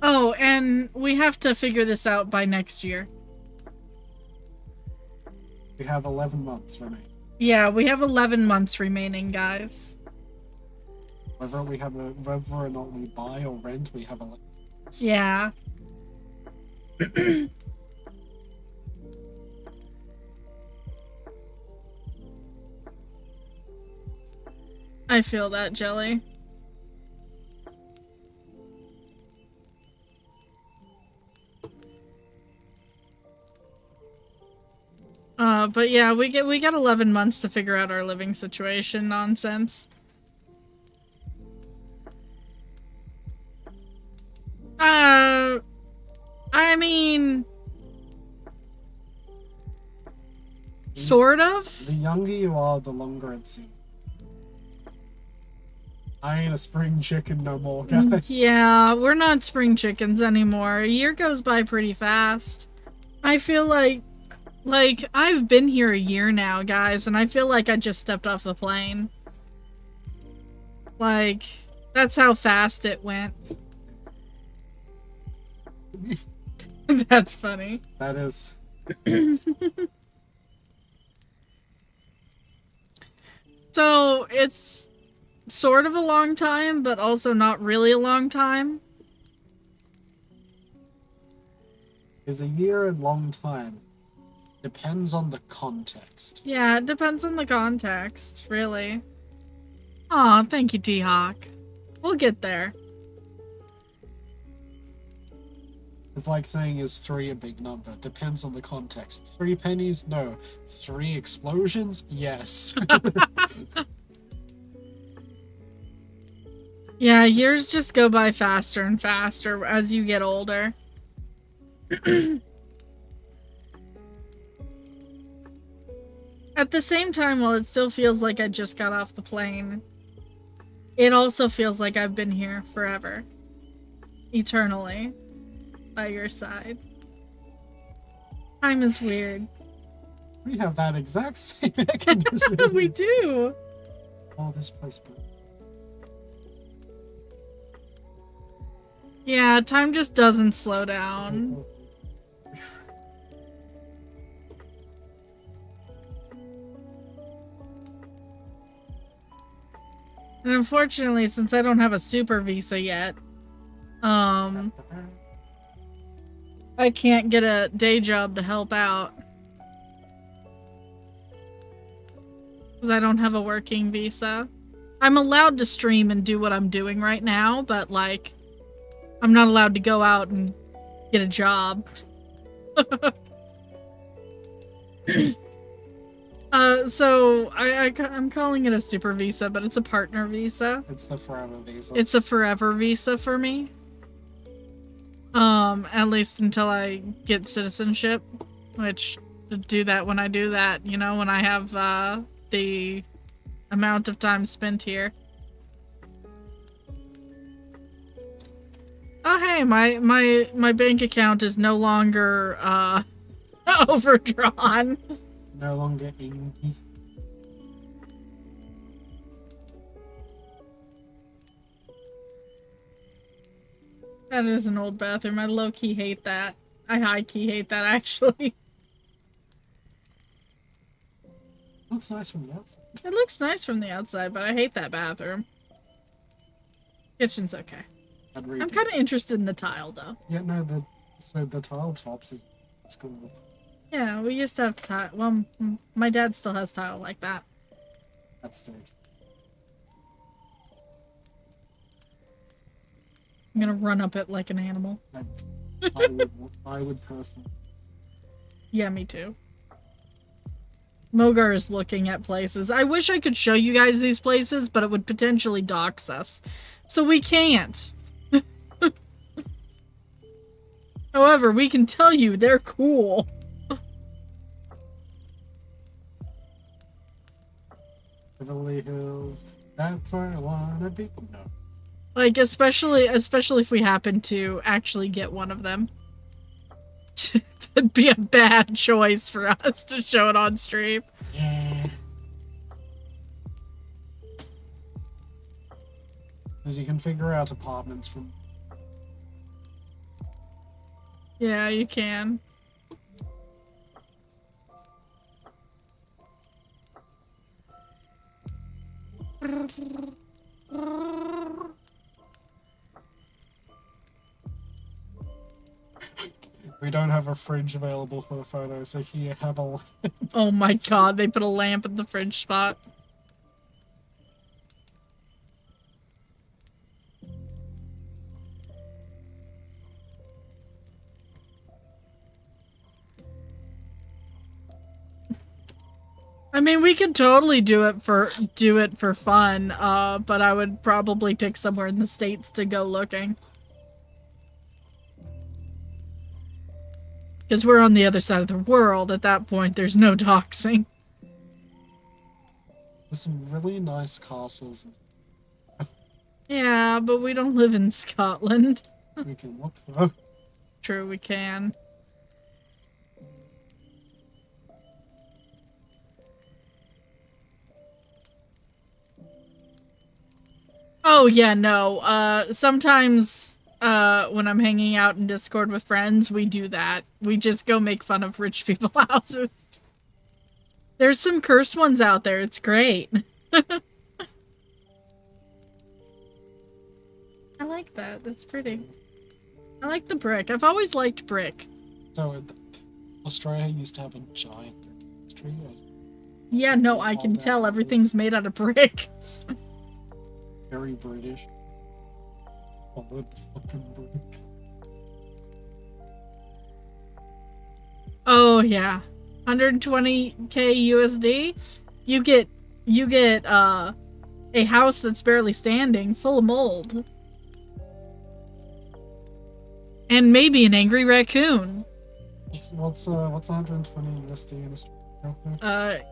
Oh, and we have to figure this out by next year. We have 11 months remaining. Yeah, we have 11 months remaining, guys. Whether or not we buy or rent, we have 11 months. Yeah. I feel that, Jelly. But yeah, we got 11 months to figure out our living situation nonsense. I mean, sort of. The younger you are, the longer it seems. I ain't a spring chicken no more, guys. Yeah, we're not spring chickens anymore. A year goes by pretty fast. I feel like I've been here a year now, guys, and I feel like I just stepped off the plane. Like, that's how fast it went. That's funny. That is. So, it's sort of a long time, but also not really a long time. Is a year a long time? Depends on the context. Yeah, it depends on the context, really. Aw, thank you, T-Hawk. We'll get there. It's like saying, is 3 a big number? Depends on the context. 3 pennies? No. 3 explosions? Yes. Yeah, years just go by faster and faster as you get older. At the same time, while it still feels like I just got off the plane, it also feels like I've been here forever. Eternally. By your side. Time is weird. We have that exact same air conditioning. We do! Oh, this place. Yeah, time just doesn't slow down. And unfortunately, since I don't have a super visa yet, I can't get a day job to help out. Because I don't have a working visa. I'm allowed to stream and do what I'm doing right now, but like, I'm not allowed to go out and get a job. So I'm calling it a super visa, but it's a partner visa. It's the forever visa. It's a forever visa for me. At least until I get citizenship, which to do that when I do that, you know, when I have the amount of time spent here. Oh hey, my bank account is no longer overdrawn. No longer inky. That is an old bathroom. I low-key hate that. I high-key hate that, actually. Looks nice from the outside. It looks nice from the outside, but I hate that bathroom. Kitchen's okay. I'm kind of interested in the tile, though. Yeah, no, so the tile tops is cool. Yeah, we used to have tile. Well, my dad still has tile like that. That's still. I'm gonna run up it like an animal. I would personally. Yeah, me too. Mogar is looking at places. I wish I could show you guys these places, but it would potentially dox us. So we can't. However, we can tell you they're cool. Beverly Hills, that's where I wanna be. No. Like, especially if we happen to actually get one of them. It'd be a bad choice for us to show it on stream. Yeah. Because you can figure out apartments from... Yeah, you can. We don't have a fridge available for the photo, so here, have a lamp. Oh my god, they put a lamp in the fridge spot. I mean, we could totally do it for fun, but I would probably pick somewhere in the States to go looking. Because we're on the other side of the world. At that point, there's no doxing. There's some really nice castles. Yeah, but we don't live in Scotland. We can look though. True, we can. Oh, yeah, no. Sometimes, when I'm hanging out in Discord with friends, we do that. We just go make fun of rich people houses. There's some cursed ones out there. It's great. I like that. That's pretty. I like the brick. I've always liked brick. So, Australia used to have a giant history. Yeah, no, I can tell. Everything's made out of brick. Very British. Solid fucking brick. Oh yeah, 120k USD. You get a house that's barely standing, full of mold, and maybe an angry raccoon. What's 120 USD in Australia?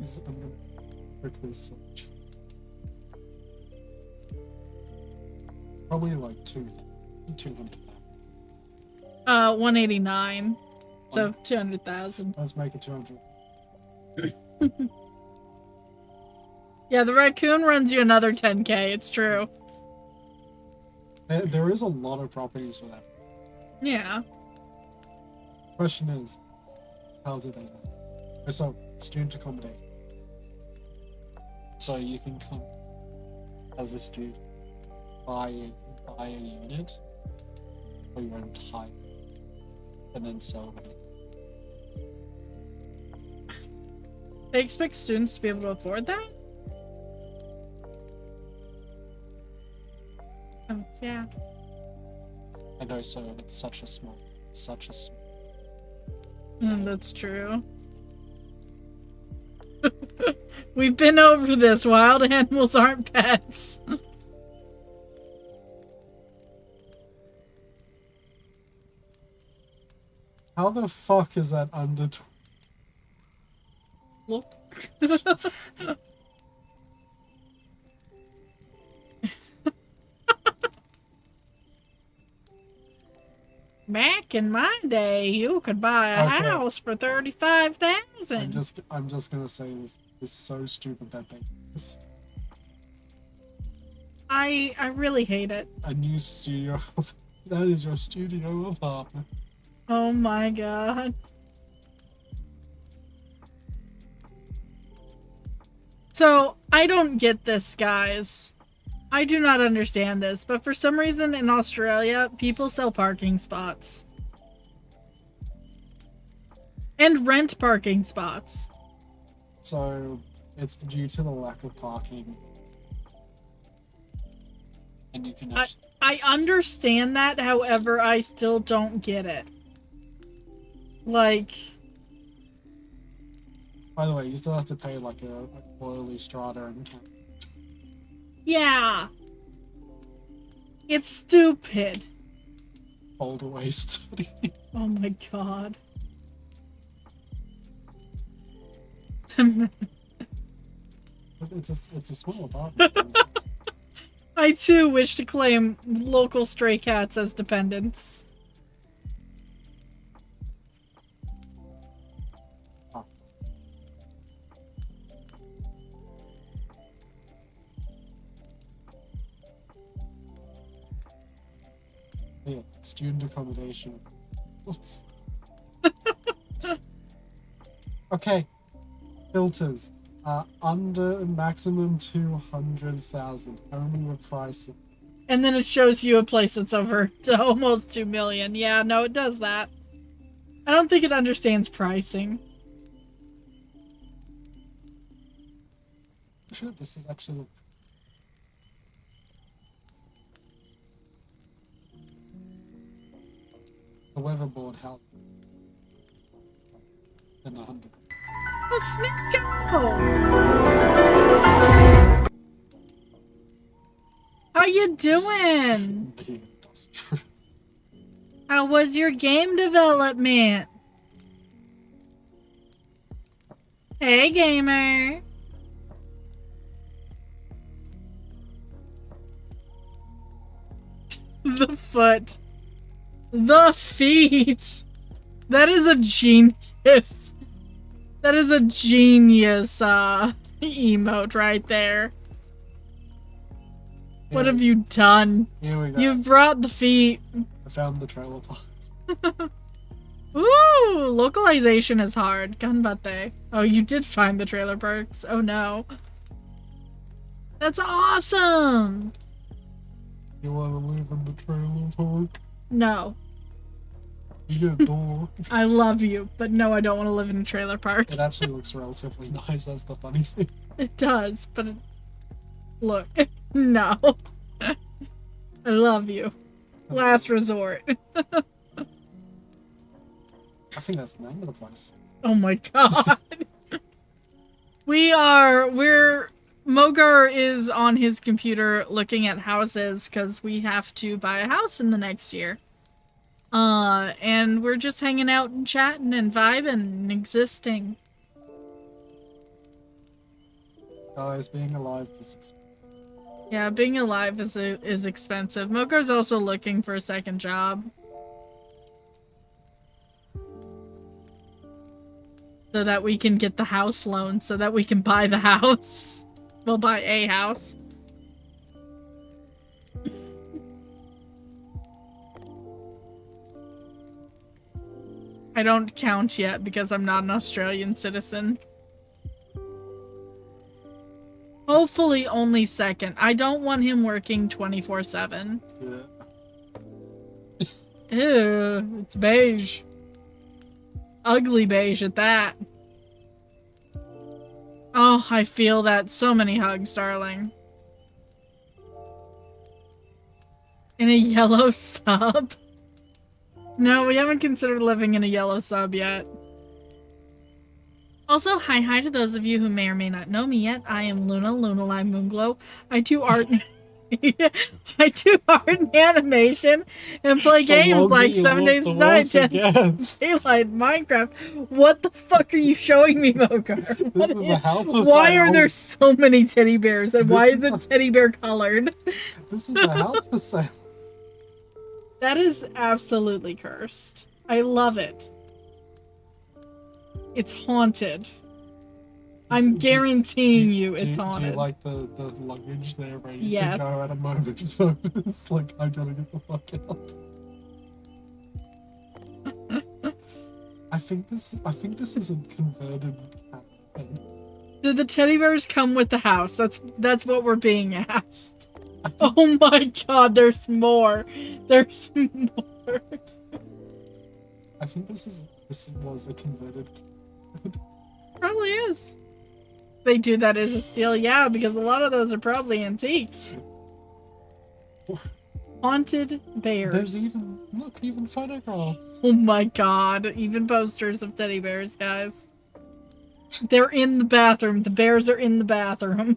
Is it quickly search? Probably like 200. 189. So 200,000. Let's make it 200. Yeah, the raccoon runs you another 10k. It's true. There is a lot of properties for that. Yeah. Question is, how do they know? So, student accommodation. So you can come as a student, buy a unit for your entire, and then sell it. They expect students to be able to afford that? Oh, yeah. I know, so it's such a small. That's true. We've been over this. Wild animals aren't pets. How the fuck is that under? Look. Back in my day, you could buy a house for 35,000. I'm just gonna say this is so stupid that they do this. I really hate it. A new studio. That is your studio apartment. Oh my god. So, I don't get this, guys. I do not understand this, but for some reason in Australia, people sell parking spots. And rent parking spots. So, it's due to the lack of parking. And you can I understand that, however, I still don't get it. Like... By the way, you still have to pay like a royally strata and yeah. It's stupid. boulder waste study. Oh my god. It's a small apartment. I too wish to claim local stray cats as dependents. Yeah, student accommodation. Whoops. Okay. Filters. Under maximum 200,000. Only the price. And then it shows you a place that's over to almost 2 million. Yeah, no, it does that. I don't think it understands pricing. Sure, this is actually... The weatherboard house. Than 100. Let's go! How you doing? How was your game development? Hey, gamer. The foot. The feet. That is a genius. That is a genius emote right there. What have you done? Here we go. You've brought the feet. I found the trailer box. Ooh, localization is hard. Ganbatte. Oh, you did find the trailer parks. Oh no. That's awesome! You want to live in the trailer park? No. You get a door. I love you, but no, I don't want to live in a trailer park. It actually looks relatively nice, that's the funny thing. It does, but look. No. I love you. Last resort. I think that's the name of the place. Oh my god. Mogar is on his computer looking at houses because we have to buy a house in the next year. And we're just hanging out and chatting and vibing and existing. Guys, being alive is expensive. Yeah, being alive is expensive. Mogar's also looking for a second job. So that we can get the house loan, so that we can buy the house. We'll buy a house. I don't count yet because I'm not an Australian citizen. Hopefully only second. I don't want him working 24/7. Yeah. Ew, it's beige. Ugly beige at that. Oh, I feel that. So many hugs, darling. In a yellow sub? No, we haven't considered living in a yellow sub yet. Also, hi to those of you who may or may not know me yet. I am Lunalai Moonglow. I do art. I do art and animation and play games like 7 Days to Die, 10 Daylight, Minecraft. What the fuck are you showing me, Mogar? Why are there so many teddy bears and why is it teddy bear colored? This is a house for sale. That is absolutely cursed. I love it. It's haunted. I'm guaranteeing you it's haunted. Do you like the luggage there ready yes. to go at a moment's notice? Like, I gotta get the fuck out. I think this isn't converted. Did the teddy bears come with the house? That's what we're being asked. Oh my god, there's more. There's more. I think this was a converted. Probably is. They do that as a steal, yeah, because a lot of those are probably antiques. Haunted bears. There's even photographs. Oh my god, even posters of teddy bears, guys. They're in the bathroom. The bears are in the bathroom.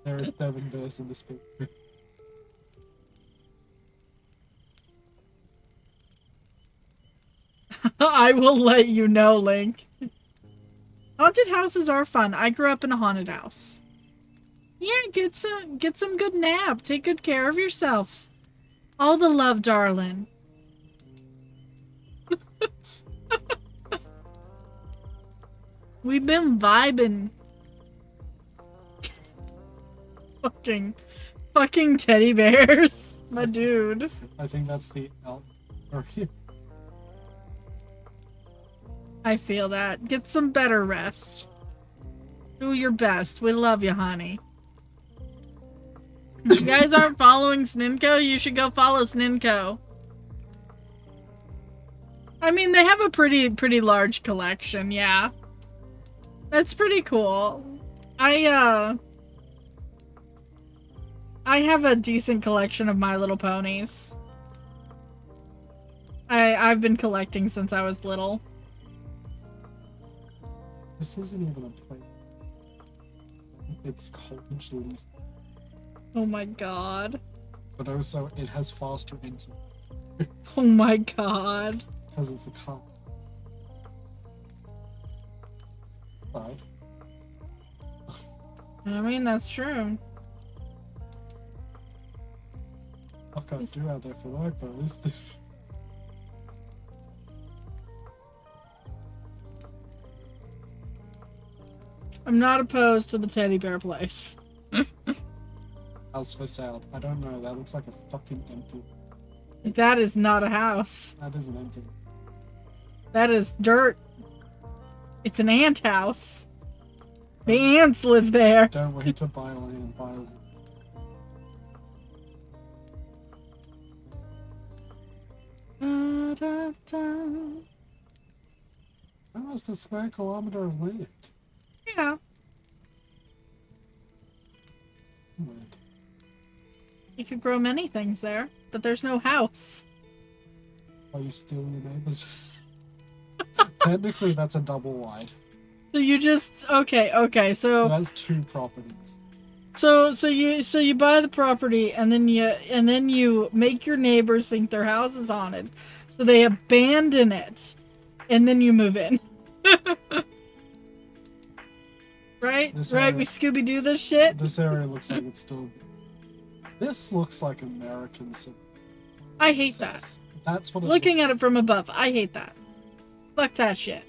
There are 7 bears in this picture. I will let you know, Link. Haunted houses are fun. I grew up in a haunted house. Yeah, get some good nap. Take good care of yourself. All the love, darling. We've been vibing. Fucking teddy bears. My dude. I think that's the elk. I feel that. Get some better rest. Do your best. We love you, honey. If you guys aren't following Sninko, you should go follow Sninko. I mean, they have a pretty large collection, yeah. That's pretty cool. I have a decent collection of My Little Ponies. I've been collecting since I was little. This isn't even a place. It's college least. Oh my god. But also, it has faster internet. Oh my god. Because it's a car. Right. I mean, that's true. Fuck I do out there for work, but at least this. I'm not opposed to the teddy bear place. House for sale. I don't know. That looks like a fucking empty. That is not a house. That isn't empty. That is dirt. It's an ant house. The ants live there. Don't wait to buy land. Buy land. Almost a square kilometer of land. Yeah. Weird. You could grow many things there, but there's no house. Are you stealing your neighbors? Technically, that's a double wide. So you just okay. So that's 2 properties. So you buy the property and then you make your neighbors think their house is haunted, so they abandon it, and then you move in. Right? Right? We Scooby Doo this shit. This area looks like it's still. This looks like American. I hate that. That's what. Looking at it from above, I hate that. Fuck that shit.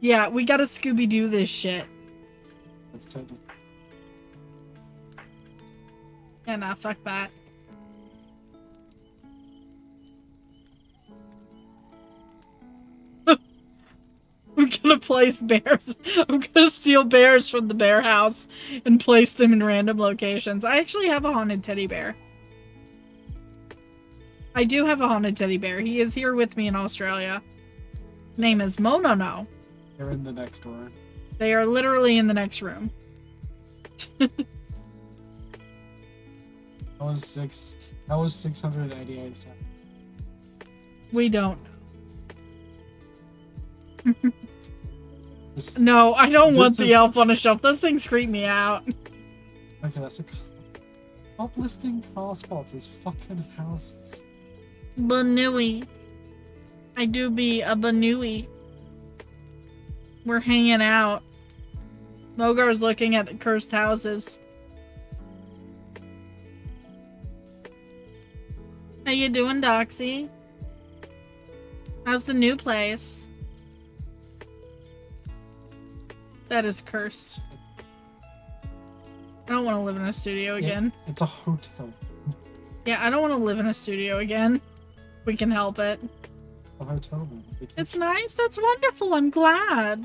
Yeah, we gotta Scooby Doo this shit. That's totally. Yeah, nah, fuck that. I'm gonna place bears. I'm gonna steal bears from the bear house and place them in random locations. I actually have a haunted teddy bear. I do have a haunted teddy bear. He is here with me in Australia. Name is Monono. They're in the next room. They are literally in the next room. That was 688,000. We don't. This- No, I don't want this the elf on a shelf. Those things creep me out. Okay, that's a. Top listing car spots is fucking houses. Banui. I do be a Banui. We're hanging out. Mogar's looking at cursed houses. How you doing, Doxy? How's the new place? That is cursed. I don't want to live in a studio again. It's a hotel. Yeah, I don't want to live in a studio again. We can help it. A hotel room. It's nice. That's wonderful. I'm glad.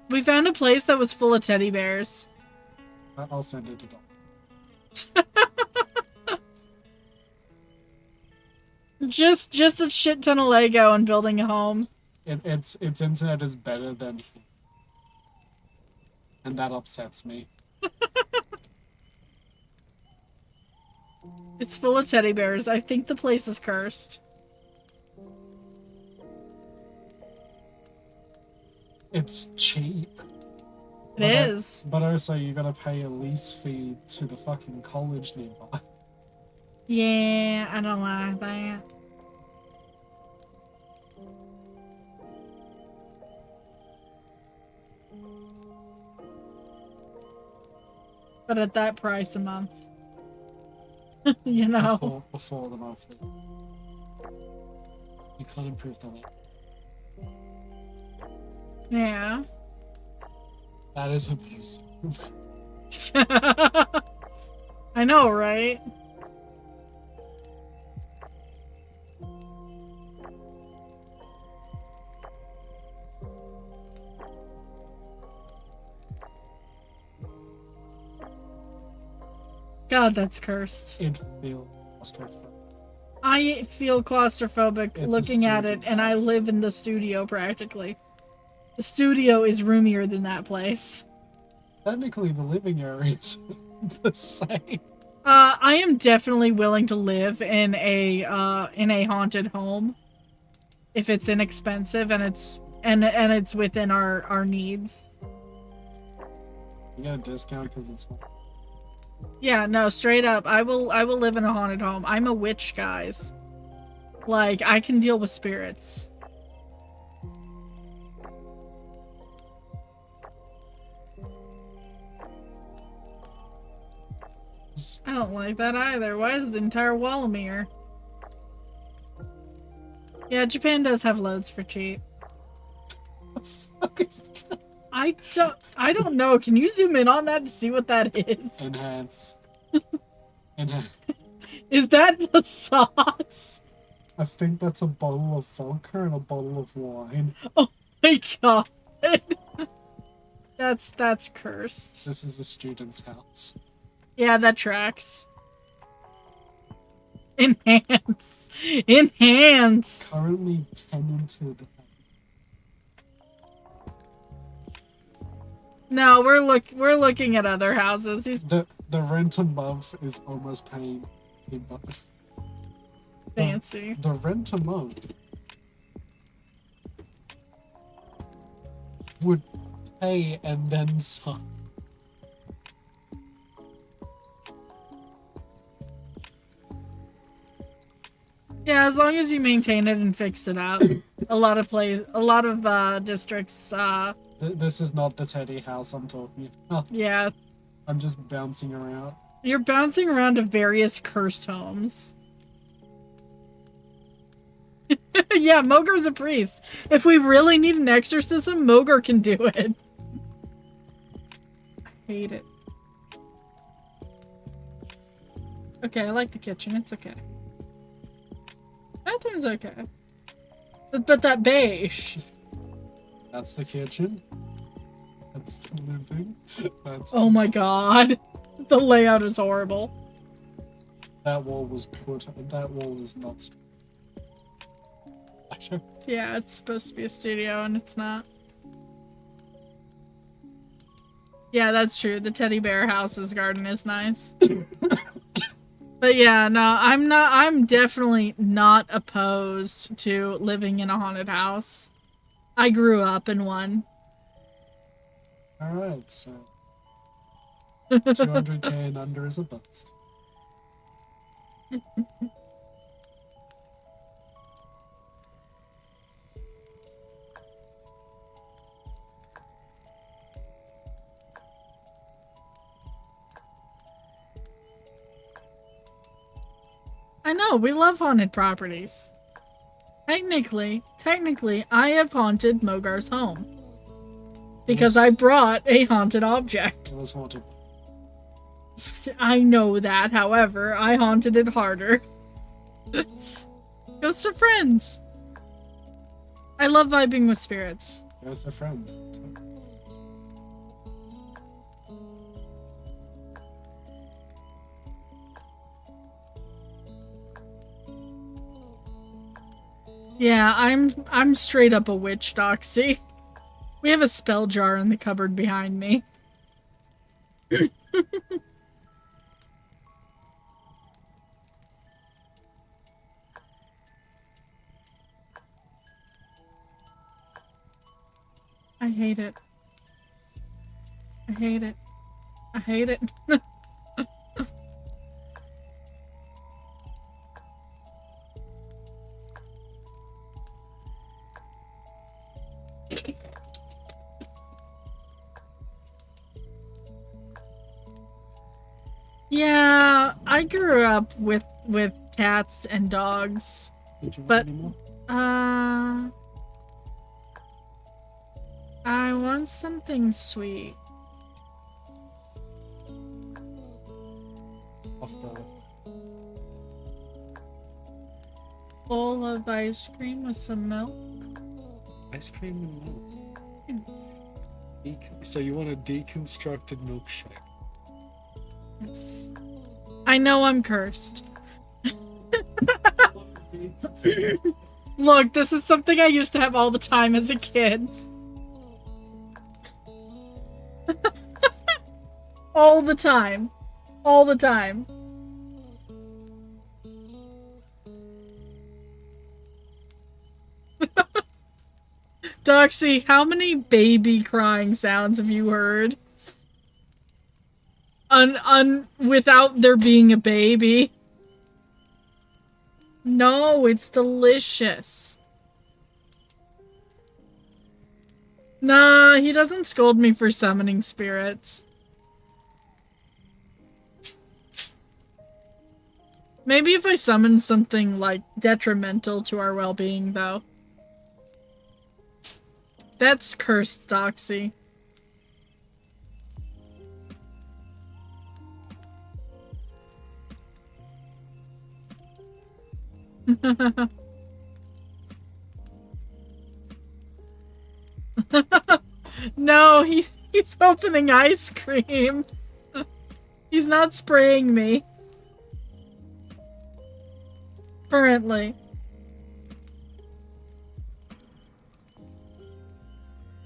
We found a place that was full of teddy bears. I'll send it to Doc. Just a shit ton of Lego and building a home. Its internet is better than, and that upsets me. It's full of teddy bears. I think the place is cursed. It's cheap. It is. But also you gotta pay a lease fee to the fucking college nearby. Yeah, I don't like that. But at that price a month. You know. Before the monthly. You can't improve the rate. Yeah. That is abusive. I know, right? God, that's cursed. It feels claustrophobic. I feel claustrophobic It's looking at it, and I house. live in the studio practically. The studio is roomier than that place. Technically, the living area is the same. I am definitely willing to live in a haunted home if it's inexpensive and it's within our needs. You get a discount because it's. Yeah, no, straight up. I will live in a haunted home. I'm a witch, guys. Like, I can deal with spirits. I don't like that either. Why is the entire wall a mirror? Yeah, Japan does have loads for cheap. What the fuck is that? I don't know. Can you zoom in on that to see what that is? Enhance. Enhance. Is that the sauce? I think that's a bottle of vodka and a bottle of wine. Oh my god. That's cursed. This is a student's house. Yeah, that tracks. Enhance. Enhance. Currently tenanted. No, we're looking at other houses. He's The rent a month is almost paying. fancy. The rent a month would pay and then some. Yeah, as long as you maintain it and fix it up. a lot of districts This is not the Teddy house I'm talking about. yeah. I'm just bouncing around. You're bouncing around to various cursed homes. Yeah, Mogur's a priest. If we really need an exorcism, Mogur can do it. I hate it. Okay, I like the kitchen. It's okay. Bathroom's okay. But that beige. That's the kitchen. That's the living. That's Oh my god. The layout is horrible. that wall was put. That wall is not. Yeah, it's supposed to be a studio and it's not. Yeah, that's true. The teddy bear house's garden is nice. But yeah, no, I'm definitely not opposed to living in a haunted house. I grew up in one. Alright, so 200k and under is a bust. I know, we love haunted properties. Technically, I have haunted Mogar's home. Because I brought a haunted object. It was haunted. I know that, however, I haunted it harder. Ghosts are friends. I love vibing with spirits. Ghosts are friends. Yeah, I'm straight up a witch, Doxy. We have a spell jar in the cupboard behind me. I hate it. I hate it. I hate it. Yeah, I grew up with cats and dogs. Did you want But- any more? I want something sweet. Off the Bowl of ice cream with some milk. ice cream and milk. So you want a deconstructed milkshake? Yes. I know I'm cursed. Look, this is something I used to have all the time as a kid. All the time. All the time. Doxy, how many baby crying sounds have you heard? Without there being a baby. No, it's delicious. Nah, he doesn't scold me for summoning spirits. Maybe if I summon something, like, detrimental to our well-being, though. That's cursed, Doxy. No, he's opening ice cream. He's not spraying me. Currently.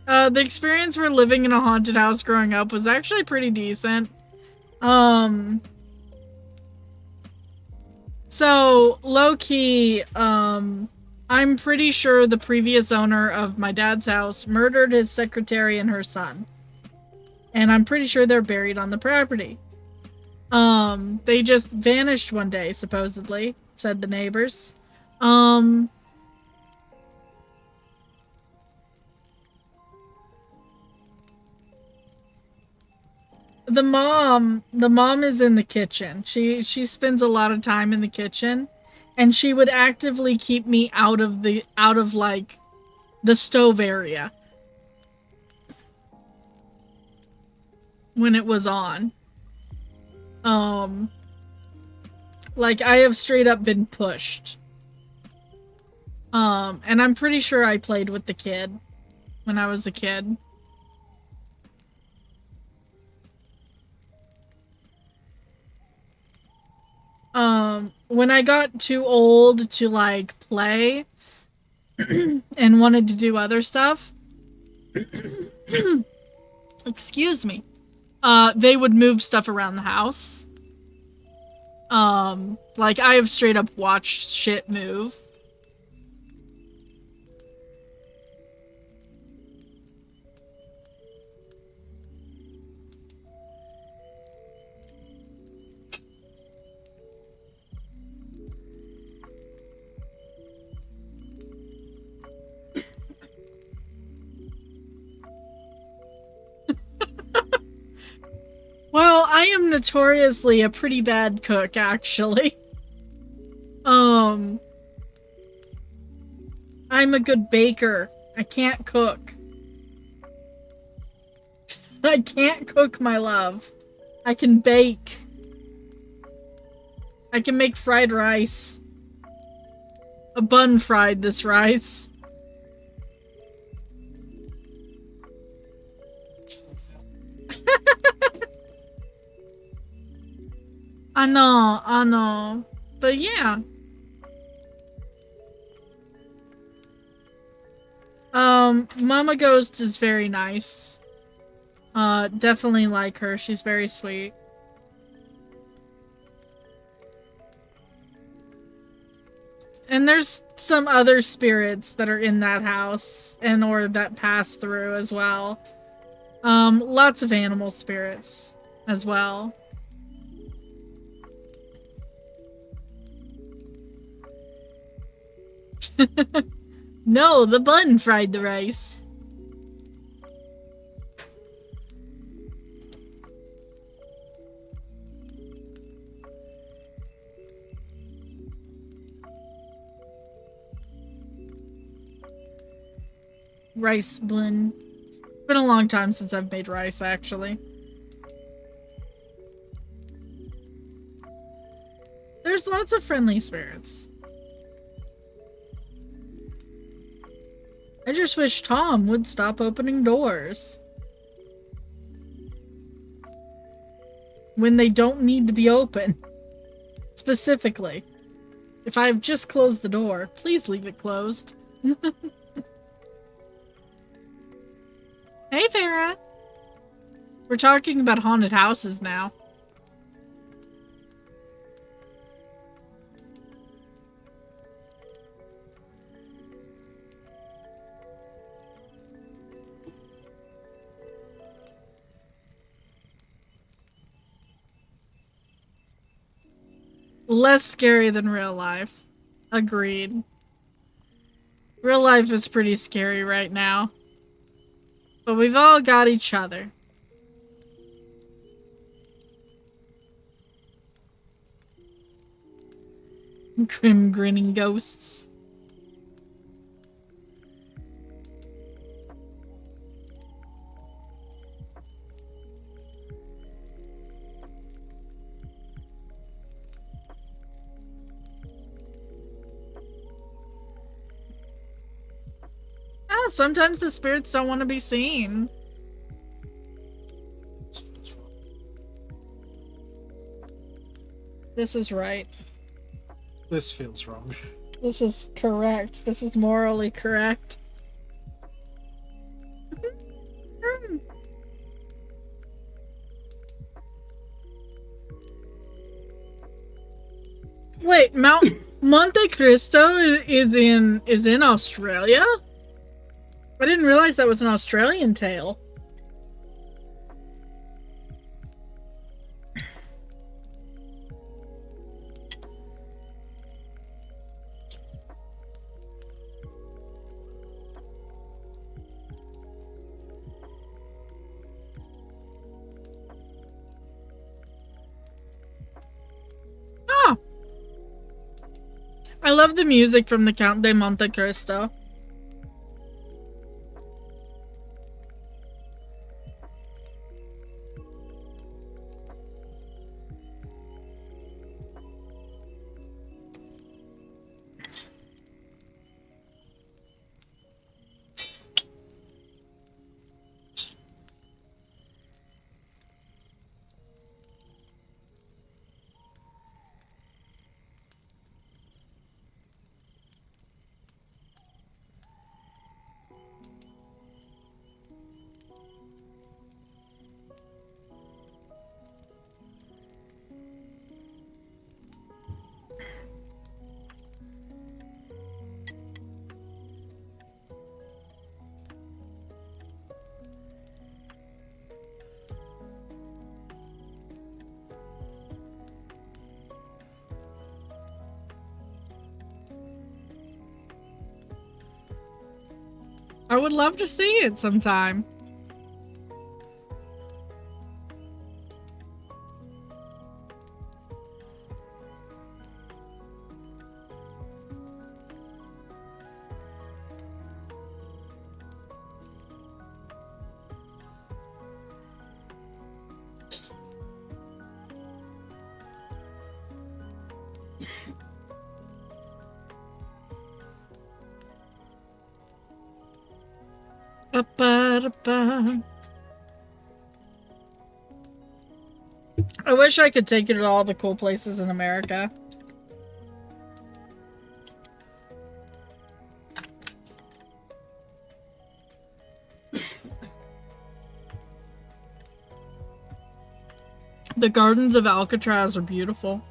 The experience for living in a haunted house growing up was actually pretty decent. So, low-key, I'm pretty sure the previous owner of my dad's house murdered his secretary and her son. And I'm pretty sure they're buried on the property. They just vanished one day, supposedly, said the neighbors. The mom is in the kitchen. She spends a lot of time in the kitchen, and she would actively keep me out of like the stove area when it was on. Like I have straight up been pushed. And I'm pretty sure I played with the kid when I was a kid. When I got too old to, like, play and wanted to do other stuff, excuse me, they would move stuff around the house. Like, I have straight up watched shit move. Well, I am notoriously a pretty bad cook, actually. I'm a good baker. I can't cook. I can't cook, my love. I can bake. I can make fried rice. A bun fried this rice. I know. But yeah. Mama Ghost is very nice. Definitely like her. She's very sweet. And there's some other spirits that are in that house and or that pass through as well. Lots of animal spirits as well. No, the bun fried the rice. Rice bun. It's been a long time since I've made rice, actually. There's lots of friendly spirits. I just wish Tom would stop opening doors. When they don't need to be open. Specifically. If I've just closed the door, please leave it closed. Hey, Farah! We're talking about haunted houses now. less scary than real life. Agreed. Real life is pretty scary right now. But we've all got each other. Grim grinning ghosts. Ah, sometimes the spirits don't want to be seen. This is right. This feels wrong. This is correct. This is morally correct. Wait, Mount Monte Cristo is in Australia? I didn't realize that was an Australian tale. Oh! I love the music from the Count de Monte Cristo. I would love to see it sometime. Ba-ba-da-ba. I wish I could take you to all the cool places in America. The gardens of Alcatraz are beautiful.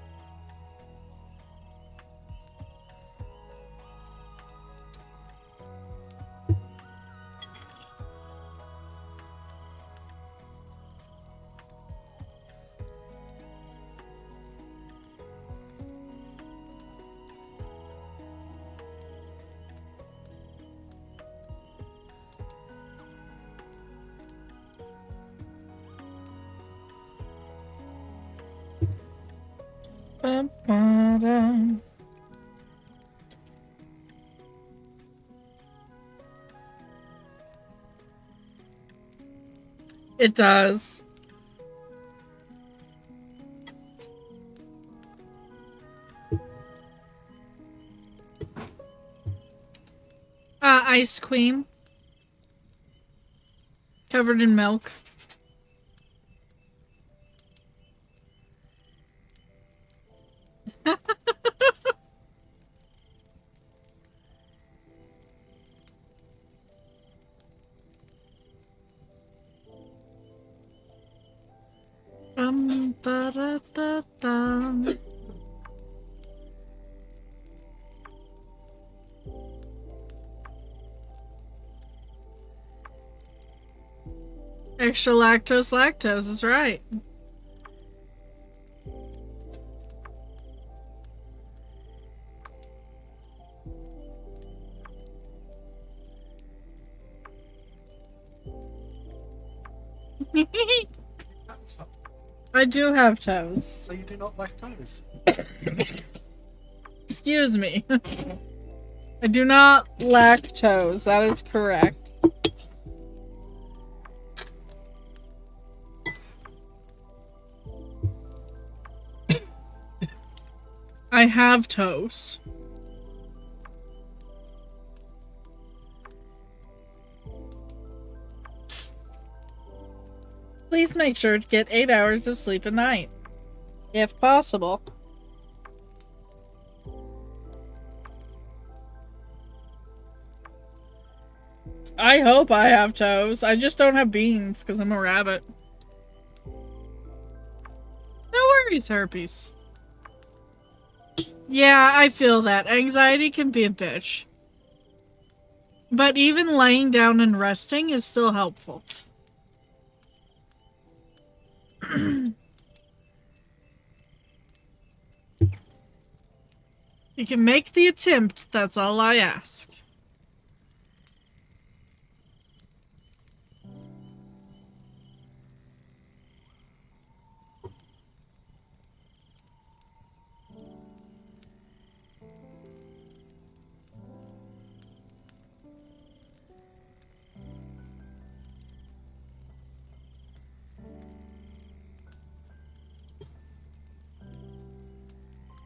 Ba-ba-da. It does. Ice cream. Covered in milk. Ba-da-da-da. Extra lactose is right. I do have toes. So you do not like toes. Excuse me. I do not lack toes. That is correct. I have toes. Please make sure to get 8 hours of sleep a night, if possible. I hope I have toes. I just don't have beans because I'm a rabbit. No worries, herpes. Yeah, I feel that. Anxiety can be a bitch. But even laying down and resting is still helpful. You can make the attempt, that's all I ask.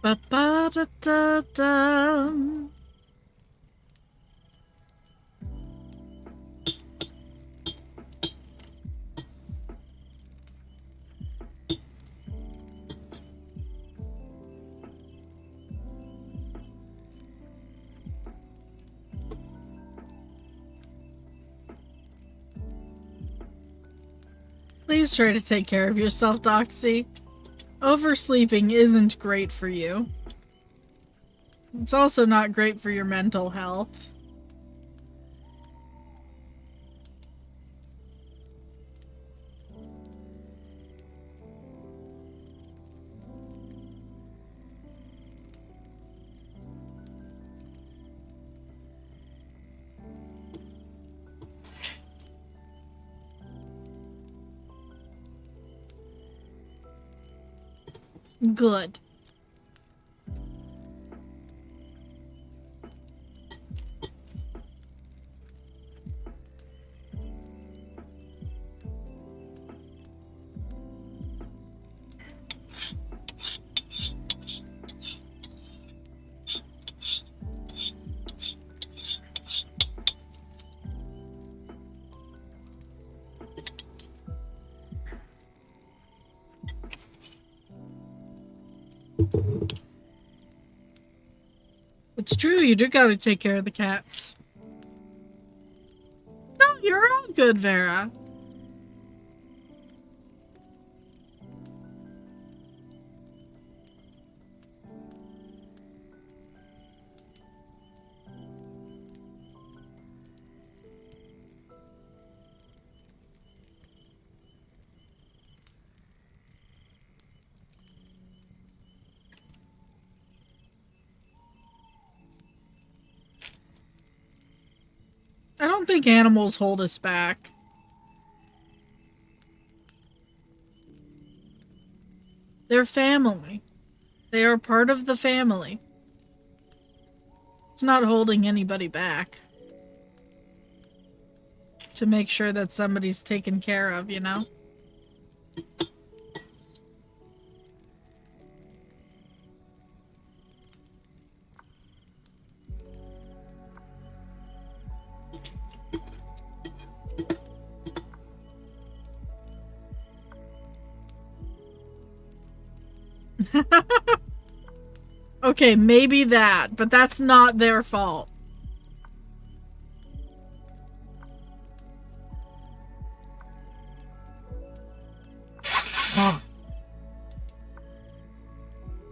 Ba-ba-da-da-da. Please try to take care of yourself, Doxy. Oversleeping isn't great for you. It's also not great for your mental health. Good. It's true, you do gotta take care of the cats. No, you're all good, Vera. I don't think animals hold us back. They're family. They are part of the family. It's not holding anybody back. To make sure that somebody's taken care of, you know? Okay, maybe that, but that's not their fault.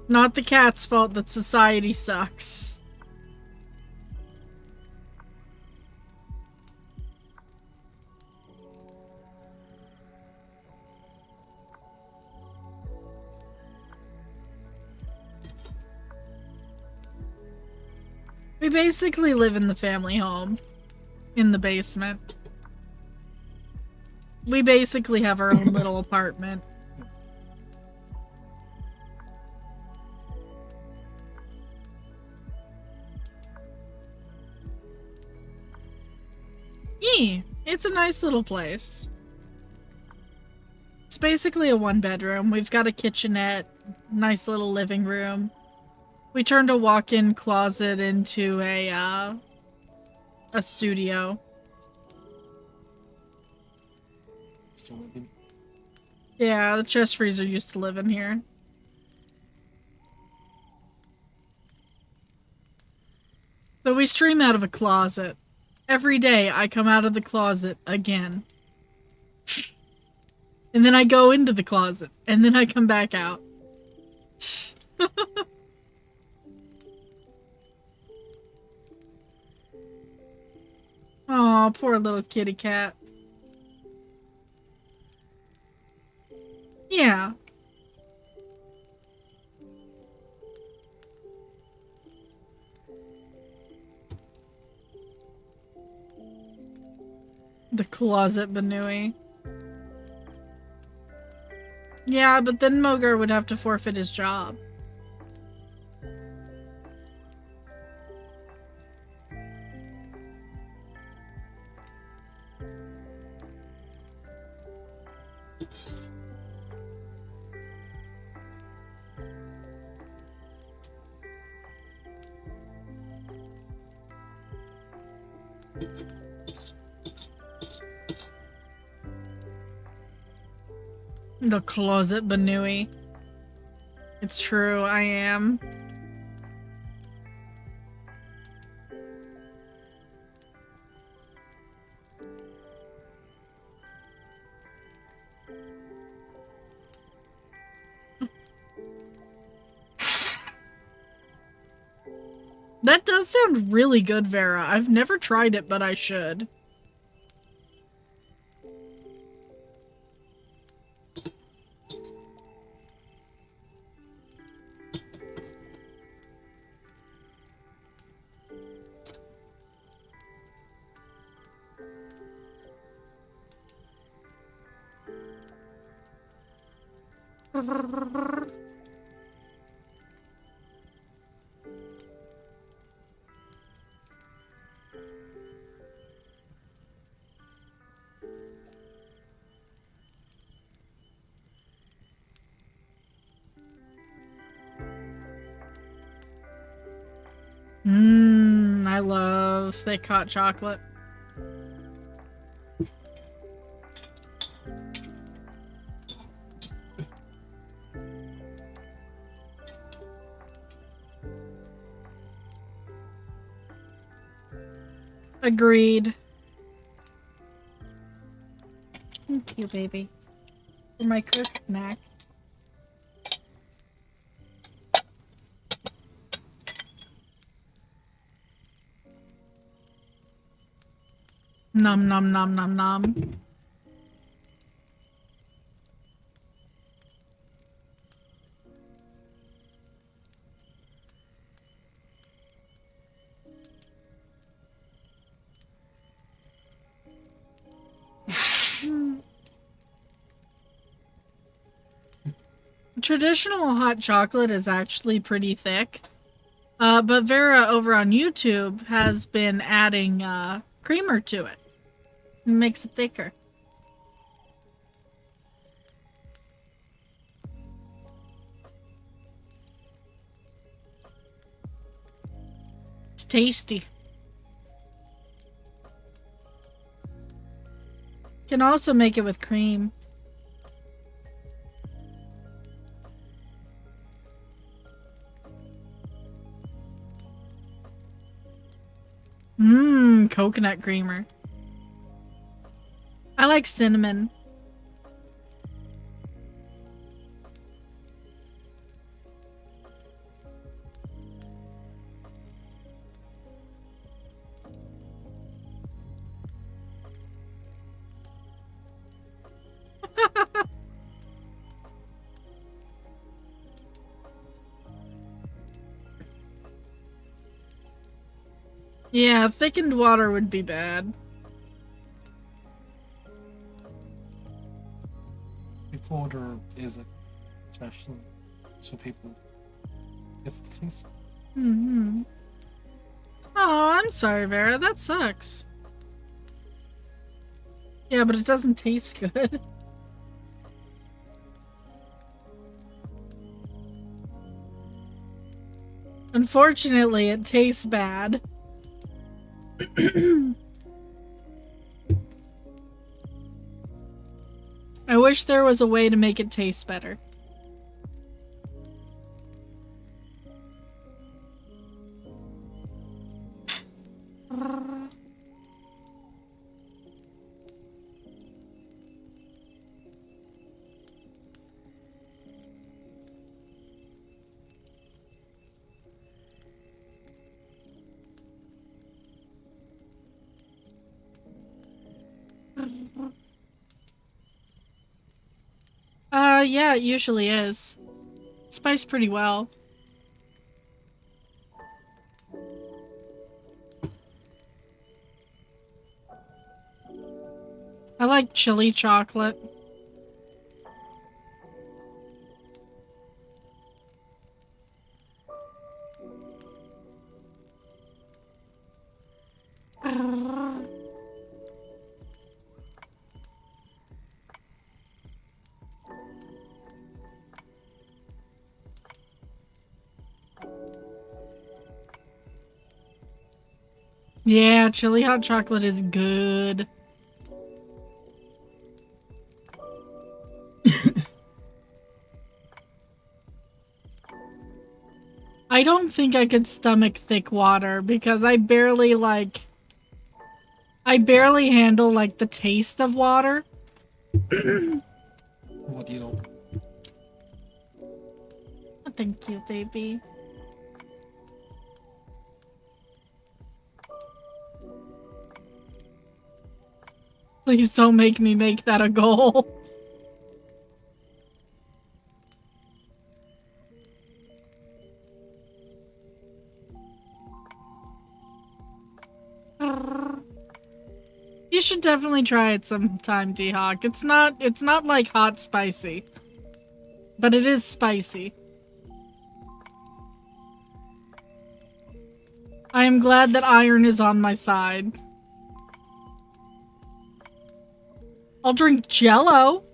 Not the cat's fault that society sucks. We basically live in the family home. In the basement. We basically have our own little apartment. It's a nice little place. It's basically a one-bedroom. We've got a kitchenette, nice little living room. We turned a walk-in closet into a studio. Still living. Yeah, the chest freezer used to live in here. So we stream out of a closet. Every day I come out of the closet again. And then I go into the closet. And then I come back out. Aw, poor little kitty cat. Yeah. The closet Banui. Yeah, but then Mogar would have to forfeit his job. The closet Banui. It's true, I am. That does sound really good, Vera. I've never tried it, but I should. I love thick hot chocolate. Agreed. Thank you, baby. For my quick snack. Nom nom nom nom nom. Traditional hot chocolate is actually pretty thick. But Vera over on YouTube has been adding creamer to it. It makes it thicker. It's tasty. Can also make it with cream. Coconut creamer. I like cinnamon. Yeah, thickened water would be bad. order is it, especially for people with difficulties. Mm-hmm. Oh, I'm sorry, Vera. That sucks. Yeah, but it doesn't taste good. Unfortunately, it tastes bad. I wish there was a way to make it taste better. Yeah, it usually is. It's spiced pretty well. I like chili chocolate. Yeah, chili hot chocolate is good. I don't think I could stomach thick water because I barely handle like the taste of water. What do you? Thank you, baby. Please don't make me make that a goal. You should definitely try it sometime, D-Hawk. It's not like hot spicy. But it is spicy. I am glad that iron is on my side. I'll drink Jello.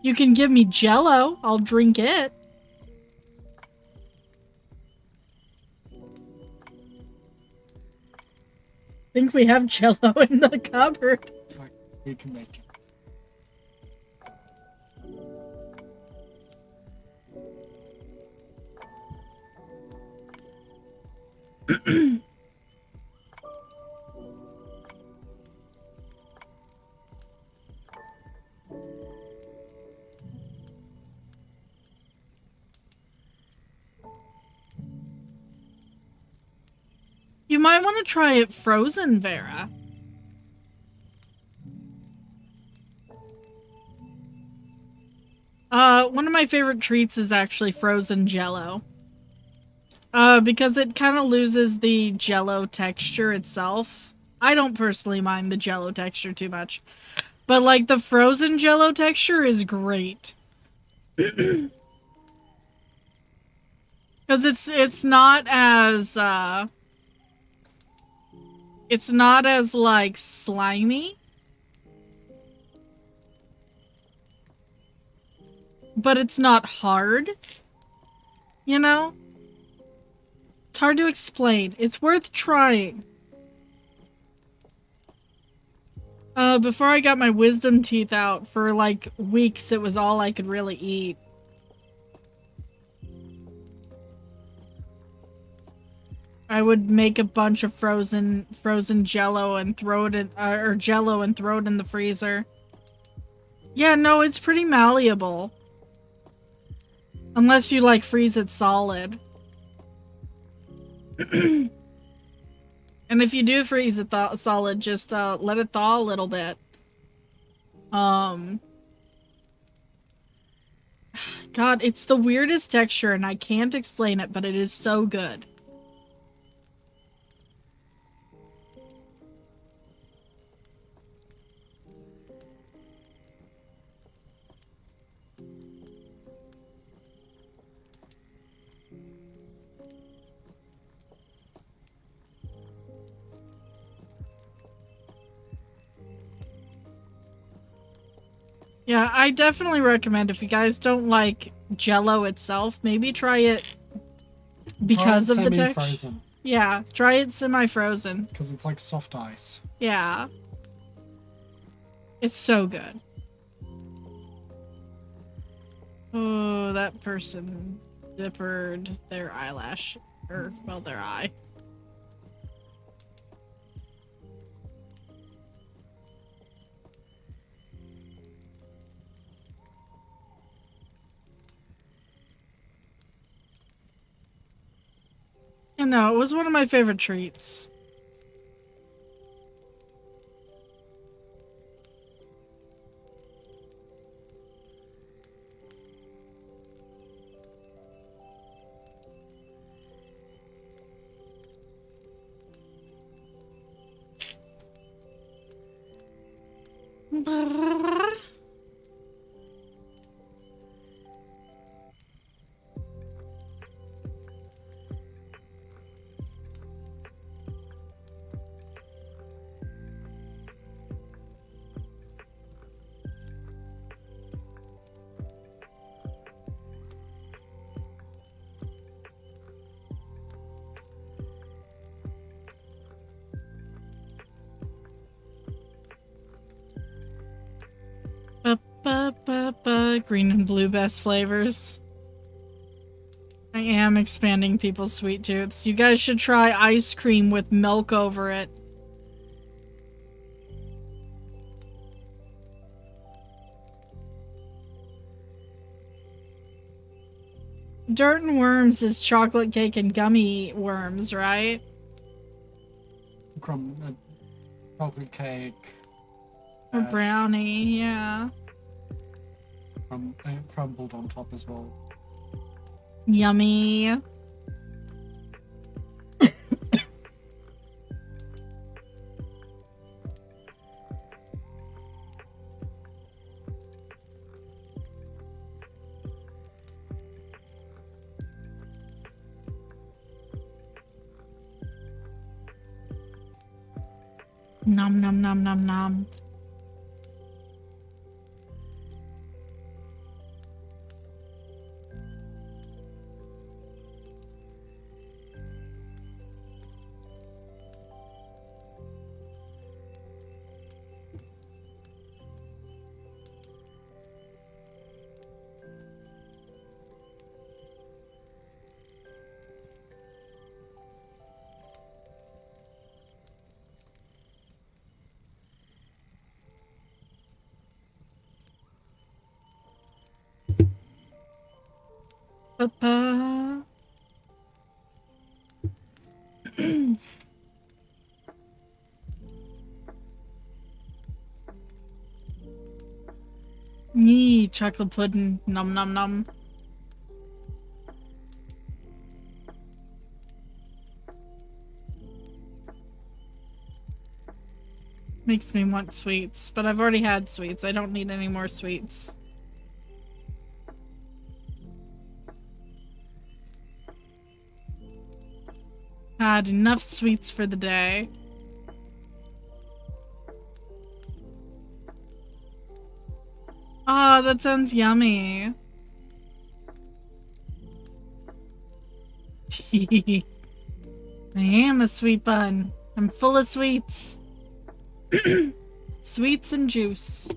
You can give me Jello. I'll drink it. I think we have Jello in the cupboard. We can make it. You might want to try it frozen, Vera. One of my favorite treats is actually frozen Jello. Because it kind of loses the Jello texture itself. I don't personally mind the Jello texture too much. But, like, the frozen Jello texture is great. Because it's not as, it's not as, like, slimy. But it's not hard. You know? It's hard to explain. It's worth trying. Before I got my wisdom teeth out, for like weeks, it was all I could really eat. I would make a bunch of frozen Jello and throw it in, or Jello and throw it in the freezer. Yeah, no, it's pretty malleable. Unless you like freeze it solid. And if you do freeze it solid, just let it thaw a little bit. God, it's the weirdest texture and I can't explain it, but it is so good. Yeah, I definitely recommend if you guys don't like Jello itself, maybe try it because of the texture. Semi-frozen. Yeah, try it semi-frozen. Because it's like soft ice. Yeah. It's so good. Oh, that person zippered their eyelash. Or, well, their eye. And no, it was one of my favorite treats. Green and blue best flavors. I am expanding people's sweet tooths. You guys should try ice cream with milk over it. Dirt and Worms is chocolate cake and gummy worms, right? Chocolate cake. Or brownie, yeah. Crumbled on top as well. Yummy. Nom nom nom nom nom. Papa. Nee, chocolate pudding. Nom nom nom. Makes me want sweets, but I've already had sweets. I don't need any more sweets. Had enough sweets for the day. Ah, that sounds yummy. I am a sweet bun. I'm full of sweets. Sweets and juice.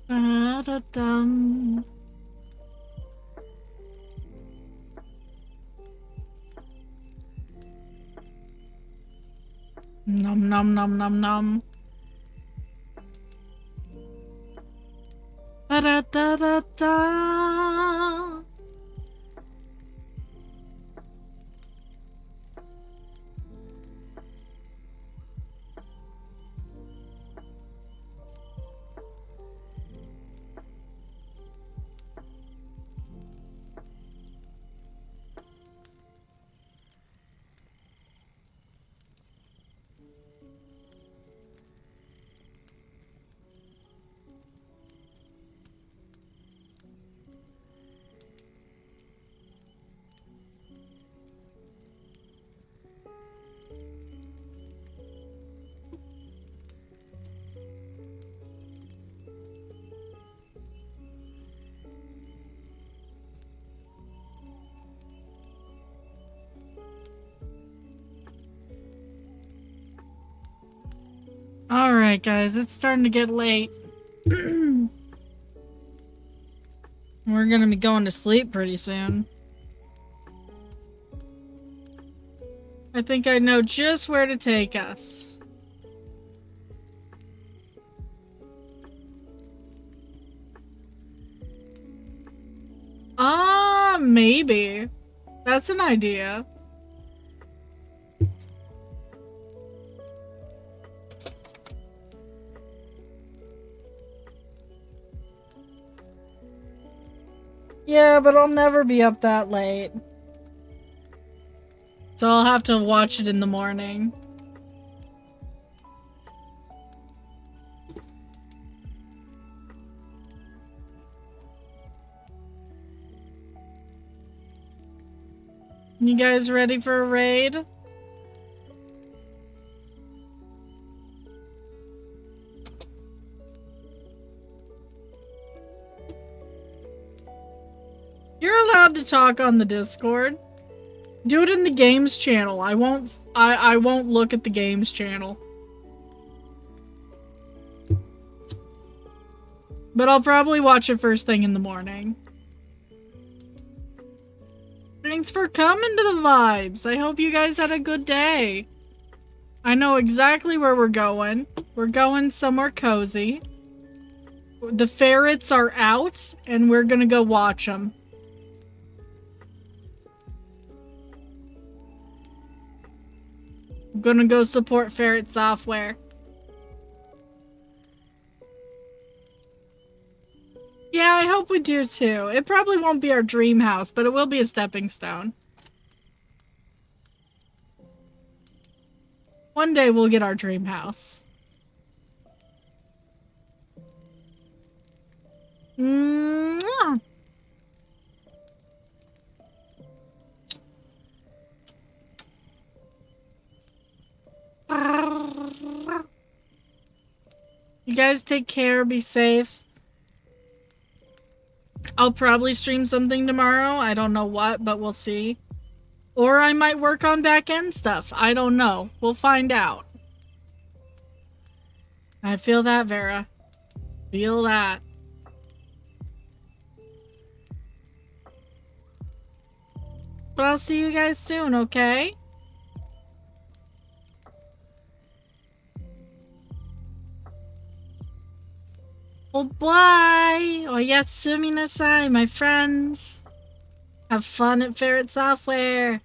Da-da-dum. Nom nom nom nom nom. Ba-da-da-da-da. Alright, guys, it's starting to get late. We're gonna be going to sleep pretty soon. I think I know just where to take us. Maybe. That's an idea. Yeah, but I'll never be up that late. So I'll have to watch it in the morning. You guys ready for a raid? You're allowed to talk on the Discord. Do it in the games channel. I won't look at the games channel. But I'll probably watch it first thing in the morning. Thanks for coming to the vibes. I hope you guys had a good day. I know exactly where we're going. We're going somewhere cozy. The ferrets are out, and we're gonna go watch them. I'm gonna go support Ferret Software. Yeah, I hope we do too. It probably won't be our dream house, but it will be a stepping stone. One day we'll get our dream house. Mwah! You guys take care, be safe. I'll probably stream something tomorrow. I don't know what, but we'll see. Or I might work on back-end stuff. I don't know. We'll find out. I feel that, Vera. Feel that. But I'll see you guys soon, okay? Oh, bye! Oyasumi nasai, my friends. Have fun at Ferret Software.